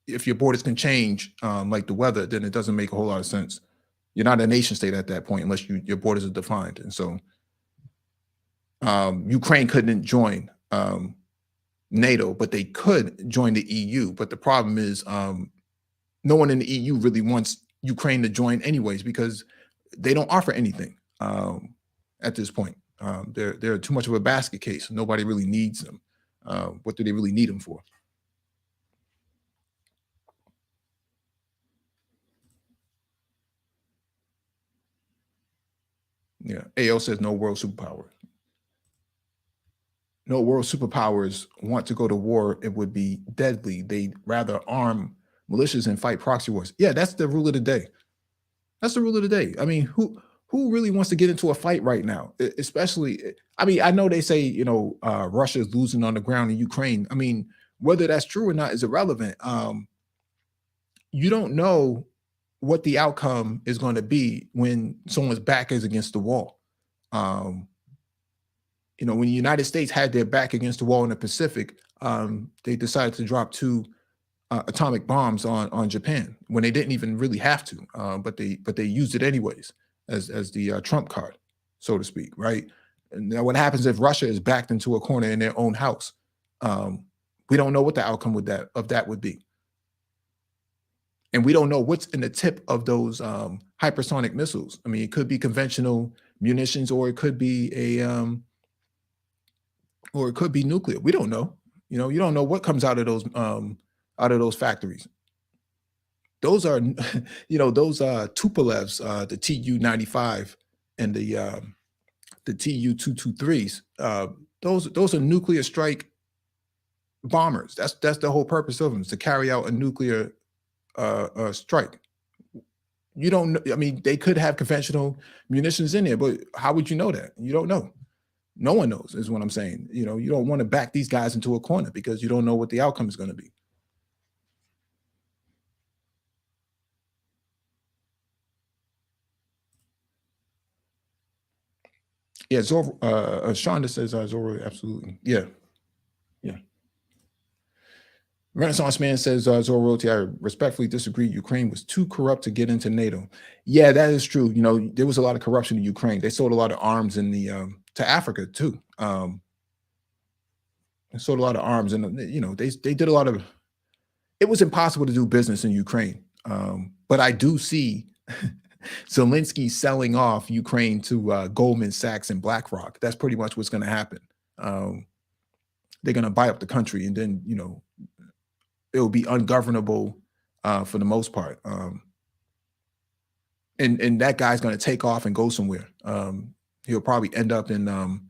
if your borders can change like the weather, then it doesn't make a whole lot of sense. You're not a nation state at that point unless your borders are defined. And so Ukraine couldn't join NATO, but they could join the EU. But the problem is no one in the EU really wants Ukraine to join anyways, because they don't offer anything at this point. They're too much of a basket case. Nobody really needs them. What do they really need them for? Yeah, AO says no world superpower. No world superpowers want to go to war. It would be deadly. They'd rather arm militias and fight proxy wars. Yeah, that's the rule of the day. That's the rule of the day. I mean, who really wants to get into a fight right now? Especially, I mean, I know they say, Russia is losing on the ground in Ukraine. I mean, whether that's true or not is irrelevant. You don't know what the outcome is going to be when someone's back is against the wall. When the United States had their back against the wall in the Pacific, they decided to drop 2 atomic bombs on Japan when they didn't even really have to, but they used it anyways as the trump card, so to speak, right? And now what happens if Russia is backed into a corner in their own house? We don't know what the outcome of that would be. And we don't know what's in the tip of those hypersonic missiles. I mean, it could be conventional munitions, or it could be nuclear. We don't know. You don't know what comes out of those factories. Those are, those Tupolevs, the Tu-95 and the Tu-223s. Those are nuclear strike bombers. That's the whole purpose of them, is to carry out a nuclear strike. You don't know. I mean, they could have conventional munitions in there, but how would you know that? You don't know. No one knows, is what I'm saying. You don't want to back these guys into a corner because you don't know what the outcome is going to be. Yeah, Shonda says Zoro, absolutely. Yeah. Renaissance Man says, Zoro, I respectfully disagree. Ukraine was too corrupt to get into NATO. Yeah, that is true. There was a lot of corruption in Ukraine. They sold a lot of arms in to Africa too. They sold a lot of arms, and they did a lot of. It was impossible to do business in Ukraine. But I do see Zelensky selling off Ukraine to Goldman Sachs and BlackRock. That's pretty much what's going to happen. They're going to buy up the country, and then it will be ungovernable for the most part. And that guy's going to take off and go somewhere. He'll probably end up in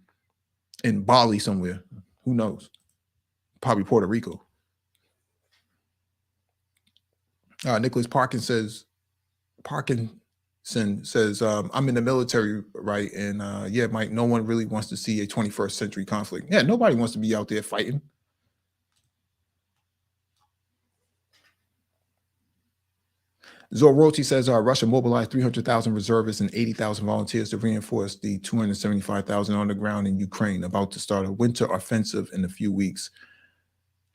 Bali somewhere. Who knows? Probably Puerto Rico. Nicholas Parkinson says, I'm in the military, right? And yeah, Mike, no one really wants to see a 21st century conflict. Yeah, nobody wants to be out there fighting. Zoroti says Russia mobilized 300,000 reservists and 80,000 volunteers to reinforce the 275,000 on the ground in Ukraine, about to start a winter offensive in a few weeks.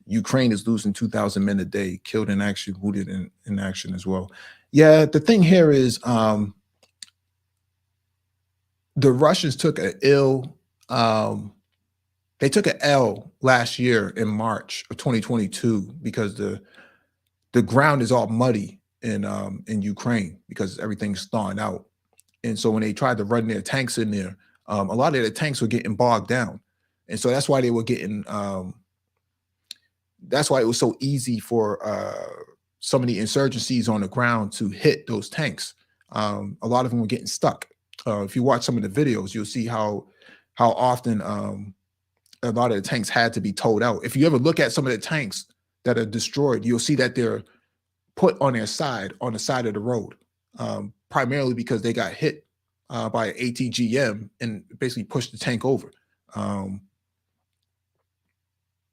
Ukraine is losing 2,000 men a day, killed in action, wounded in action as well. Yeah, the thing here is the Russians took an L last year in March of 2022 because the ground is all muddy in Ukraine because everything's thawing out. And so when they tried to run their tanks in there, a lot of their tanks were getting bogged down. And so that's why they were getting. That's why it was so easy for some of the insurgencies on the ground to hit those tanks. A lot of them were getting stuck. If you watch some of the videos, you'll see how often a lot of the tanks had to be towed out. If you ever look at some of the tanks that are destroyed, you'll see that they're put on their side, on the side of the road, primarily because they got hit by an ATGM and basically pushed the tank over.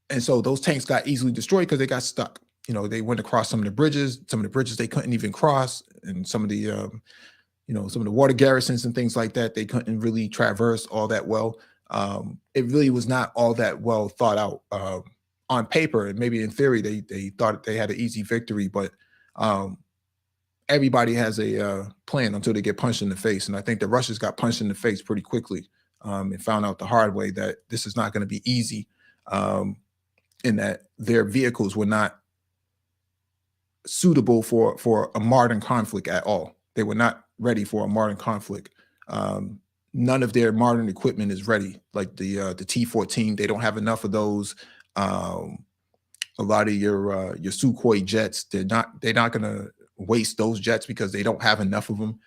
And so those tanks got easily destroyed because they got stuck. You know, they went across some of the bridges they couldn't even cross, and some of the, some of the water garrisons and things like that, they couldn't really traverse all that well. It really was not all that well thought out on paper, and maybe in theory they thought they had an easy victory, but everybody has a plan until they get punched in the face. And I think the Russians got punched in the face pretty quickly and found out the hard way that this is not going to be easy. In that their vehicles were not suitable for a modern conflict at all. They were not ready for a modern conflict. None of their modern equipment is ready. Like the T-14, they don't have enough of those. A lot of your Sukhoi jets, they're not going to waste those jets because they don't have enough of them.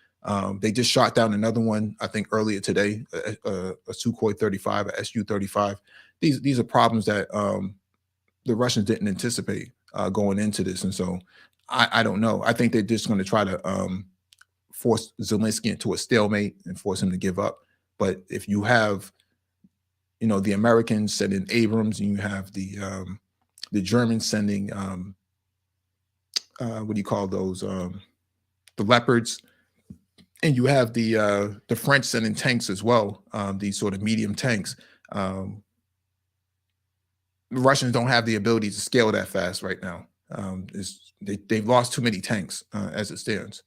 They just shot down another one, I think earlier today, a Sukhoi 35, a Su-35. These are problems that the Russians didn't anticipate going into this. And so I don't know. I think they're just going to try to force Zelensky into a stalemate and force him to give up. But if you have, the Americans sending Abrams, and you have the Germans sending, what do you call those? The Leopards. And you have the French sending tanks as well, these sort of medium tanks. The Russians don't have the ability to scale that fast right now. They've lost too many tanks as it stands.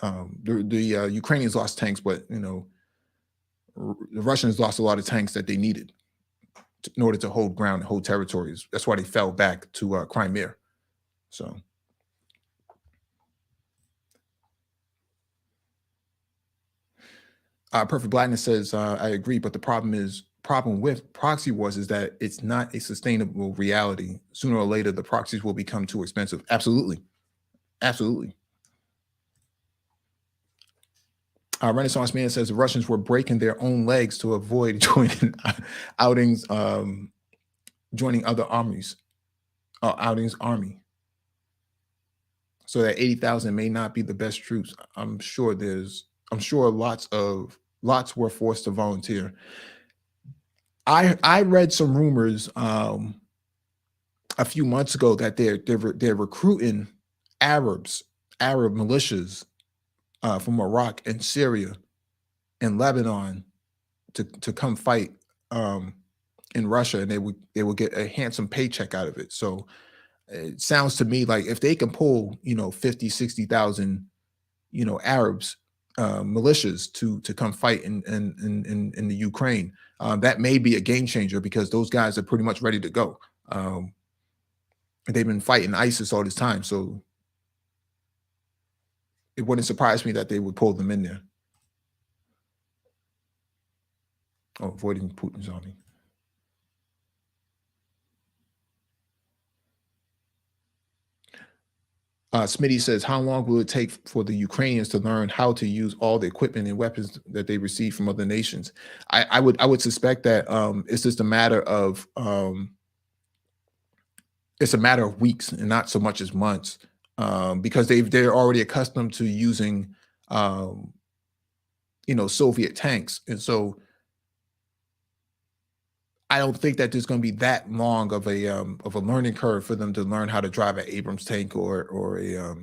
The Ukrainians lost tanks, but the Russians lost a lot of tanks that they needed in order to hold ground and hold territories. That's why they fell back to Crimea. So. Perfect Blackness says, I agree, but the problem with proxy wars is that it's not a sustainable reality. Sooner or later, the proxies will become too expensive. Absolutely. Absolutely. Renaissance Man says the Russians were breaking their own legs to avoid joining outings, joining other armies, outings army. So that 80,000 may not be the best troops. I'm sure lots were forced to volunteer. I read some rumors a few months ago that they're recruiting Arab militias from Iraq and Syria and Lebanon to come fight in Russia, and they would get a handsome paycheck out of it. So it sounds to me like if they can pull 50,000-60,000 Arabs militias to come fight in the Ukraine, that may be a game changer, because those guys are pretty much ready to go. They've been fighting ISIS all this time, so it wouldn't surprise me that they would pull them in there. Oh, avoiding Putin's army. Smitty says, how long will it take for the Ukrainians to learn how to use all the equipment and weapons that they receive from other nations? I would suspect that it's just a matter of weeks and not so much as months, because they're already accustomed to using Soviet tanks, and so I don't think that there's going to be that long of a learning curve for them to learn how to drive an Abrams tank or a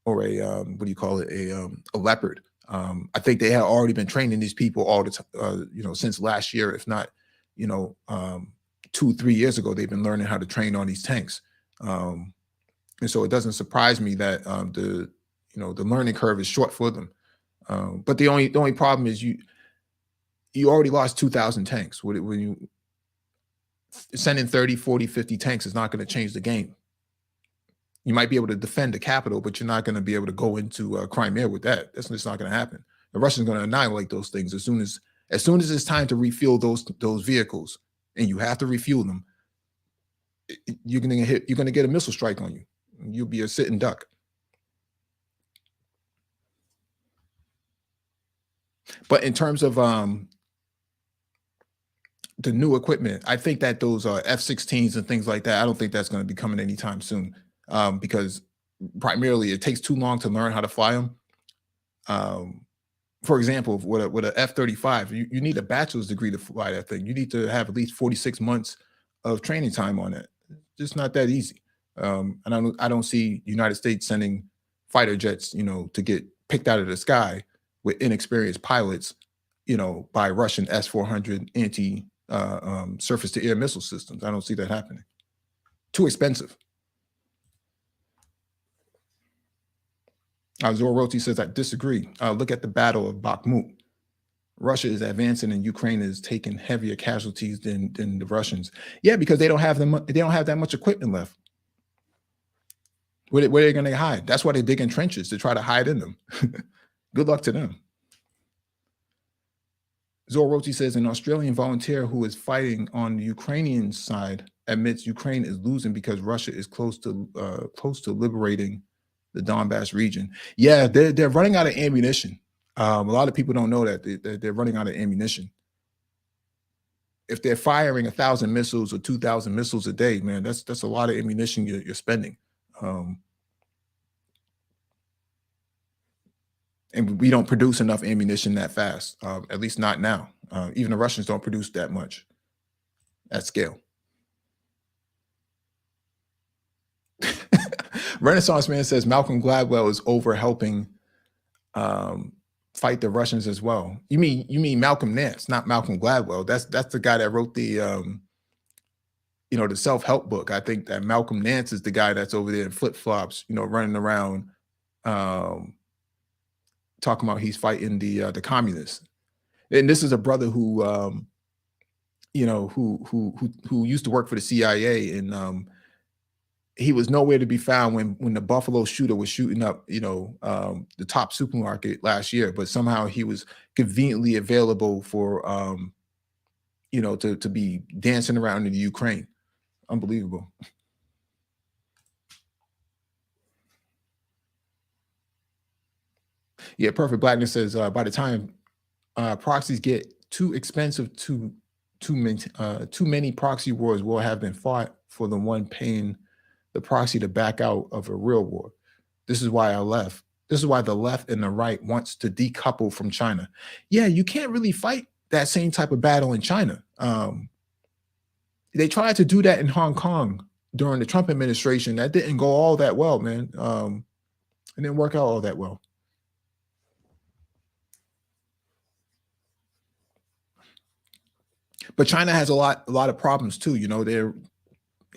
what do you call it, a Leopard. I think they had already been training these people all the time, since last year, if not 2-3 years ago. They've been learning how to train on these tanks, and so it doesn't surprise me that the learning curve is short for them. But the only problem is you already lost 2,000 tanks. When you sending 30, 40, 50 tanks is not going to change the game. You might be able to defend the capital, but you're not going to be able to go into Crimea with that. That's just not going to happen. The Russians are going to annihilate those things as soon as it's time to refuel those vehicles. and you have to refuel them, you're gonna get a missile strike on you. You'll be a sitting duck. But in terms of the new equipment, I think that those F-16s and things like that, I don't think that's going to be coming anytime soon, because primarily it takes too long to learn how to fly them. For example, with a F-35, you need a bachelor's degree to fly that thing. You need to have at least 46 months of training time on it. Just not that easy. And I don't see United States sending fighter jets, to get picked out of the sky with inexperienced pilots, by Russian S-400 anti surface to air missile systems. I don't see that happening. Too expensive. Zoroti says, I disagree. Look at the Battle of Bakhmut. Russia is advancing and Ukraine is taking heavier casualties than the Russians. Yeah, because they don't have that much equipment left. Where are they going to hide? That's why they dig in trenches, to try to hide in them. Good luck to them. Zoroti says, an Australian volunteer who is fighting on the Ukrainian side admits Ukraine is losing because Russia is close to liberating the Donbass region. Yeah, they're running out of ammunition. A lot of people don't know that they're running out of ammunition. If they're firing 1,000 missiles or 2,000 missiles a day, man, that's a lot of ammunition you're spending. And we don't produce enough ammunition that fast, at least not now. Even the Russians don't produce that much at scale. Renaissance Man says Malcolm Gladwell is over helping fight the Russians as well. You mean Malcolm Nance, not Malcolm Gladwell. That's the guy that wrote the the self-help book. I think that Malcolm Nance is the guy that's over there in flip-flops, running around talking about he's fighting the communists. And this is a brother who who used to work for the CIA, and he was nowhere to be found when the Buffalo shooter was shooting up, the top supermarket last year. But somehow he was conveniently available for, to be dancing around in the Ukraine. Unbelievable. Yeah, Perfect Blackness says by the time proxies get too expensive, too many proxy wars will have been fought for the one paying the proxy to back out of a real war. This is why the left and the right wants to decouple from China. Yeah, you can't really fight that same type of battle in China. They tried to do that in Hong Kong during the Trump administration. That didn't go all that well, man. It didn't work out all that well. But China has a lot of problems too. They're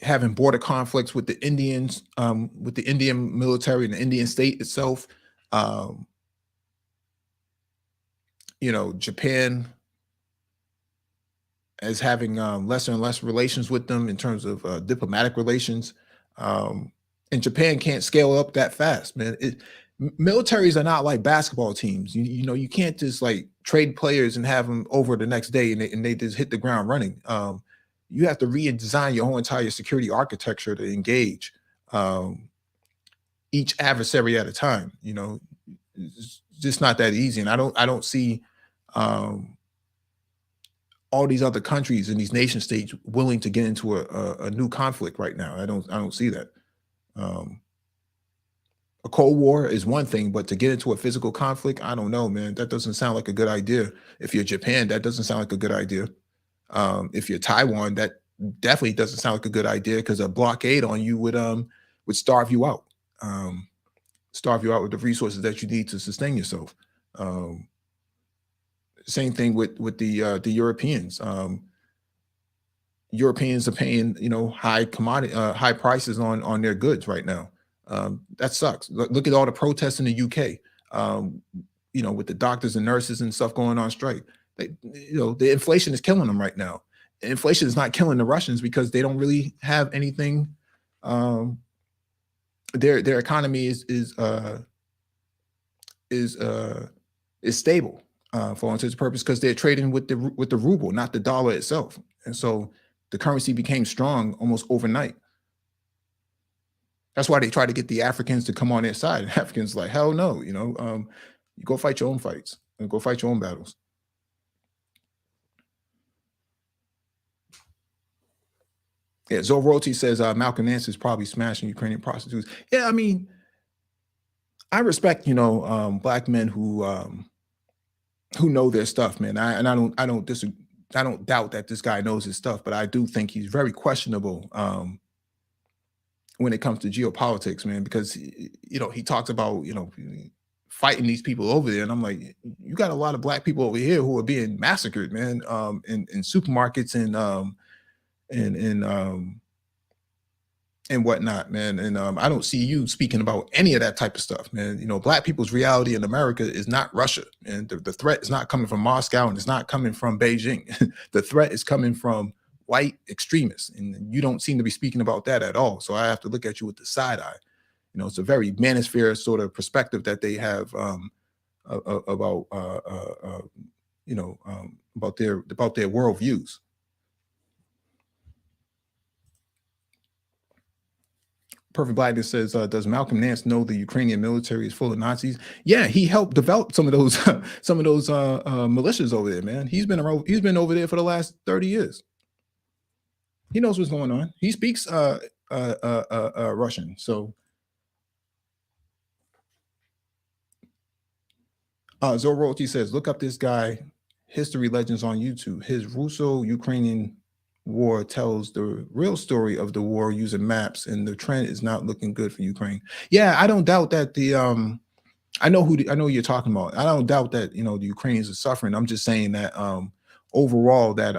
having border conflicts with the Indians, with the Indian military and the Indian state itself. Japan is having lesser and less relations with them in terms of diplomatic relations. And Japan can't scale up that fast, man. Militaries are not like basketball teams. You can't just like trade players and have them over the next day and they just hit the ground running. You have to redesign your whole entire security architecture to engage each adversary at a time. It's just not that easy. And I don't see all these other countries and these nation states willing to get into a new conflict right now. I don't see that. A Cold War is one thing, but to get into a physical conflict, I don't know, man. That doesn't sound like a good idea. If you're Japan, that doesn't sound like a good idea. If you're Taiwan, that definitely doesn't sound like a good idea, because a blockade on you would starve you out, with the resources that you need to sustain yourself. Same thing with the Europeans. Europeans are paying high prices on their goods right now. That sucks. Look at all the protests in the UK. With the doctors and nurses and stuff going on strike. The inflation is killing them right now. Inflation is not killing the Russians because they don't really have anything. Their economy is stable for all intents and purposes, because they're trading with the ruble, not the dollar itself. And so The currency became strong almost overnight. That's why they try to get the Africans to come on their side. And Africans like, hell no, you go fight your own fights and go fight your own battles. Yeah, Zoroti says Malcolm Nance is probably smashing Ukrainian prostitutes. Yeah, I mean, I respect, black men who know their stuff, man. I don't doubt that this guy knows his stuff, but I do think he's very questionable when it comes to geopolitics, man, because he talks about fighting these people over there, and I'm like, you got a lot of black people over here who are being massacred, man, in supermarkets and whatnot, man. And I don't see you speaking about any of that type of stuff, man. Black people's reality in America is not Russia, and the threat is not coming from Moscow, and it's not coming from Beijing. The threat is coming from white extremists, and you don't seem to be speaking about that at all. So I have to look at you with the side eye. It's a very manosphere sort of perspective that they have about their worldviews. Perfect Blackness says, does Malcolm Nance know the Ukrainian military is full of Nazis? Yeah, he helped develop some of those militias over there, man. He's been over there for the last 30 years. He knows what's going on. He speaks Russian. So Zoroti says, look up this guy, History Legends on YouTube. His Russo-Ukrainian war tells the real story of the war using maps, and the trend is not looking good for Ukraine. Yeah, I don't doubt that I know who you're talking about. I don't doubt that the Ukrainians are suffering. I'm just saying that overall that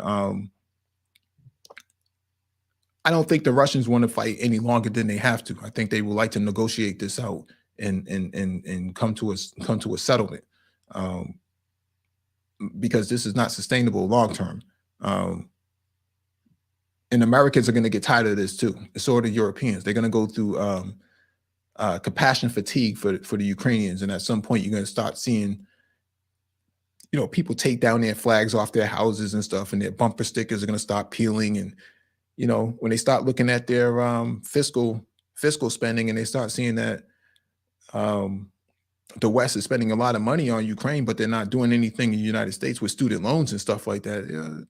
I don't think the Russians want to fight any longer than they have to. I think they would like to negotiate this out and come to a settlement, because this is not sustainable long term. And Americans are going to get tired of this too. So are the Europeans. They're going to go through compassion fatigue for the Ukrainians, and at some point you're going to start seeing people take down their flags off their houses and stuff, and their bumper stickers are going to start peeling. And when they start looking at their fiscal spending, and they start seeing that the West is spending a lot of money on Ukraine, but they're not doing anything in the United States with student loans and stuff like that.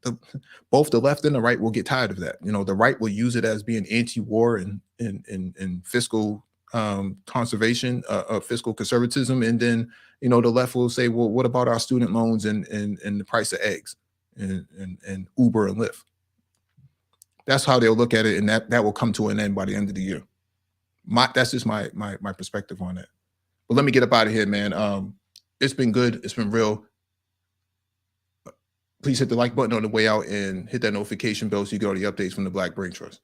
Both the left and the right will get tired of that. The right will use it as being anti-war and fiscal conservation, fiscal conservatism, and then the left will say, well, what about our student loans and the price of eggs and Uber and Lyft? That's how they'll look at it, and that will come to an end by the end of the year. That's just my perspective on that. But let me get up out of here, man. It's been good. It's been real. Please hit the like button on the way out and hit that notification bell so you get all the updates from the Black Brain Trust.